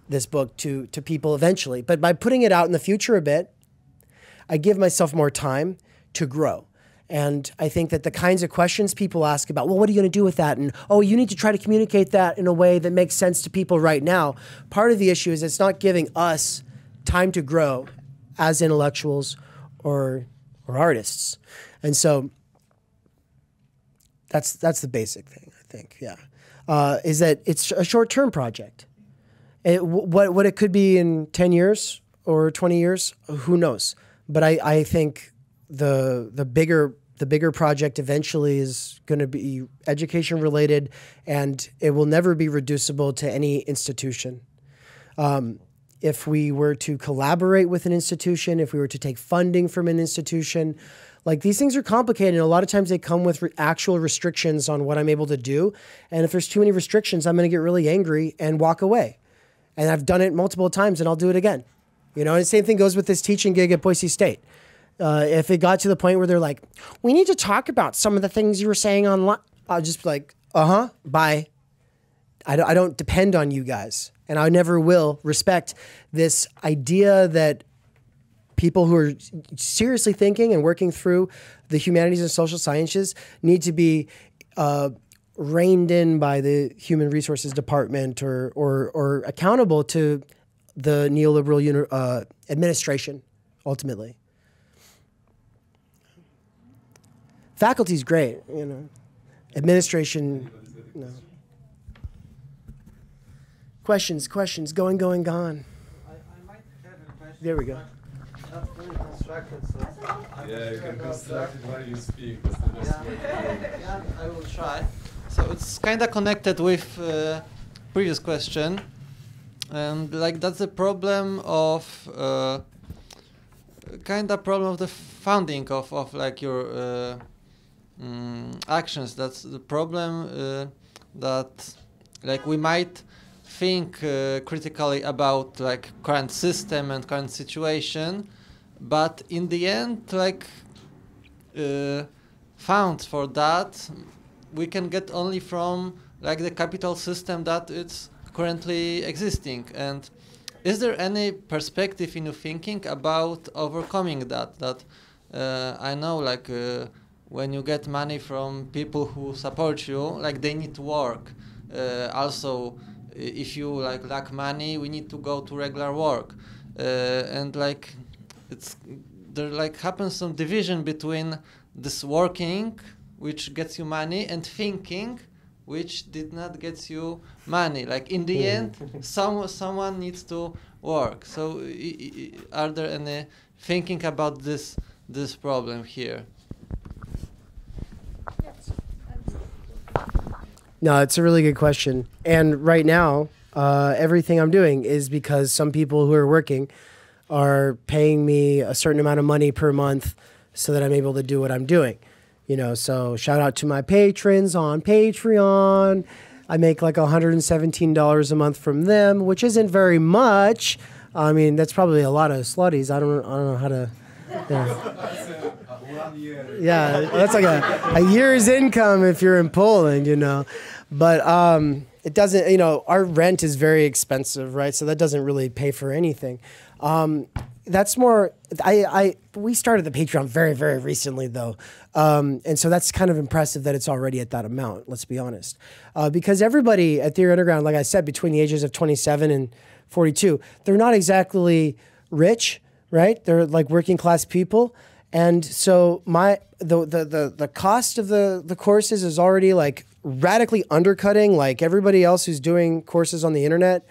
this book to people eventually. But by putting it out in the future a bit, I give myself more time to grow. And I think that the kinds of questions people ask about, well, what are you going to do with that? And, oh, you need to try to communicate that in a way that makes sense to people right now. Part of the issue is it's not giving us time to grow as intellectuals or artists. And so that's the basic thing, I think, yeah. Is that it's a short-term project. What it could be in 10 years or 20 years, who knows? But I think the bigger project eventually is going to be education related, and it will never be reducible to any institution. If we were to collaborate with an institution, if we were to take funding from an institution, like these things are complicated. And a lot of times they come with actual restrictions on what I'm able to do. And if there's too many restrictions, I'm going to get really angry and walk away. And I've done it multiple times, and I'll do it again. You know, and the same thing goes with this teaching gig at Boise State. If it got to the point where they're like, we need to talk about some of the things you were saying online, I'll just be like, bye. I don't depend on you guys. And I never will respect this idea that people who are seriously thinking and working through the humanities and social sciences need to be reined in by the Human Resources Department or accountable to the neoliberal administration, ultimately. Faculty's great, you know. Administration, no. Questions, going, gone. I might have a question. There we go. Not fully constructed, so Yeah, you can construct it while you speak. That's the best way. yeah, I will try. So it's kind of connected with previous question, and like that's the problem of the founding of like your actions. That's the problem that like we might think critically about like current system and current situation, but in the end, like funds for that we can get only from like the capital system that it's currently existing. And is there any perspective in your thinking about overcoming that? That I know like when you get money from people who support you, like they need to work. Also, if you like lack money, we need to go to regular work, and like there like happens some division between this working, which gets you money, and thinking, which did not get you money. Like in the end, someone needs to work. So are there any thinking about this problem here? No, it's a really good question. And right now, everything I'm doing is because some people who are working are paying me a certain amount of money per month so that I'm able to do what I'm doing. You know, so shout out to my patrons on Patreon. I make like $117 a month from them, which isn't very much. I mean, that's probably a lot of slutties. I don't know how to. Yeah, that's like a year's income if you're in Poland, you know. But it doesn't, you know, our rent is very expensive, right? So that doesn't really pay for anything. That's more, we started the Patreon very, very recently though. And so that's kind of impressive that it's already at that amount, let's be honest. Because everybody at Theory Underground, like I said, between the ages of 27 and 42, they're not exactly rich, right? They're like working class people. And so the cost of the courses is already like radically undercutting like everybody else who's doing courses on the internet,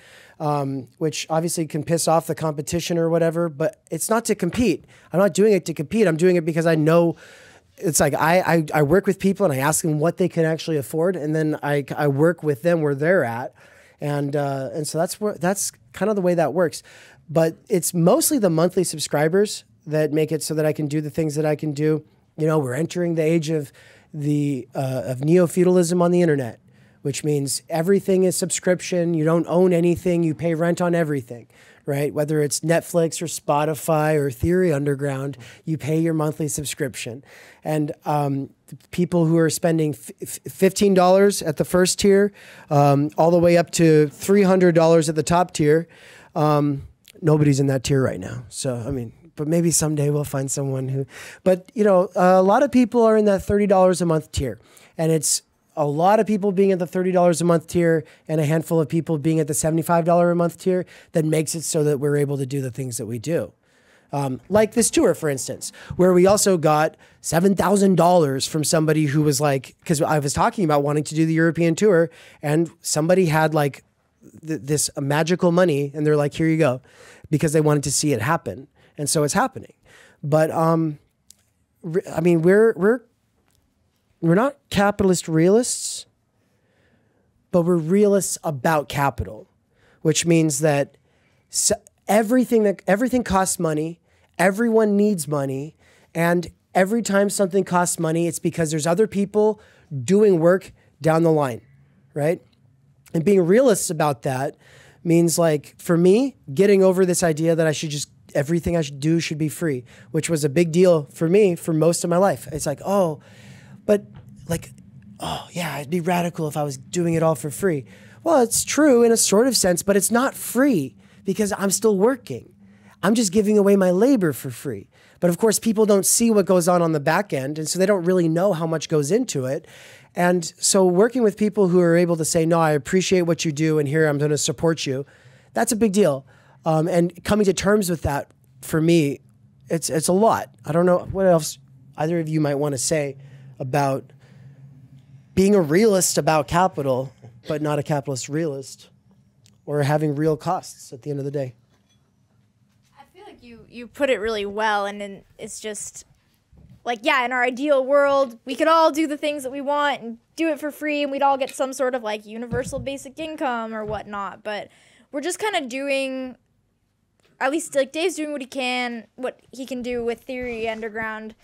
which obviously can piss off the competition or whatever, but it's not to compete. I'm not doing it to compete. I'm doing it because I know it's like I work with people and I ask them what they can actually afford, and then I work with them where they're at. and so that's kind of the way that works. But it's mostly the monthly subscribers that make it so that I can do the things that I can do. You know, we're entering the age of neo-feudalism on the internet, which means everything is subscription. You don't own anything. You pay rent on everything, right? Whether it's Netflix or Spotify or Theory Underground, you pay your monthly subscription. And people who are spending $15 at the first tier, all the way up to $300 at the top tier, nobody's in that tier right now. So, I mean, but maybe someday we'll find someone who, but you know, a lot of people are in that $30 a month tier, and it's a lot of people being at the $30 a month tier and a handful of people being at the $75 a month tier that makes it so that we're able to do the things that we do. Like this tour, for instance, where we also got $7,000 from somebody who was like, because I was talking about wanting to do the European tour, and somebody had like this magical money, and they're like, here you go, because they wanted to see it happen. And so it's happening. But I mean, we're not capitalist realists, but we're realists about capital, which means that everything costs money, everyone needs money, and every time something costs money, it's because there's other people doing work down the line, right? And being realists about that means, like, for me, getting over this idea that everything I should do should be free, which was a big deal for me for most of my life. It's like, oh yeah, it'd be radical if I was doing it all for free. Well, it's true in a sort of sense, but it's not free because I'm still working. I'm just giving away my labor for free. But of course, people don't see what goes on the back end, and so they don't really know how much goes into it. And so working with people who are able to say, no, I appreciate what you do, and here I'm going to support you, that's a big deal. And coming to terms with that, for me, it's a lot. I don't know what else either of you might want to say about being a realist about capital, but not a capitalist realist, or having real costs at the end of the day. I feel like you put it really well, and then it's just like, yeah, in our ideal world, we could all do the things that we want and do it for free, and we'd all get some sort of like universal basic income or whatnot. But we're just kind of doing, at least like Dave's doing what he can do with Theory Underground,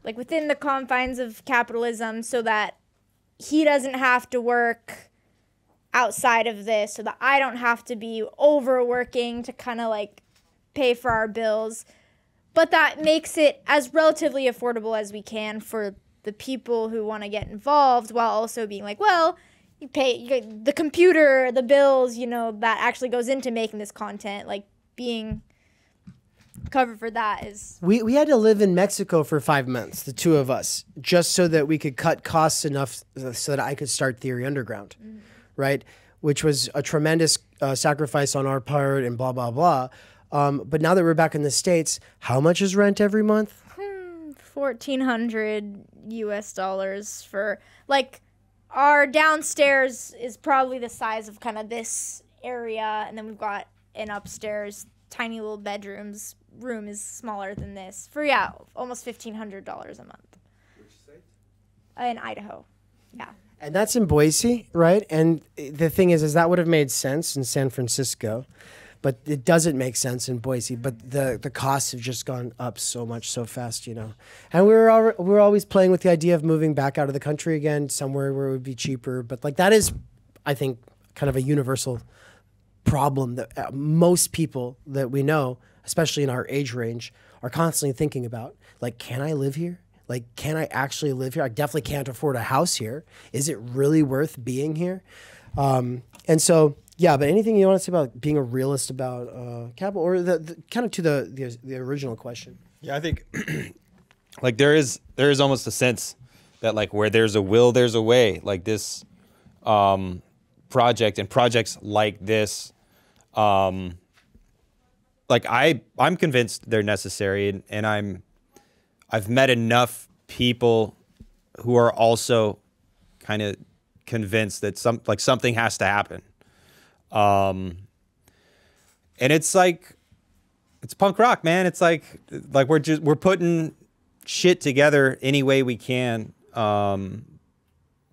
like within the confines of capitalism, so that he doesn't have to work outside of this, so that I don't have to be overworking to kind of like pay for our bills. But that makes it as relatively affordable as we can for the people who want to get involved, while also being like, well, you pay the computer, the bills, you know, that actually goes into making this content, like being covered for that is... We had to live in Mexico for 5 months, the two of us, just so that we could cut costs enough so that I could start Theory Underground, right? Which was a tremendous sacrifice on our part and blah, blah, blah. But now that we're back in the States, how much is rent every month? $1,400 US for, like, our downstairs is probably the size of kind of this area, and then we've got an upstairs tiny little bedrooms. Room is smaller than this for, yeah, almost $1,500 a month. Which state? In Idaho, yeah. And that's in Boise, right? And the thing is that would have made sense in San Francisco, but it doesn't make sense in Boise. But the costs have just gone up so much so fast, you know. And we're always playing with the idea of moving back out of the country again, somewhere where it would be cheaper. But like that is, I think, kind of a universal problem that most people that we know, especially in our age range, are constantly thinking about. Like, can I live here? Like, can I actually live here? I definitely can't afford a house here. Is it really worth being here? And so, yeah, but anything you want to say about being a realist about capital, or the kind of to the original question? Yeah, I think like there is almost a sense that like where there's a will, there's a way. Like this project and projects like this, like I'm convinced they're necessary, and I've met enough people who are also kind of convinced that something has to happen. And it's like, it's punk rock, man. It's like we're putting shit together any way we can,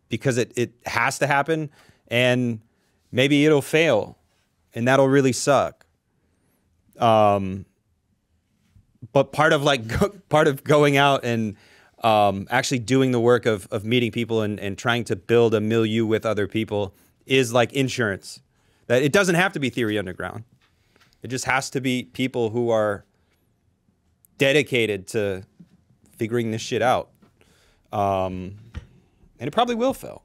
because it has to happen. And maybe it'll fail, and that'll really suck. But part of going out and actually doing the work of meeting people and trying to build a milieu with other people is like insurance. That it doesn't have to be Theory Underground. It just has to be people who are dedicated to figuring this shit out. And it probably will fail.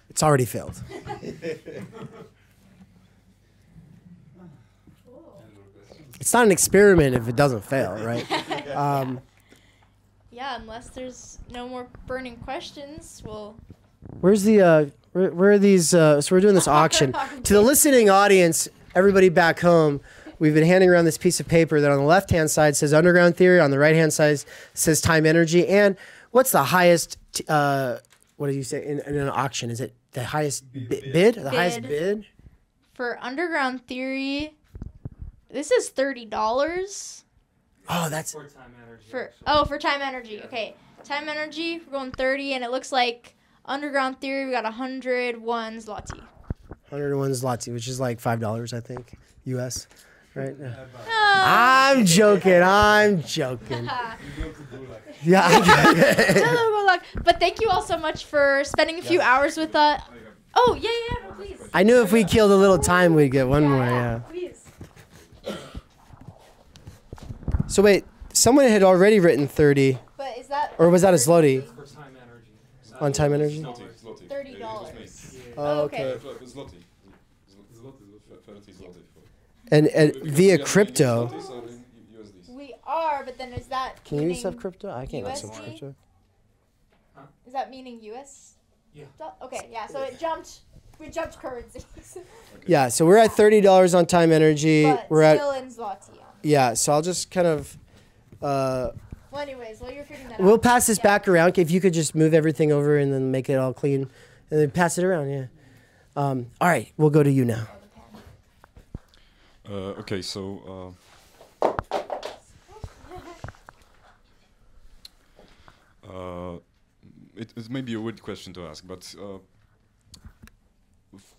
It's already failed. It's not an experiment if it doesn't fail, right? Yeah, unless there's no more burning questions, we'll... Where's the where are these? So we're doing this auction. To the listening audience, everybody back home, we've been handing around this piece of paper that on the left-hand side says Underground Theory, on the right-hand side says Time Energy. And what's the highest? What did you say in an auction? Is it the highest bid? The highest bid for Underground Theory. This is $30. Oh, that's For Time Energy. For Time Energy. Okay, Time Energy. We're going 30, and it looks like Underground Theory. We got 101 zloty. 101 zloty, which is like $5, I think, US. Right? I'm joking. Yeah. But thank you all so much for spending a few hours with us. Oh, yeah, no, please. I knew if we killed a little time, we'd get one more. Yeah. Please. So wait, someone had already written 30, But is that... or was that a zloty For Time Energy. on Time Energy? $30. Oh, okay. Zloty. Zloty, 30 zloty. And via crypto. We are, but then is that Can you meaning accept crypto? I can't accept USD? crypto. Is that meaning US? Yeah. Okay, yeah, so it jumped. We jumped currencies. Yeah, so we're at $30 on Time Energy. But We're still at in zloty. yeah. So I'll just kind of Well, anyways, while you're figuring that out. we'll pass this yeah. back around. If you could just move everything over and then make it all clean, and then pass it around. Yeah. All right, we'll go to you now. Okay, so it may be a weird question to ask, but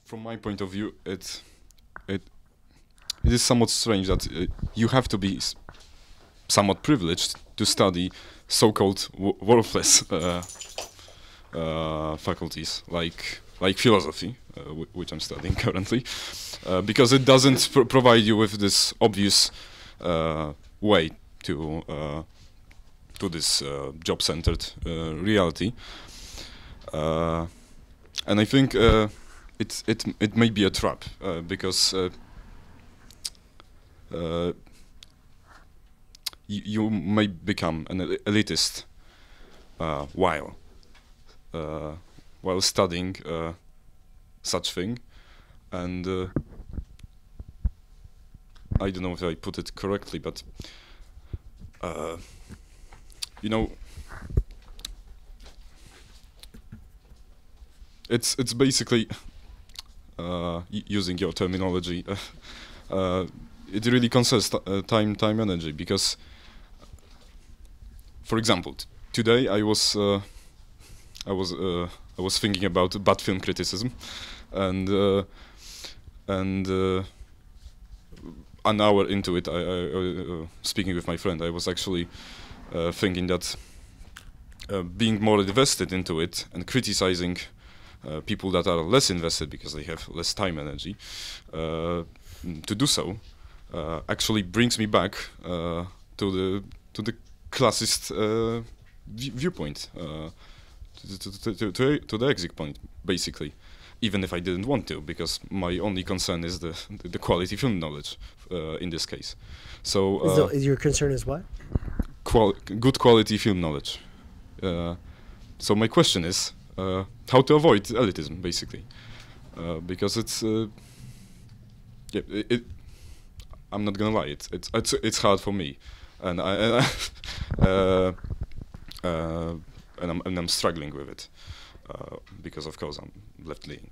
from my point of view, it is somewhat strange that you have to be somewhat privileged to study so-called worthless faculties like philosophy, which I'm studying currently, because it doesn't provide you with this obvious way to this job-centered reality, and I think it may be a trap because you may become an elitist while studying such thing, and I don't know if I put it correctly, but you know, it's basically using your terminology. It really concerns time energy, because, for example, today I was thinking about bad film criticism, and an hour into it, I speaking with my friend, I was actually thinking that being more invested into it and criticizing people that are less invested because they have less time energy to do so actually brings me back to the classist viewpoint, to the exit point, basically, even if I didn't want to, because my only concern is the quality film knowledge in this case. So Your concern is what? good quality film knowledge. So my question is how to avoid elitism, basically, because it's I'm not gonna lie, it's hard for me, and I'm struggling with it because of course I'm left-leaning.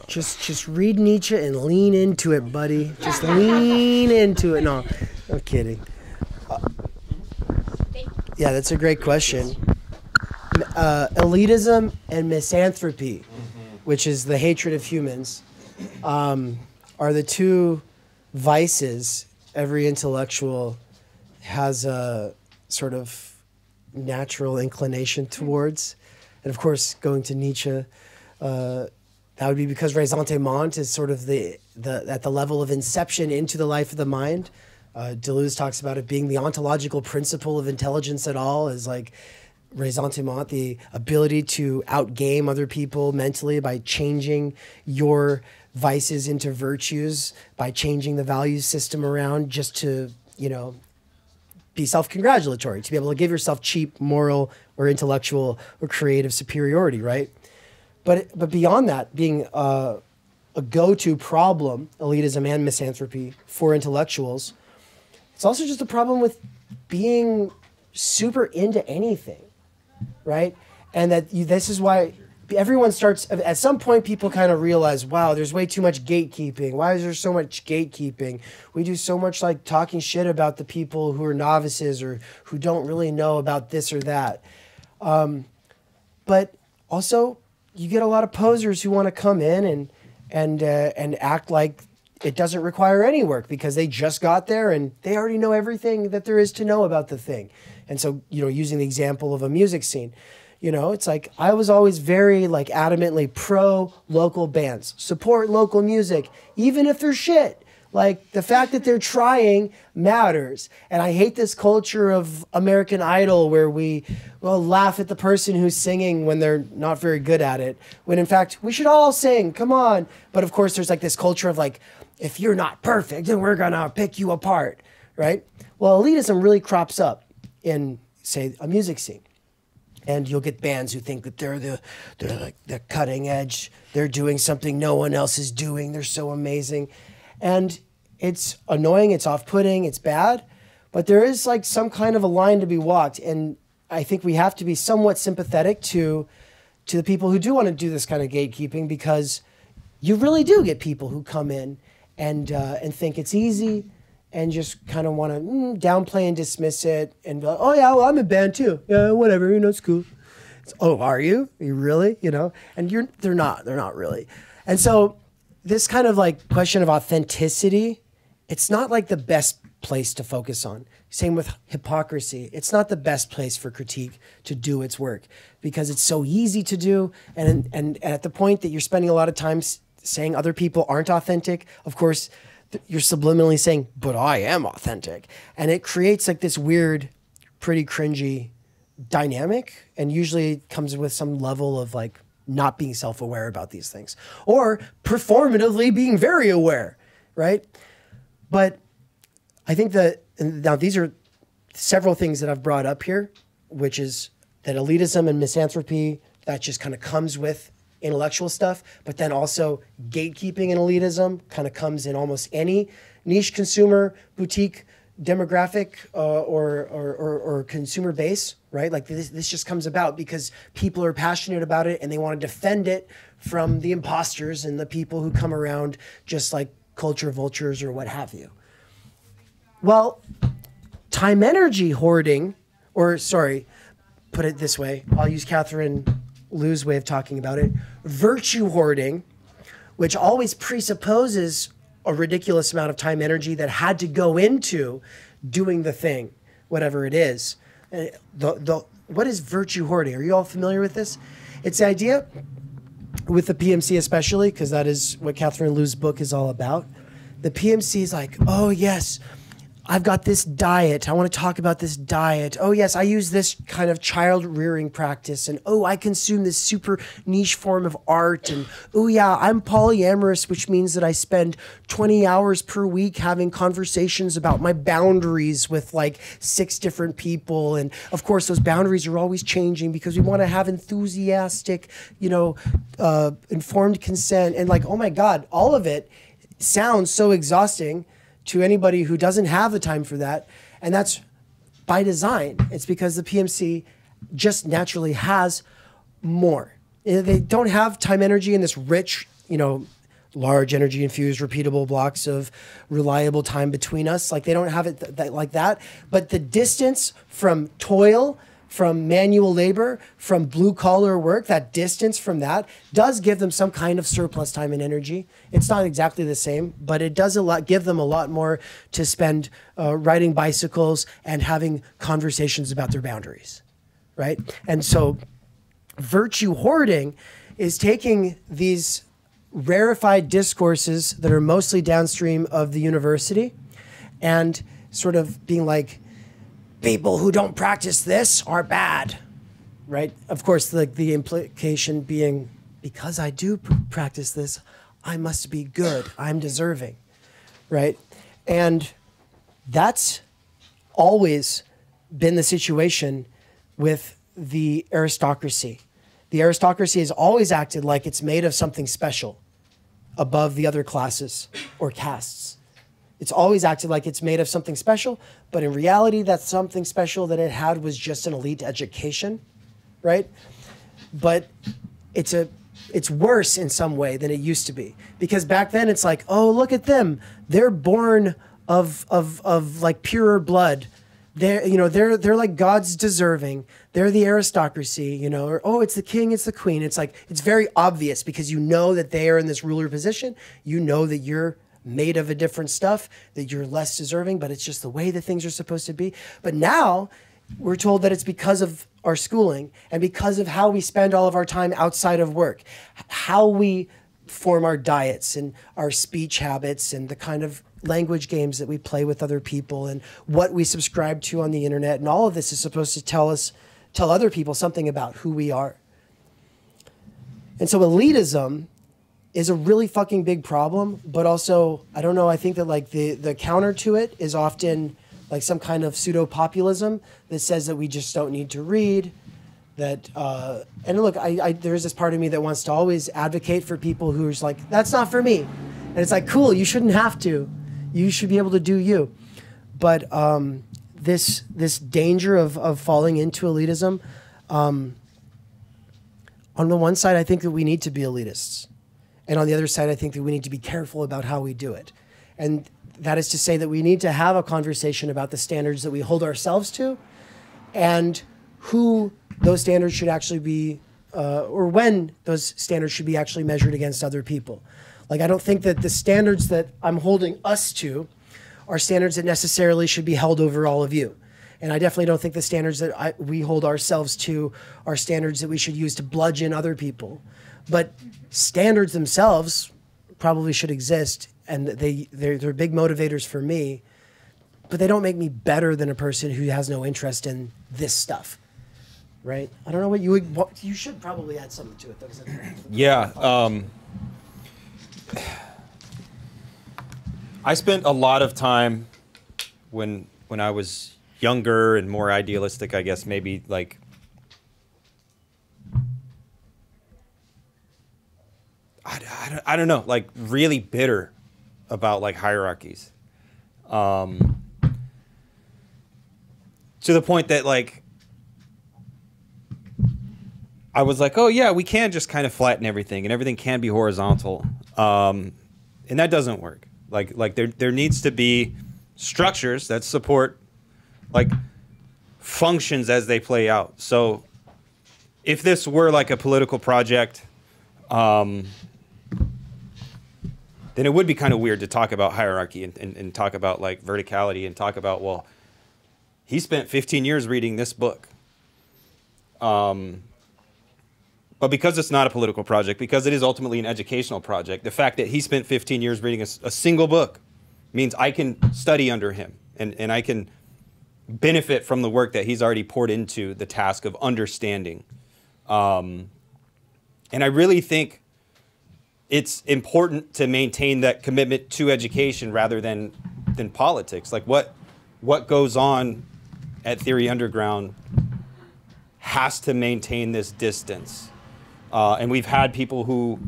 Just read Nietzsche and lean into it, buddy. Just lean into it. No, I'm kidding. Yeah, that's a great question. Elitism and misanthropy. which is the hatred of humans, are the two vices every intellectual has a sort of natural inclination towards. And of course, going to Nietzsche, that would be because ressentiment is sort of the at the level of inception into the life of the mind. Deleuze talks about it being the ontological principle of intelligence at all, is like ressentiment, the ability to outgame other people mentally by changing your vices into virtues, by changing the value system around just to, you know, be self-congratulatory, to be able to give yourself cheap moral or intellectual or creative superiority, right? But beyond that, being a go-to problem, elitism and misanthropy for intellectuals, it's also just a problem with being super into anything, right? And this is why everyone starts, at some point people kind of realize, wow, there's way too much gatekeeping. Why is there so much gatekeeping? We do so much like talking shit about the people who are novices or who don't really know about this or that. But also you get a lot of posers who want to come in and act like it doesn't require any work because they just got there and they already know everything that there is to know about the thing. And so, you know, using the example of a music scene, you know, it's like I was always very like adamantly pro local bands, support local music, even if they're shit. Like the fact that they're trying matters. And I hate this culture of American Idol where we will laugh at the person who's singing when they're not very good at it. When in fact, we should all sing, come on. But of course, there's like this culture of like, if you're not perfect, then we're gonna pick you apart, right? Well, elitism really crops up in, say, a music scene. And you'll get bands who think that they're like the cutting edge. They're doing something no one else is doing. They're so amazing. And it's annoying, it's off-putting, it's bad. But there is like some kind of a line to be walked. And I think we have to be somewhat sympathetic to the people who do want to do this kind of gatekeeping, because you really do get people who come in and think it's easy and just kind of want to downplay and dismiss it and be like, oh yeah, well, I'm in band too. Yeah, whatever, you know, it's cool. Oh, are you? Are you really? You know? And they're not really. And so this kind of like question of authenticity, it's not like the best place to focus on. Same with hypocrisy. It's not the best place for critique to do its work because it's so easy to do. And at the point that you're spending a lot of time saying other people aren't authentic, of course, you're subliminally saying, but I am authentic. And it creates like this weird, pretty cringy dynamic. And usually it comes with some level of like not being self-aware about these things or performatively being very aware, right? But I think that now these are several things that I've brought up here, which is that elitism and misanthropy, that just kind of comes with intellectual stuff, but then also gatekeeping and elitism kind of comes in almost any niche consumer boutique demographic or consumer base, right? Like this just comes about because people are passionate about it and they want to defend it from the imposters and the people who come around just like culture vultures or what have you. Well, time energy hoarding, or sorry, put it this way, I'll use Catherine Liu's way of talking about it, virtue hoarding, which always presupposes a ridiculous amount of time energy that had to go into doing the thing, whatever it is. What is virtue hoarding? Are you all familiar with this? It's the idea, with the PMC especially, because that is what Catherine Liu's book is all about. The PMC is like, oh yes, I've got this diet. I want to talk about this diet. Oh yes, I use this kind of child rearing practice. And oh, I consume this super niche form of art. And oh yeah, I'm polyamorous, which means that I spend 20 hours per week having conversations about my boundaries with like 6 different people. And of course, those boundaries are always changing because we want to have enthusiastic, informed consent. And like, oh my God, all of it sounds so exhausting to anybody who doesn't have the time for that. And that's by design. It's because the PMC just naturally has more. They don't have time energy in this rich, large energy infused repeatable blocks of reliable time between us. Like they don't have it like that. But the distance from toil, from manual labor, from blue collar work, that distance from that does give them some kind of surplus time and energy. It's not exactly the same, but it does give them a lot more to spend riding bicycles and having conversations about their boundaries, right? And so virtue hoarding is taking these rarefied discourses that are mostly downstream of the university and sort of being like, people who don't practice this are bad, right? Of course, like the implication being, because I do practice this, I must be good, I'm deserving, right? And that's always been the situation with the aristocracy. The aristocracy has always acted like it's made of something special above the other classes or castes. It's always acted like it's made of something special, but in reality, that something special that it had was just an elite education, right? But it's worse in some way than it used to be, because back then it's like, oh, look at them, they're born of like purer blood. They're like God's deserving. They're the aristocracy, or, oh, it's the king, it's the queen. It's like, it's very obvious because you know that they are in this ruler position. You know that you're made of a different stuff, that you're less deserving, but it's just the way that things are supposed to be. But now we're told that it's because of our schooling and because of how we spend all of our time outside of work, how we form our diets and our speech habits and the kind of language games that we play with other people and what we subscribe to on the internet. And all of this is supposed to tell other people something about who we are. And so elitism is a really fucking big problem, but also, I don't know, I think that like the counter to it is often like some kind of pseudo-populism that says that we just don't need to read, that, and look, there's this part of me that wants to always advocate for people who's like, that's not for me. And it's like, cool, you shouldn't have to. You should be able to do you. But this danger of falling into elitism, on the one side, I think that we need to be elitists. And on the other side, I think that we need to be careful about how we do it. And that is to say that we need to have a conversation about the standards that we hold ourselves to and who those standards should actually be, or when those standards should be actually measured against other people. Like, I don't think that the standards that I'm holding us to are standards that necessarily should be held over all of you. And I definitely don't think the standards that we hold ourselves to are standards that we should use to bludgeon other people. But standards themselves probably should exist, and they're big motivators for me, but they don't make me better than a person who has no interest in this stuff, right? I don't know what you should probably add something to it, though. Yeah. I spent a lot of time when I was younger and more idealistic, I guess, maybe like I don't know, like really bitter about like hierarchies. To the point that like I was like, oh yeah, we can just kind of flatten everything and everything can be horizontal. And that doesn't work. Like there needs to be structures that support like functions as they play out. So if this were like a political project, then it would be kind of weird to talk about hierarchy and talk about like verticality and talk about, well, he spent 15 years reading this book. But because it's not a political project, because it is ultimately an educational project, the fact that he spent 15 years reading a single book means I can study under him and I can benefit from the work that he's already poured into the task of understanding. And I really think it's important to maintain that commitment to education rather than politics. Like what goes on at Theory Underground has to maintain this distance. And we've had people who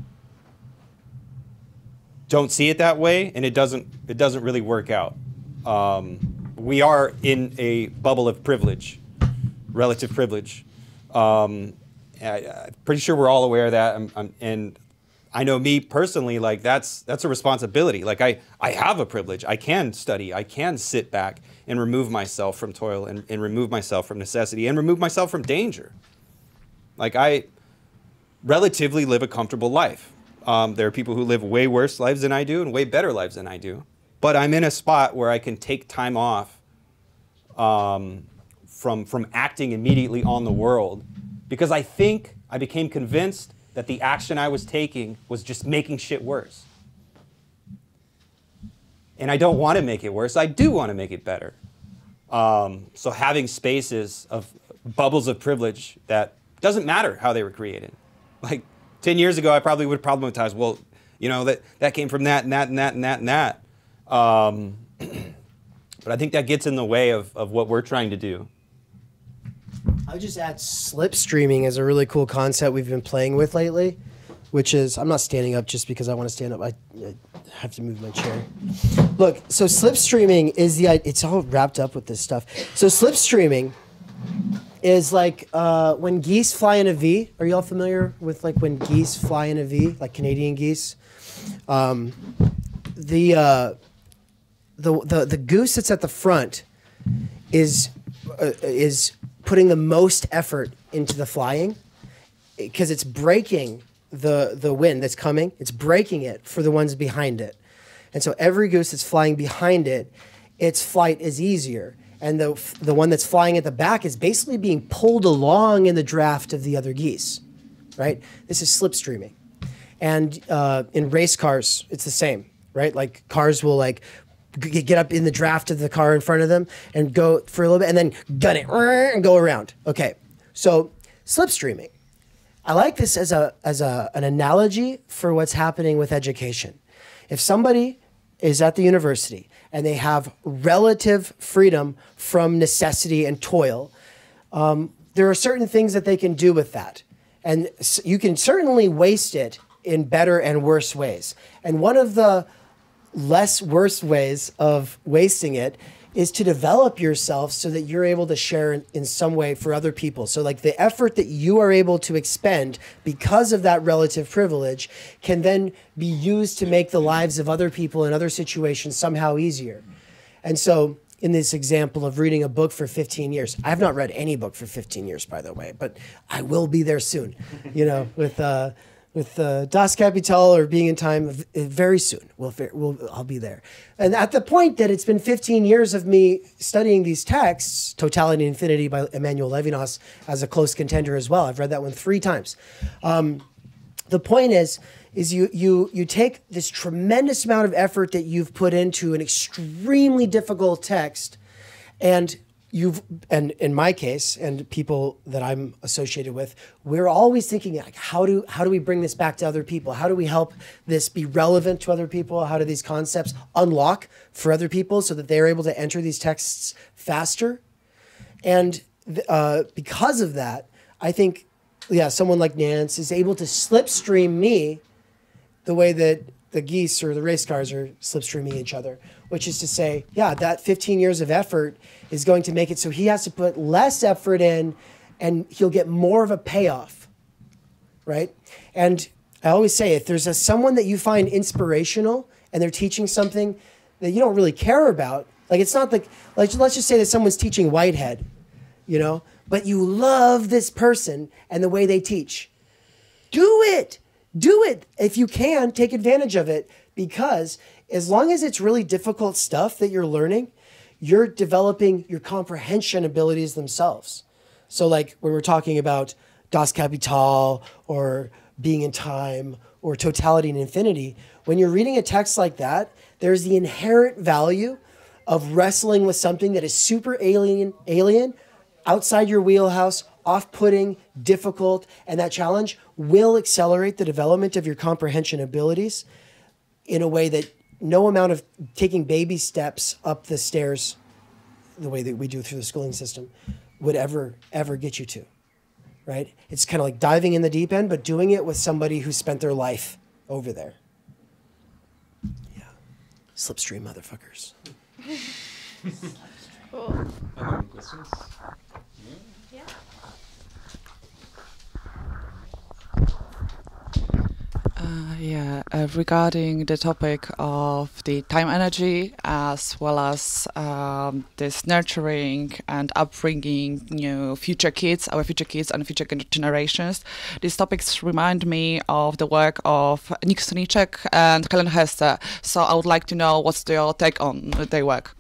don't see it that way, and it doesn't really work out. We are in a bubble of privilege, relative privilege. I'm pretty sure we're all aware of that, and I know me personally, like that's a responsibility. Like I have a privilege. I can study. I can sit back and remove myself from toil and remove myself from necessity and remove myself from danger. Like I relatively live a comfortable life. There are people who live way worse lives than I do and way better lives than I do. But I'm in a spot where I can take time off from acting immediately on the world, because I think I became convinced that the action I was taking was just making shit worse. And I don't want to make it worse. I do want to make it better. So having spaces of bubbles of privilege that doesn't matter how they were created. Like 10 years ago, I probably would have problematized, well, you know, that came from that and that and that and that and that. But I think that gets in the way of what we're trying to do. I would just add slipstreaming as a really cool concept we've been playing with lately, which is, I'm not standing up just because I want to stand up. I have to move my chair. Look, so slipstreaming is it's all wrapped up with this stuff. So slipstreaming is like when geese fly in a V. Are you all familiar with like when geese fly in a V, like Canadian geese? The goose that's at the front is putting the most effort into the flying because it's breaking the wind that's coming. It's breaking it for the ones behind it. And so every goose that's flying behind it, its flight is easier. And the one that's flying at the back is basically being pulled along in the draft of the other geese, right? This is slipstreaming. And in race cars, it's the same, right? Like cars will like get up in the draft of the car in front of them and go for a little bit and then gun it and go around. Okay, so slipstreaming. I like this as an analogy for what's happening with education. If somebody is at the university and they have relative freedom from necessity and toil, there are certain things that they can do with that. And you can certainly waste it in better and worse ways. And one of the less worse ways of wasting it is to develop yourself so that you're able to share in some way for other people. So like the effort that you are able to expend because of that relative privilege can then be used to make the lives of other people in other situations somehow easier. And so in this example of reading a book for 15 years, I have not read any book for 15 years, by the way, but I will be there soon, you know, with Das Kapital or Being in Time very soon. I'll be there. And at the point that it's been 15 years of me studying these texts, Totality and Infinity by Emmanuel Levinas as a close contender as well. I've read that one 3 times. The point is you take this tremendous amount of effort that you've put into an extremely difficult text, and in my case, and people that I'm associated with, we're always thinking like, how do we bring this back to other people? How do we help this be relevant to other people? How do these concepts unlock for other people so that they're able to enter these texts faster? And because of that, I think, someone like Nance is able to slipstream me the way that the geese or the race cars are slipstreaming each other, which is to say, that 15 years of effort is going to make it so he has to put less effort in and he'll get more of a payoff, right? And I always say, if there's someone that you find inspirational and they're teaching something that you don't really care about, like it's not like let's just say that someone's teaching Whitehead, you know, but you love this person and the way they teach. Do it. If you can, take advantage of it, because as long as it's really difficult stuff that you're learning, you're developing your comprehension abilities themselves. So like when we're talking about Das Kapital or Being in Time or Totality and Infinity, when you're reading a text like that, there's the inherent value of wrestling with something that is super alien, outside your wheelhouse, off-putting, difficult, and that challenge will accelerate the development of your comprehension abilities in a way that no amount of taking baby steps up the stairs, the way that we do through the schooling system, would ever get you to, right? It's kind of like diving in the deep end, but doing it with somebody who spent their life over there. Yeah. Slipstream motherfuckers. Cool. Any more questions? Yeah. Regarding the topic of the time energy, as well as this nurturing and upbringing, future kids, our future kids and future generations, these topics remind me of the work of Nick Soniczek and Helen Hester. So I would like to know what's your take on their work.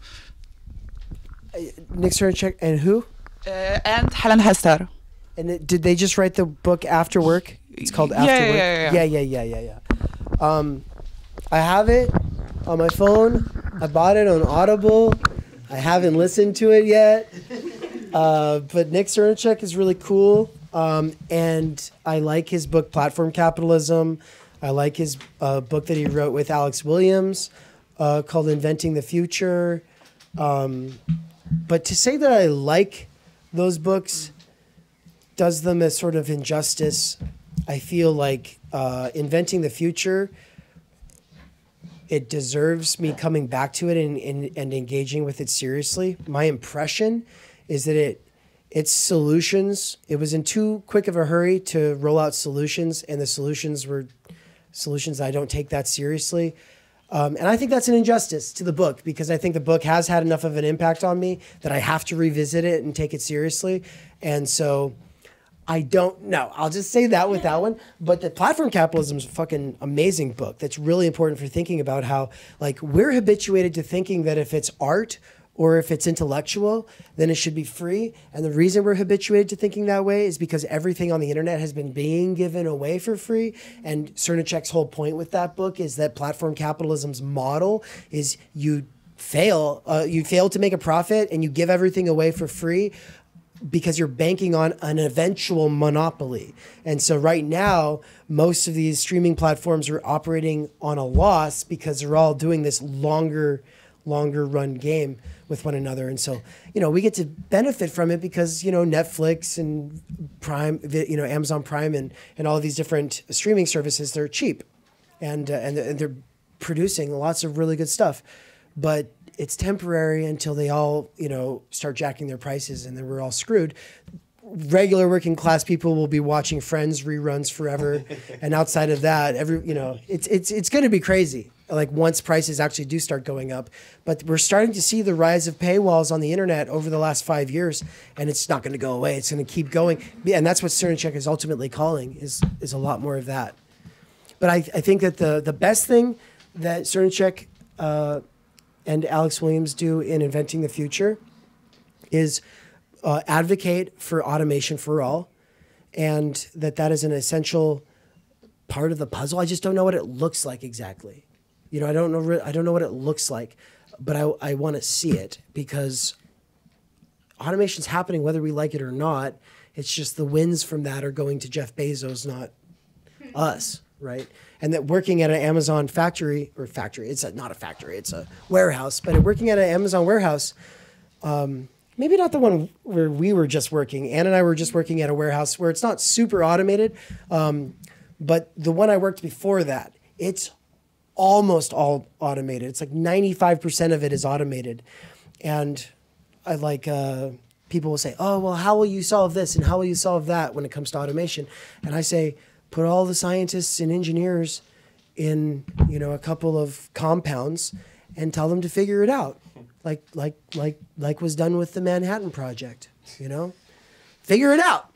Nick Soniczek and who? And Helen Hester. And did they just write the book After Work? It's called After Work. Yeah. I have it on my phone. I bought it on Audible. I haven't listened to it yet. But Nick Soniczek is really cool. And I like his book Platform Capitalism. I like his book that he wrote with Alex Williams called Inventing the Future. But to say that I like those books does them a sort of injustice. I feel like Inventing the Future, it deserves me coming back to it and engaging with it seriously. My impression is that its solutions, it was in too quick of a hurry to roll out solutions, and the solutions were solutions I don't take that seriously. And I think that's an injustice to the book, because I think the book has had enough of an impact on me that I have to revisit it and take it seriously. And so I don't know. I'll just say that with that one. But the Platform Capitalism is a fucking amazing book that's really important for thinking about how, like, we're habituated to thinking that if it's art or if it's intellectual, then it should be free. And the reason we're habituated to thinking that way is because everything on the internet has been being given away for free. And Cernicek's whole point with that book is that platform capitalism's model is you fail to make a profit and you give everything away for free, because you're banking on an eventual monopoly. And so right now, most of these streaming platforms are operating on a loss because they're all doing this longer run game with one another. And so, we get to benefit from it because, Netflix and Prime, Amazon Prime and all of these different streaming services, they're cheap and they're producing lots of really good stuff. But it's temporary until they all, start jacking their prices, and then we're all screwed. Regular working class people will be watching Friends reruns forever, and outside of that, it's going to be crazy. Like, once prices actually do start going up, but we're starting to see the rise of paywalls on the internet over the last 5 years, and it's not going to go away. It's going to keep going, and that's what Cernicek is ultimately calling is a lot more of that. But I think that the best thing that Cernicek and Alex Williams do in Inventing the Future is advocate for automation for all, and that is an essential part of the puzzle. I just don't know what it looks like exactly. I don't know what it looks like, but I want to see it, because automation's happening whether we like it or not. It's just the wins from that are going to Jeff Bezos, not us, right? And that working at an Amazon factory, it's not a factory, it's a warehouse, but working at an Amazon warehouse, maybe not the one where we were just working. Ann and I were just working at a warehouse where it's not super automated, but the one I worked before that, it's almost all automated. It's like 95% of it is automated. And I like, people will say, oh, well, how will you solve this and how will you solve that when it comes to automation? And I say, put all the scientists and engineers in, a couple of compounds and tell them to figure it out. Like was done with the Manhattan Project, Figure it out.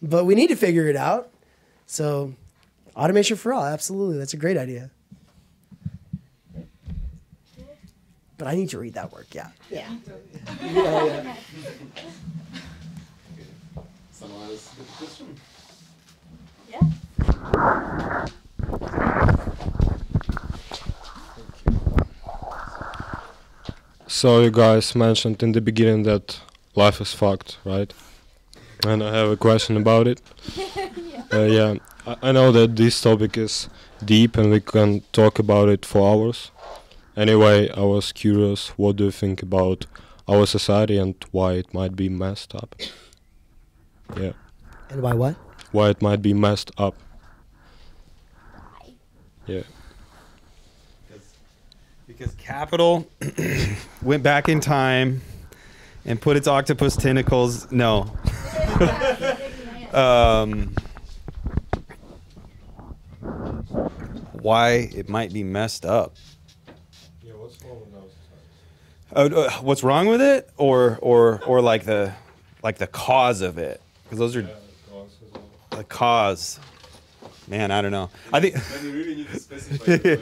But we need to figure it out. So automation for all, absolutely. That's a great idea. But I need to read that work, yeah. Yeah. Someone else with a question? Yeah. So you guys mentioned in the beginning that life is fucked, right? And I have a question about it. I know that this topic is deep and we can talk about it for hours. Anyway, I was curious, what do you think about our society and why it might be messed up? Yeah. And why what? Why it might be messed up. Yeah. Because capital went back in time and put its octopus tentacles. No. why it might be messed up. Yeah, what's wrong with our society? What's wrong with it, or like the cause of it? Because those are the cause. Man, I don't know. I think. Then you really need to specify.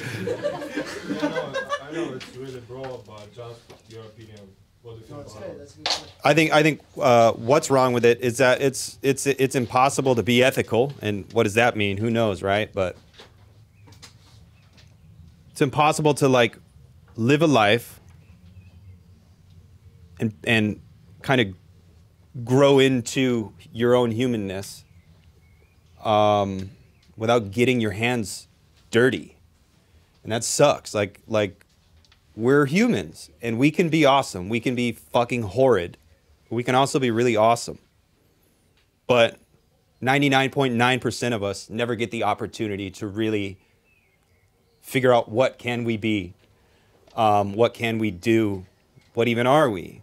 I know it's really broad, but just your opinion. What do you think about it? I think what's wrong with it is that it's impossible to be ethical, and what does that mean? Who knows, right? But it's impossible to like live a life and kind of grow into your own humanness without getting your hands dirty, and that sucks. Like we're humans, and we can be awesome. We can be fucking horrid. We can also be really awesome. But 99.9% of us never get the opportunity to really figure out what can we be, what can we do, what even are we?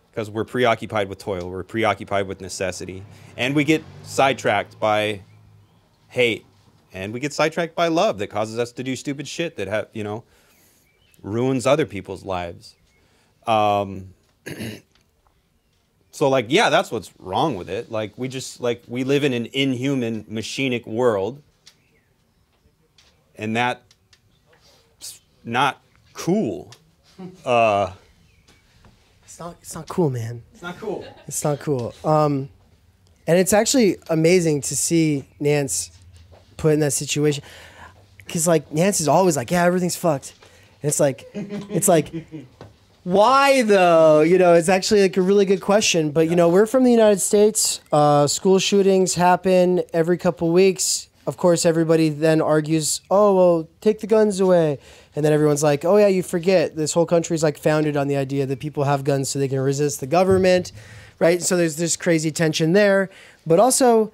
Because we're preoccupied with toil, we're preoccupied with necessity, and we get sidetracked by hate, and we get sidetracked by love that causes us to do stupid shit that ruins other people's lives. So like, yeah, that's what's wrong with it. Like we live in an inhuman, machinic world, and that's not cool. It's not cool, man. It's not cool. It's not cool. And it's actually amazing to see Nance put in that situation, because like Nance is always like, yeah, everything's fucked. And it's like, why though? You know, it's actually like a really good question. But you know, we're from the United States. School shootings happen every couple weeks. Of course, everybody then argues, oh, well, take the guns away. And then everyone's like, oh yeah, you forget this whole country is like founded on the idea that people have guns so they can resist the government, right? So there's this crazy tension there. But also,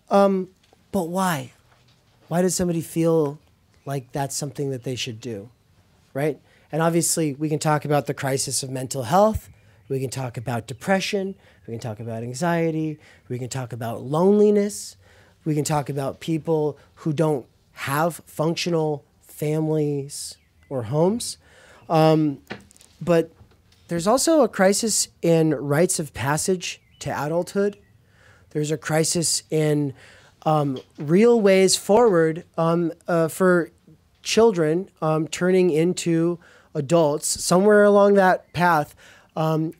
but why? Why does somebody feel like that's something that they should do? Right? And obviously, we can talk about the crisis of mental health. We can talk about depression. We can talk about anxiety. We can talk about loneliness. We can talk about people who don't have functional families or homes. But there's also a crisis in rites of passage to adulthood. There's a crisis in real ways forward for children turning into adults, somewhere along that path,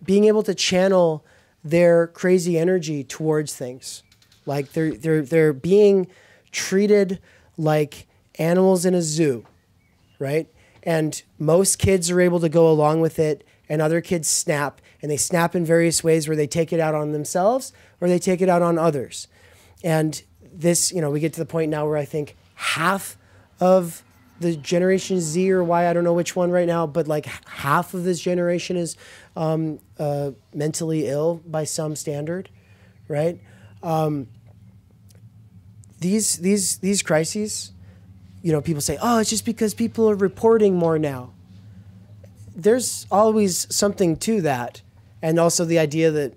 being able to channel their crazy energy towards things. Like they're being treated like animals in a zoo, right? And most kids are able to go along with it, and other kids snap, and they snap in various ways where they take it out on themselves or they take it out on others. And this, you know, we get to the point now where I think half of the Generation Z or Y, I don't know which one right now, but like half of this generation is mentally ill by some standard, right? These crises, you know, people say, oh, it's just because people are reporting more now. There's always something to that. And also the idea that,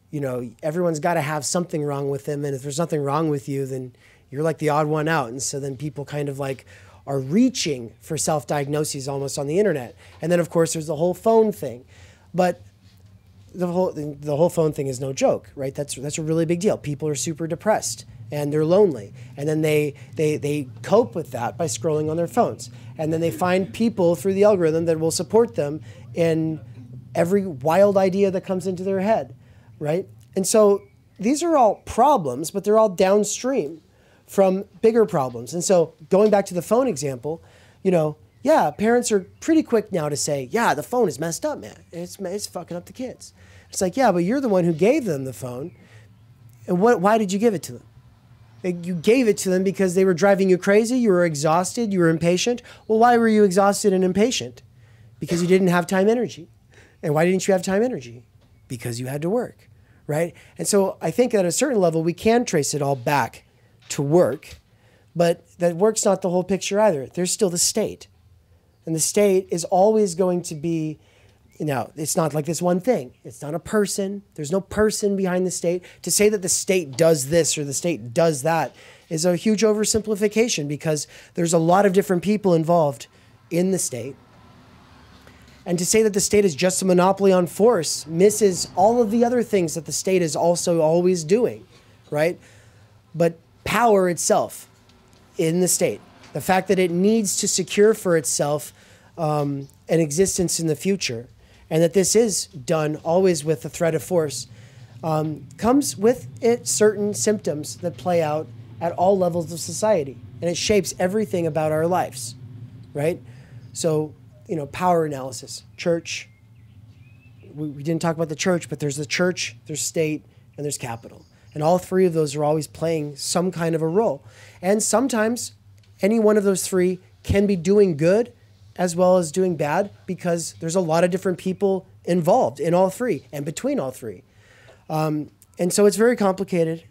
you know, everyone's got to have something wrong with them. And if there's nothing wrong with you, then you're like the odd one out. And so then people kind of like are reaching for self-diagnoses almost on the internet. And then, of course, there's the whole phone thing. But the whole phone thing is no joke, right? That's a really big deal. People are super depressed and they're lonely. And then they cope with that by scrolling on their phones. And then they find people through the algorithm that will support them in every wild idea that comes into their head, right? And so these are all problems, but they're all downstream from bigger problems. And so going back to the phone example, you know, yeah, parents are pretty quick now to say, yeah, the phone is messed up, man. It's fucking up the kids. It's like, yeah, but you're the one who gave them the phone. And why did you give it to them? You gave it to them because they were driving you crazy, you were exhausted, you were impatient. Well, why were you exhausted and impatient? Because you didn't have time energy. And why didn't you have time energy? Because you had to work, right? And so I think at a certain level, we can trace it all back to work, but that work's not the whole picture either. There's still the state. And the state is always going to be, you know, it's not like this one thing. It's not a person. There's no person behind the state. To say that the state does this or the state does that is a huge oversimplification because there's a lot of different people involved in the state. And to say that the state is just a monopoly on force misses all of the other things that the state is also always doing, right? But power itself in the state, the fact that it needs to secure for itself an existence in the future, and that this is done always with the threat of force, comes with it certain symptoms that play out at all levels of society. And it shapes everything about our lives, right? So, you know, power analysis, church. We didn't talk about the church, but there's the church, there's state, and there's capital. And all three of those are always playing some kind of a role. And sometimes any one of those three can be doing good as well as doing bad because there's a lot of different people involved in all three and between all three. And so it's very complicated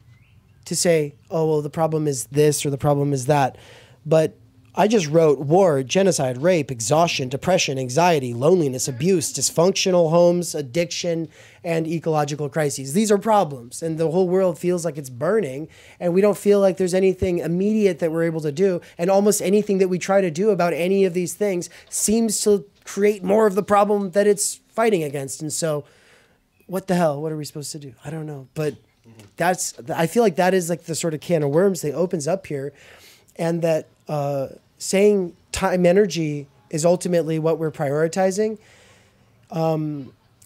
to say, oh, well, the problem is this or the problem is that. But I just wrote war, genocide, rape, exhaustion, depression, anxiety, loneliness, abuse, dysfunctional homes, addiction, and ecological crises. These are problems, and the whole world feels like it's burning, and we don't feel like there's anything immediate that we're able to do, and almost anything that we try to do about any of these things seems to create more of the problem that it's fighting against. And so what the hell? What are we supposed to do? I don't know. But I feel like that is like the sort of can of worms that opens up here, and that saying time energy is ultimately what we're prioritizing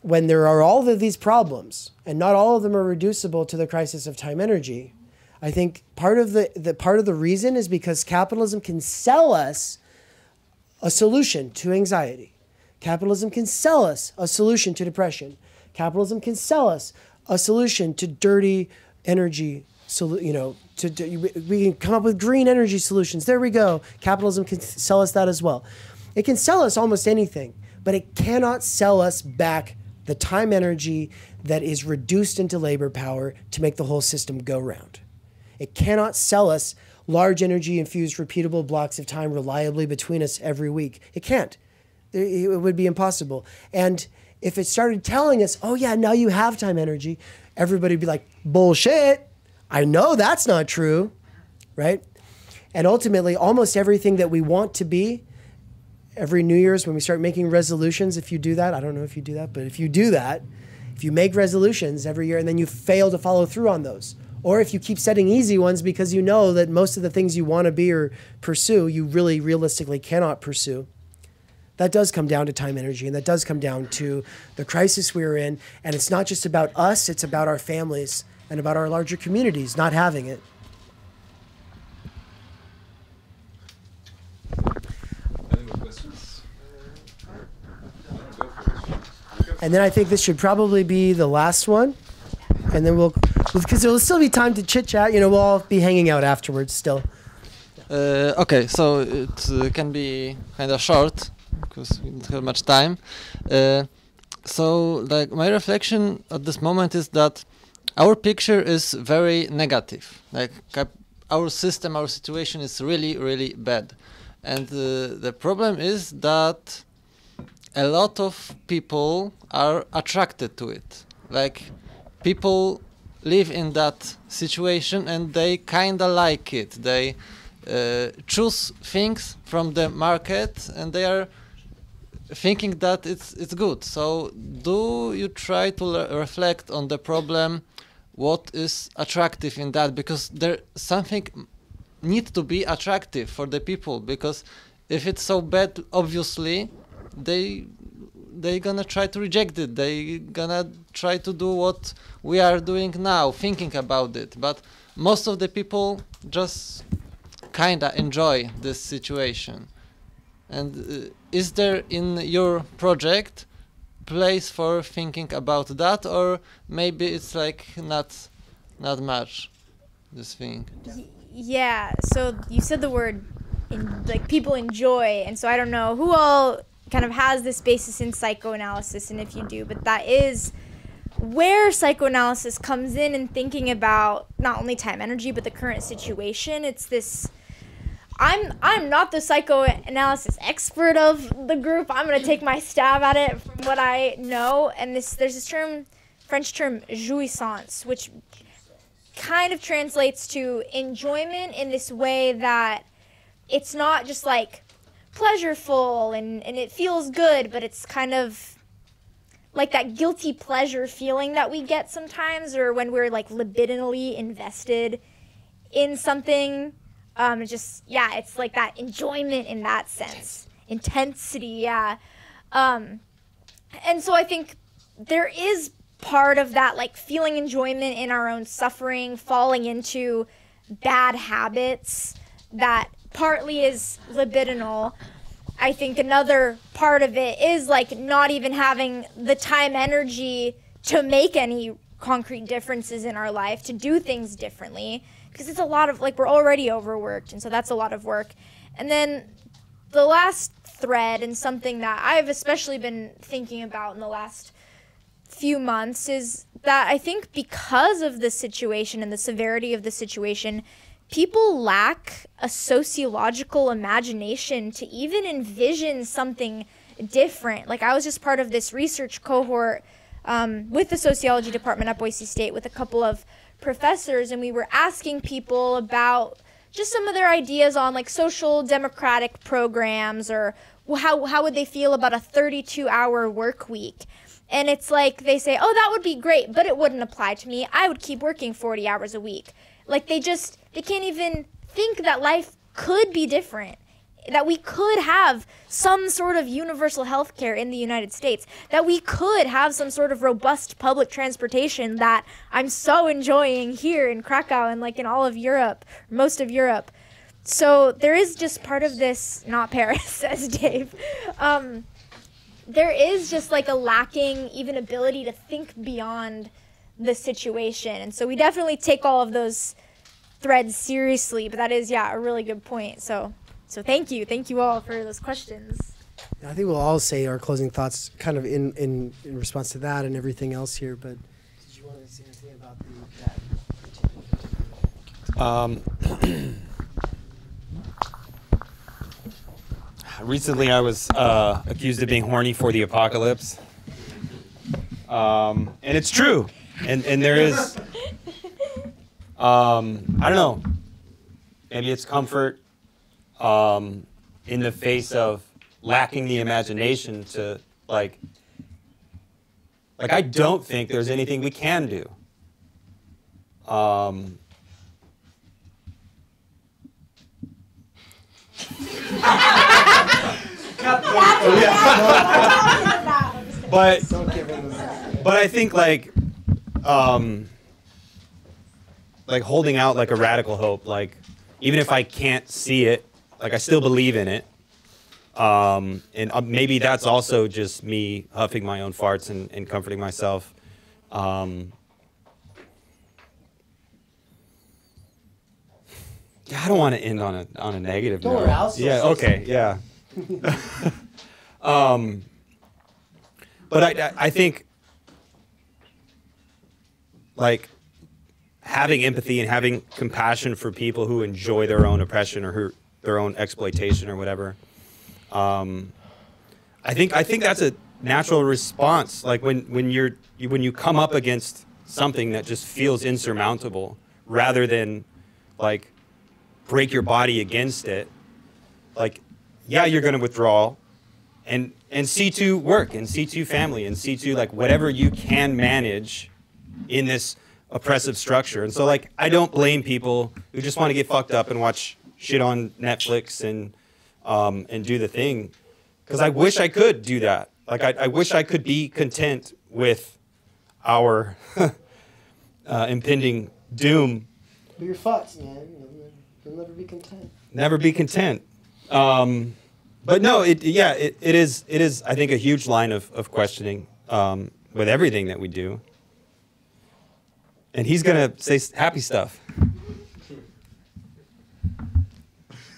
when there are all of these problems, and not all of them are reducible to the crisis of time energy. I think part of the reason is because capitalism can sell us a solution to anxiety. Capitalism can sell us a solution to depression. Capitalism can sell us a solution to dirty energy. We can come up with green energy solutions. There we go. Capitalism can sell us that as well. It can sell us almost anything, but it cannot sell us back the time energy that is reduced into labor power to make the whole system go round. It cannot sell us large energy infused repeatable blocks of time reliably between us every week. It can't. It would be impossible. And if it started telling us, oh yeah, now you have time energy, everybody would be like, bullshit. I know that's not true, right? And ultimately, almost everything that we want to be, every New Year's when we start making resolutions, if you do that, I don't know if you do that, but if you do that, if you make resolutions every year and then you fail to follow through on those, or if you keep setting easy ones because you know that most of the things you want to be or pursue, you really realistically cannot pursue, that does come down to time energy, and that does come down to the crisis we're in. And it's not just about us, it's about our families and about our larger communities not having it. Any more questions? And then I think this should probably be the last one. And then because there will still be time to chit chat, we'll all be hanging out afterwards still. Okay, so it can be kind of short because we don't have much time. So like my reflection at this moment is that our picture is very negative. Like our system, our situation is really, really bad. And the problem is that a lot of people are attracted to it. Like people live in that situation and they kind of like it. They choose things from the market and they are thinking that it's good. So do you try to reflect on the problem? What is attractive in that? Because there something needs to be attractive for the people, because if it's so bad, obviously they gonna try to reject it. They gonna try to do what we are doing now, thinking about it. But most of the people just kinda enjoy this situation. And is there in your project place for thinking about that, or maybe it's like not much this thing? Yeah, so you said the word like people enjoy, and so I don't know who all kind of has this basis in psychoanalysis, and if you do, but that is where psychoanalysis comes in thinking about not only time energy but the current situation. It's this, I'm not the psychoanalysis expert of the group. I'm going to take my stab at it from what I know. And there's this term, French term, jouissance, which kind of translates to enjoyment in this way that it's not just like pleasureful and it feels good, but it's kind of like that guilty pleasure feeling that we get sometimes, or when we're like libidinally invested in something. It's like that enjoyment in that sense, intensity, yeah. And so I think there is part of that, like feeling enjoyment in our own suffering, falling into bad habits that partly is libidinal. I think another part of it is like not even having the time, energy to make any concrete differences in our life, to do things differently, because it's a lot of, like, we're already overworked, and so that's a lot of work. And then the last thread, and something that I've especially been thinking about in the last few months, is that I think because of the situation and the severity of the situation, people lack a sociological imagination to even envision something different. Like, I was just part of this research cohort with the sociology department at Boise State with a couple of professors, and we were asking people about just some of their ideas on like social democratic programs, or how would they feel about a 32-hour work week. And it's like they say, oh, that would be great, but it wouldn't apply to me. I would keep working 40 hours a week. Like, they can't even think that life could be different, that we could have some sort of universal health care in the United States, that we could have some sort of robust public transportation that I'm so enjoying here in Krakow and like in all of Europe, most of Europe. So there is just part of this, not Paris, says Dave. There is just like a lacking even ability to think beyond the situation. And so we definitely take all of those threads seriously, but that is, a really good point. So thank you all for those questions. I think we'll all say our closing thoughts kind of in response to that and everything else here, but did you want to say anything about that? Recently, I was accused of being horny for the apocalypse, and it's true. And there is, I don't know, maybe it's comfort in the face of lacking the imagination to like I don't think there's anything we can do. But I think like holding out like a radical hope, like even if I can't see it, like I still believe in it. And maybe that's also just me huffing my own farts and comforting myself. Yeah, I don't want to end on a negative note. Don't worry, I'll still say okay, yeah. But I think like having empathy and having compassion for people who enjoy their own oppression or their own exploitation or whatever. I think that's a natural response. Like when you come up against something that just feels insurmountable, rather than like break your body against it, like, yeah, you're going to withdraw and see to work and see to family and see to like whatever you can manage in this oppressive structure. And so like, I don't blame people who just want to get fucked up and watch shit on Netflix and do the thing. Because I wish I could do that. Like, I wish I could be content with our impending doom. But you're fucked, man. You'll never be content. Never be content. But no, it is, I think, a huge line of questioning with everything that we do. And he's going to say happy stuff.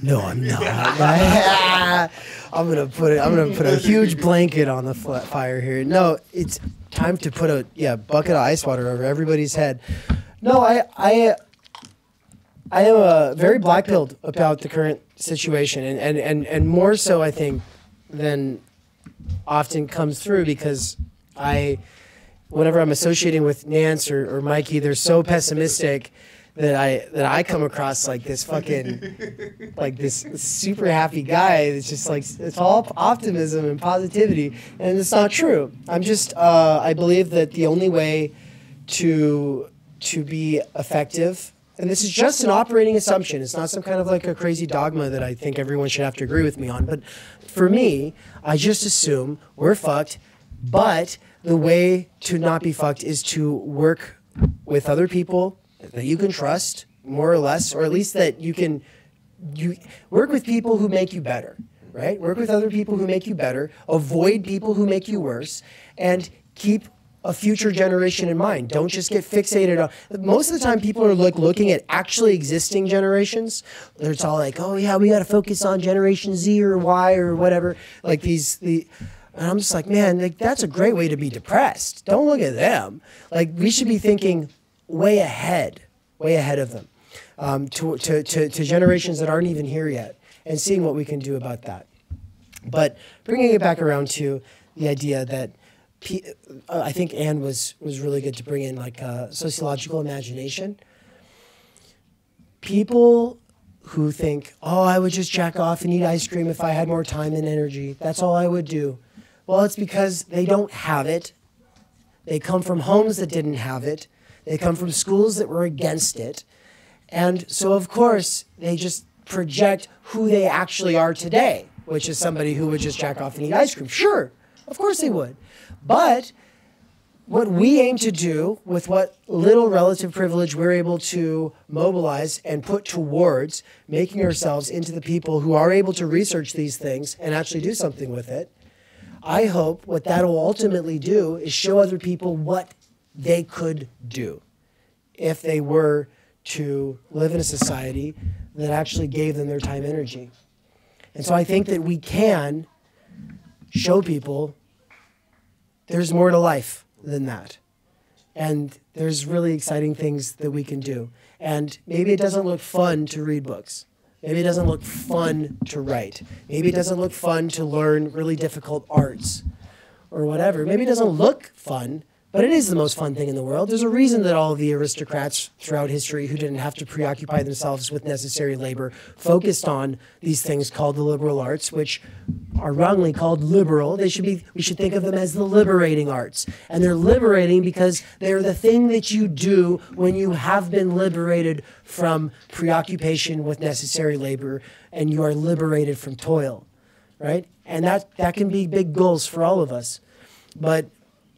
No, I'm not. I'm gonna put a huge blanket on the fire here. No, it's time to put a bucket of ice water over everybody's head. No, I am very black-pilled about the current situation, and more so I think than often comes through, because I whenever I'm associating with Nance or Mikey, they're so pessimistic that I come across like this fucking like this super happy guy. It's just like it's all optimism and positivity, and it's not true. I'm just I believe that the only way to be effective, and this is just an operating assumption. It's not some kind of like a crazy dogma that I think everyone should have to agree with me on. But for me, I just assume we're fucked. But the way to not be fucked is to work with other people that you can trust, more or less, or at least that you work with people who make you better, right? Work with other people who make you better, avoid people who make you worse, and keep a future generation in mind. Don't just get fixated on. Most of the time, people are looking at actually existing generations. It's all like, oh yeah, we got to focus on Generation Z or Y or whatever. Like and I'm just like, man, like that's a great way to be depressed. Don't look at them. Like we should be thinking way ahead of them, to generations that aren't even here yet, and seeing what we can do about that. But bringing it back around to the idea that I think Anne was really good to bring in like sociological imagination. People who think, oh, I would just jack off and eat ice cream if I had more time and energy. That's all I would do. Well, it's because they don't have it. They come from homes that didn't have it. They come from schools that were against it. And so, of course, they just project who they actually are today, which is somebody who would just jack off and eat ice cream. Sure, of course they would. But what we aim to do with what little relative privilege we're able to mobilize and put towards making ourselves into the people who are able to research these things and actually do something with it, I hope what that will ultimately do is show other people what they could do if they were to live in a society that actually gave them their time and energy. And so I think that we can show people there's more to life than that. And there's really exciting things that we can do. And maybe it doesn't look fun to read books. Maybe it doesn't look fun to write. Maybe it doesn't look fun to learn really difficult arts or whatever. Maybe it doesn't look fun, but it is the most fun thing in the world. There's a reason that all of the aristocrats throughout history who didn't have to preoccupy themselves with necessary labor focused on these things called the liberal arts, which are wrongly called liberal. We should think of them as the liberating arts. And they're liberating because they're the thing that you do when you have been liberated from preoccupation with necessary labor and you are liberated from toil, right? And that can be big goals for all of us. But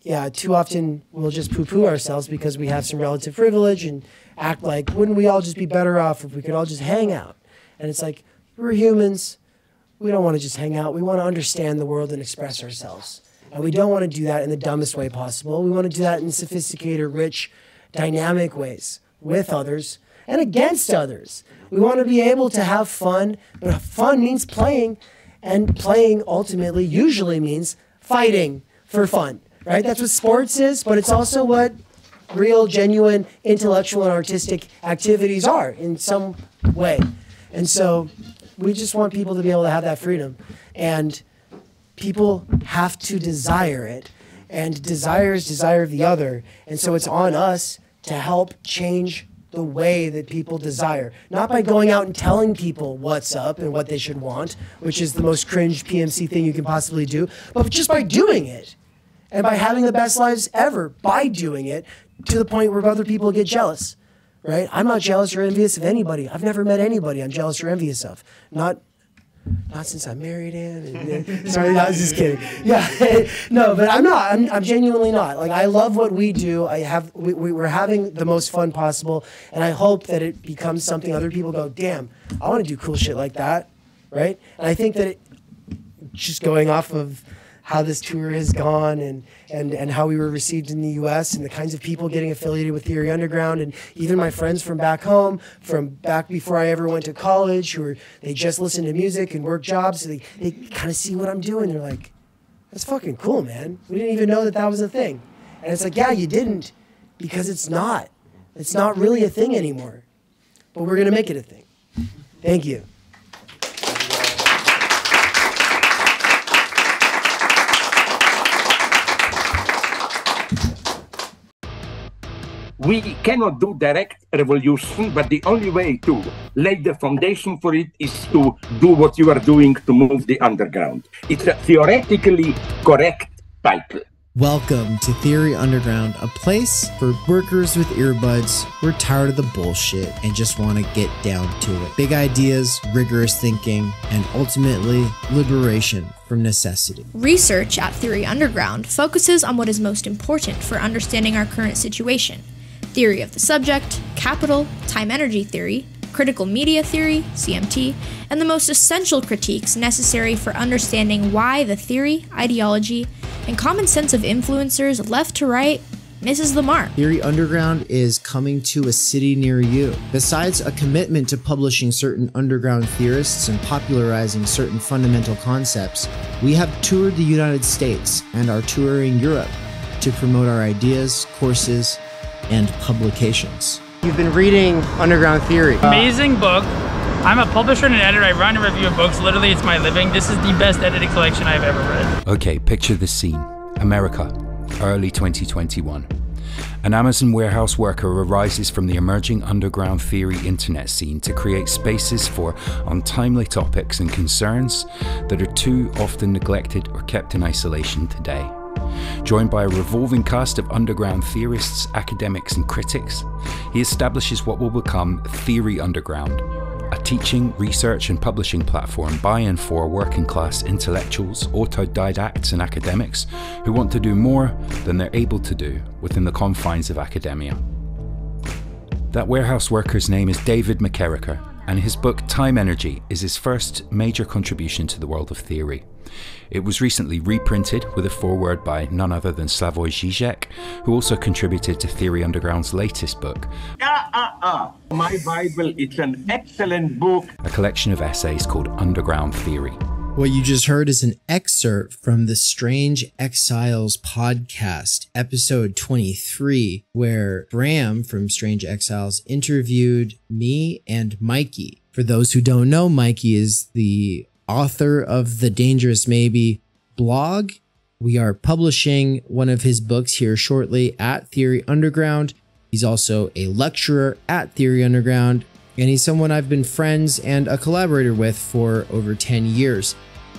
yeah, too often we'll just poo-poo ourselves because we have some relative privilege and act like, wouldn't we all just be better off if we could all just hang out? And it's like, we're humans. We don't want to just hang out. We want to understand the world and express ourselves. And we don't want to do that in the dumbest way possible. We want to do that in sophisticated, rich, dynamic ways with others and against others. We want to be able to have fun, but fun means playing, and playing ultimately usually means fighting for fun. Right? That's what sports is, but it's also what real, genuine, intellectual and artistic activities are in some way. And so we just want people to be able to have that freedom. And people have to desire it. And desire is desire of the other. And so it's on us to help change the way that people desire. Not by going out and telling people what's up and what they should want, which is the most cringe PMC thing you can possibly do, but just by doing it. And by having the best lives ever by doing it to the point where other people get jealous, right? I'm not jealous or envious of anybody. I've never met anybody I'm jealous or envious of. Not since I'm married, Anne. Sorry, I was just kidding. Yeah, no, but I'm not. I'm genuinely not. Like, I love what we do. We're having the most fun possible, and I hope that it becomes something other people go, damn, I want to do cool shit like that, right? And I think that just going off of how this tour has gone and how we were received in the U.S. and the kinds of people getting affiliated with Theory Underground, and even my friends from back home, from back before I ever went to college, they just listen to music and work jobs, so they kind of see what I'm doing. They're like, that's fucking cool, man. We didn't even know that was a thing. And it's like, yeah, you didn't, because it's not. It's not really a thing anymore. But we're going to make it a thing. Thank you. We cannot do direct revolution, but the only way to lay the foundation for it is to do what you are doing to move the underground. It's a theoretically correct title. Welcome to Theory Underground, a place for workers with earbuds who are tired of the bullshit and just want to get down to it. Big ideas, rigorous thinking, and ultimately liberation from necessity. Research at Theory Underground focuses on what is most important for understanding our current situation: theory of the subject, capital, time-energy theory, critical media theory, CMT, and the most essential critiques necessary for understanding why the theory, ideology, and common sense of influencers left to right misses the mark. Theory Underground is coming to a city near you. Besides a commitment to publishing certain underground theorists and popularizing certain fundamental concepts, we have toured the United States and are touring Europe to promote our ideas, courses, and publications. You've been reading Underground Theory. Amazing book. I'm a publisher and an editor. I run a review of books. Literally, it's my living. This is the best edited collection I've ever read. Okay, picture this scene. America, early 2021. An Amazon warehouse worker arises from the emerging underground theory internet scene to create spaces for untimely topics and concerns that are too often neglected or kept in isolation today. Joined by a revolving cast of underground theorists, academics, and critics, he establishes what will become Theory Underground, a teaching, research, and publishing platform by and for working-class intellectuals, autodidacts, and academics who want to do more than they're able to do within the confines of academia. That warehouse worker's name is David McKerracher, and his book Time Energy is his first major contribution to the world of theory. It was recently reprinted with a foreword by none other than Slavoj Žižek, who also contributed to Theory Underground's latest book. My Bible, it's an excellent book. A collection of essays called Underground Theory. What you just heard is an excerpt from the Strange Exiles podcast, episode 23, where Bram from Strange Exiles interviewed me and Mikey. For those who don't know, Mikey is the author of the Dangerous Maybe blog. We are publishing one of his books here shortly at Theory Underground. He's also a lecturer at Theory Underground, and he's someone I've been friends and a collaborator with for over 10 years.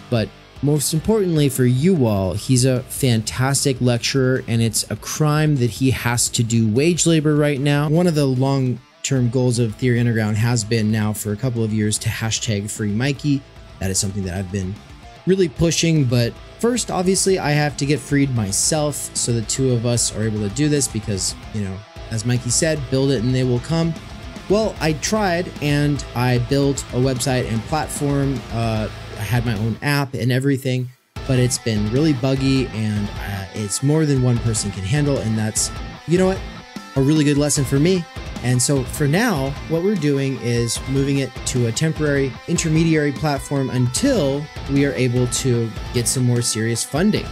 But most importantly for you all, he's a fantastic lecturer, and it's a crime that he has to do wage labor right now. One of the long-term goals of Theory Underground has been now for a couple of years to hashtag Free Mikey. That is something that I've been really pushing, but first, obviously, I have to get freed myself, so the two of us are able to do this because, you know, as Mikey said, build it and they will come. Well, I tried and I built a website and platform. I had my own app and everything, but it's been really buggy and it's more than one person can handle, and that's, you know what, a really good lesson for me. And so for now, what we're doing is moving it to a temporary intermediary platform until we are able to get some more serious funding.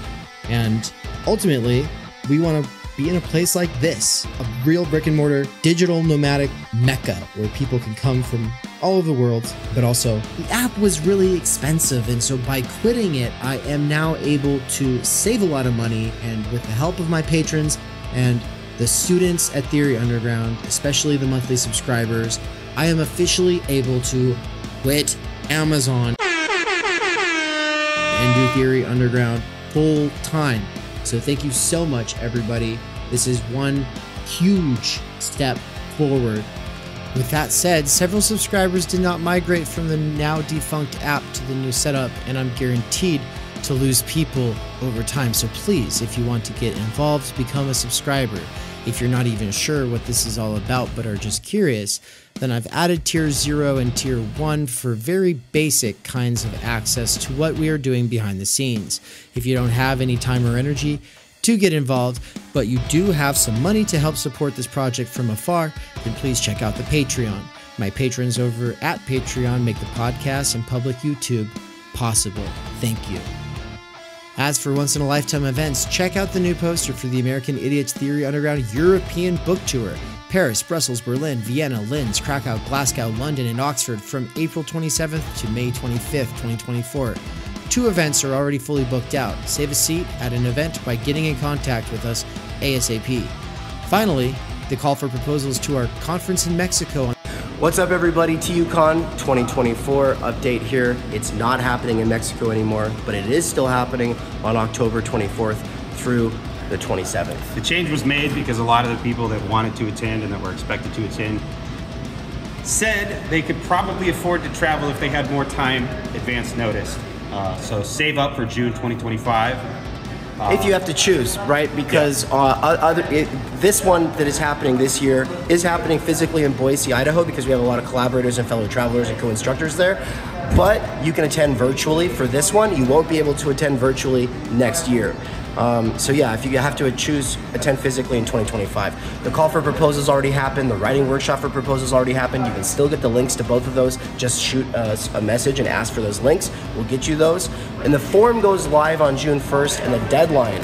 And ultimately, we want to be in a place like this, a real brick and mortar digital nomadic mecca where people can come from all over the world. But also, the app was really expensive, and so by quitting it, I am now able to save a lot of money, and with the help of my patrons and the students at Theory Underground, especially the monthly subscribers, I am officially able to quit Amazon and do Theory Underground full time. So thank you so much, everybody. This is one huge step forward. With that said, several subscribers did not migrate from the now defunct app to the new setup, and I'm guaranteed to lose people over time. So please, if you want to get involved, become a subscriber. If you're not even sure what this is all about but are just curious, then I've added tier 0 and tier 1 for very basic kinds of access to what we are doing behind the scenes. If you don't have any time or energy to get involved, but you do have some money to help support this project from afar, then please check out the Patreon. My patrons over at Patreon make the podcast and public YouTube possible. Thank you. As for once-in-a-lifetime events, check out the new poster for the American Idiots Theory Underground European Book Tour. Paris, Brussels, Berlin, Vienna, Linz, Krakow, Glasgow, London, and Oxford from April 27th to May 25th, 2024. 2 events are already fully booked out. Save a seat at an event by getting in contact with us ASAP. Finally, the call for proposals to our conference in Mexico. What's up, everybody? TUCon 2024 update here. It's not happening in Mexico anymore, but it is still happening on October 24th through the 27th. The change was made because a lot of the people that wanted to attend and that were expected to attend said they could probably afford to travel if they had more time advance notice. So save up for June 2025. If you have to choose, right? Because this one that is happening this year is happening physically in Boise, Idaho, because we have a lot of collaborators and fellow travelers and co-instructors there. But you can attend virtually for this one. You won't be able to attend virtually next year. So yeah, if you have to choose, attend physically in 2025. The call for proposals already happened. The writing workshop for proposals already happened. You can still get the links to both of those. Just shoot us a message and ask for those links. We'll get you those. And the form goes live on June 1st, and the deadline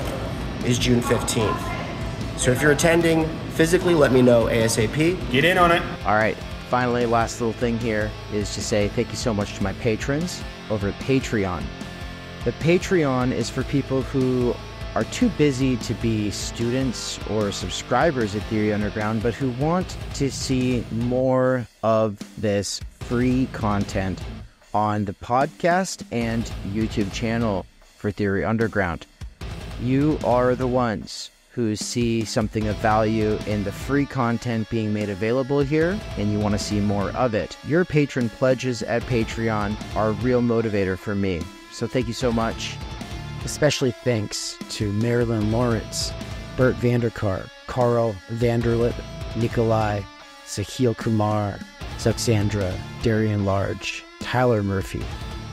is June 15th. So if you're attending physically, let me know ASAP. Get in on it. All right. Finally, last little thing here is to say thank you so much to my patrons over at Patreon. The Patreon is for people who are too busy to be students or subscribers at Theory Underground, but who want to see more of this free content on the podcast and YouTube channel for Theory Underground. You are the ones who see something of value in the free content being made available here, and you want to see more of it. Your patron pledges at Patreon are a real motivator for me, so thank you so much. Especially thanks to Marilyn Lawrence, Bert Vanderkar, Carl Vanderlip, Nikolai, Sahil Kumar, Suxandra, Darian Large, Tyler Murphy,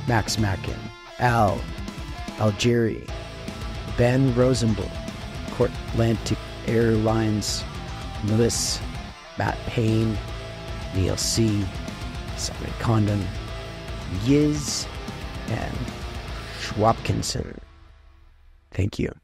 Max Mackin, Al, Algeri, Ben Rosenbluth, Atlantic Airlines, Lewis, Matt Payne, Neil C., Simon Condon, Yiz, and Schwabkinson. Thank you.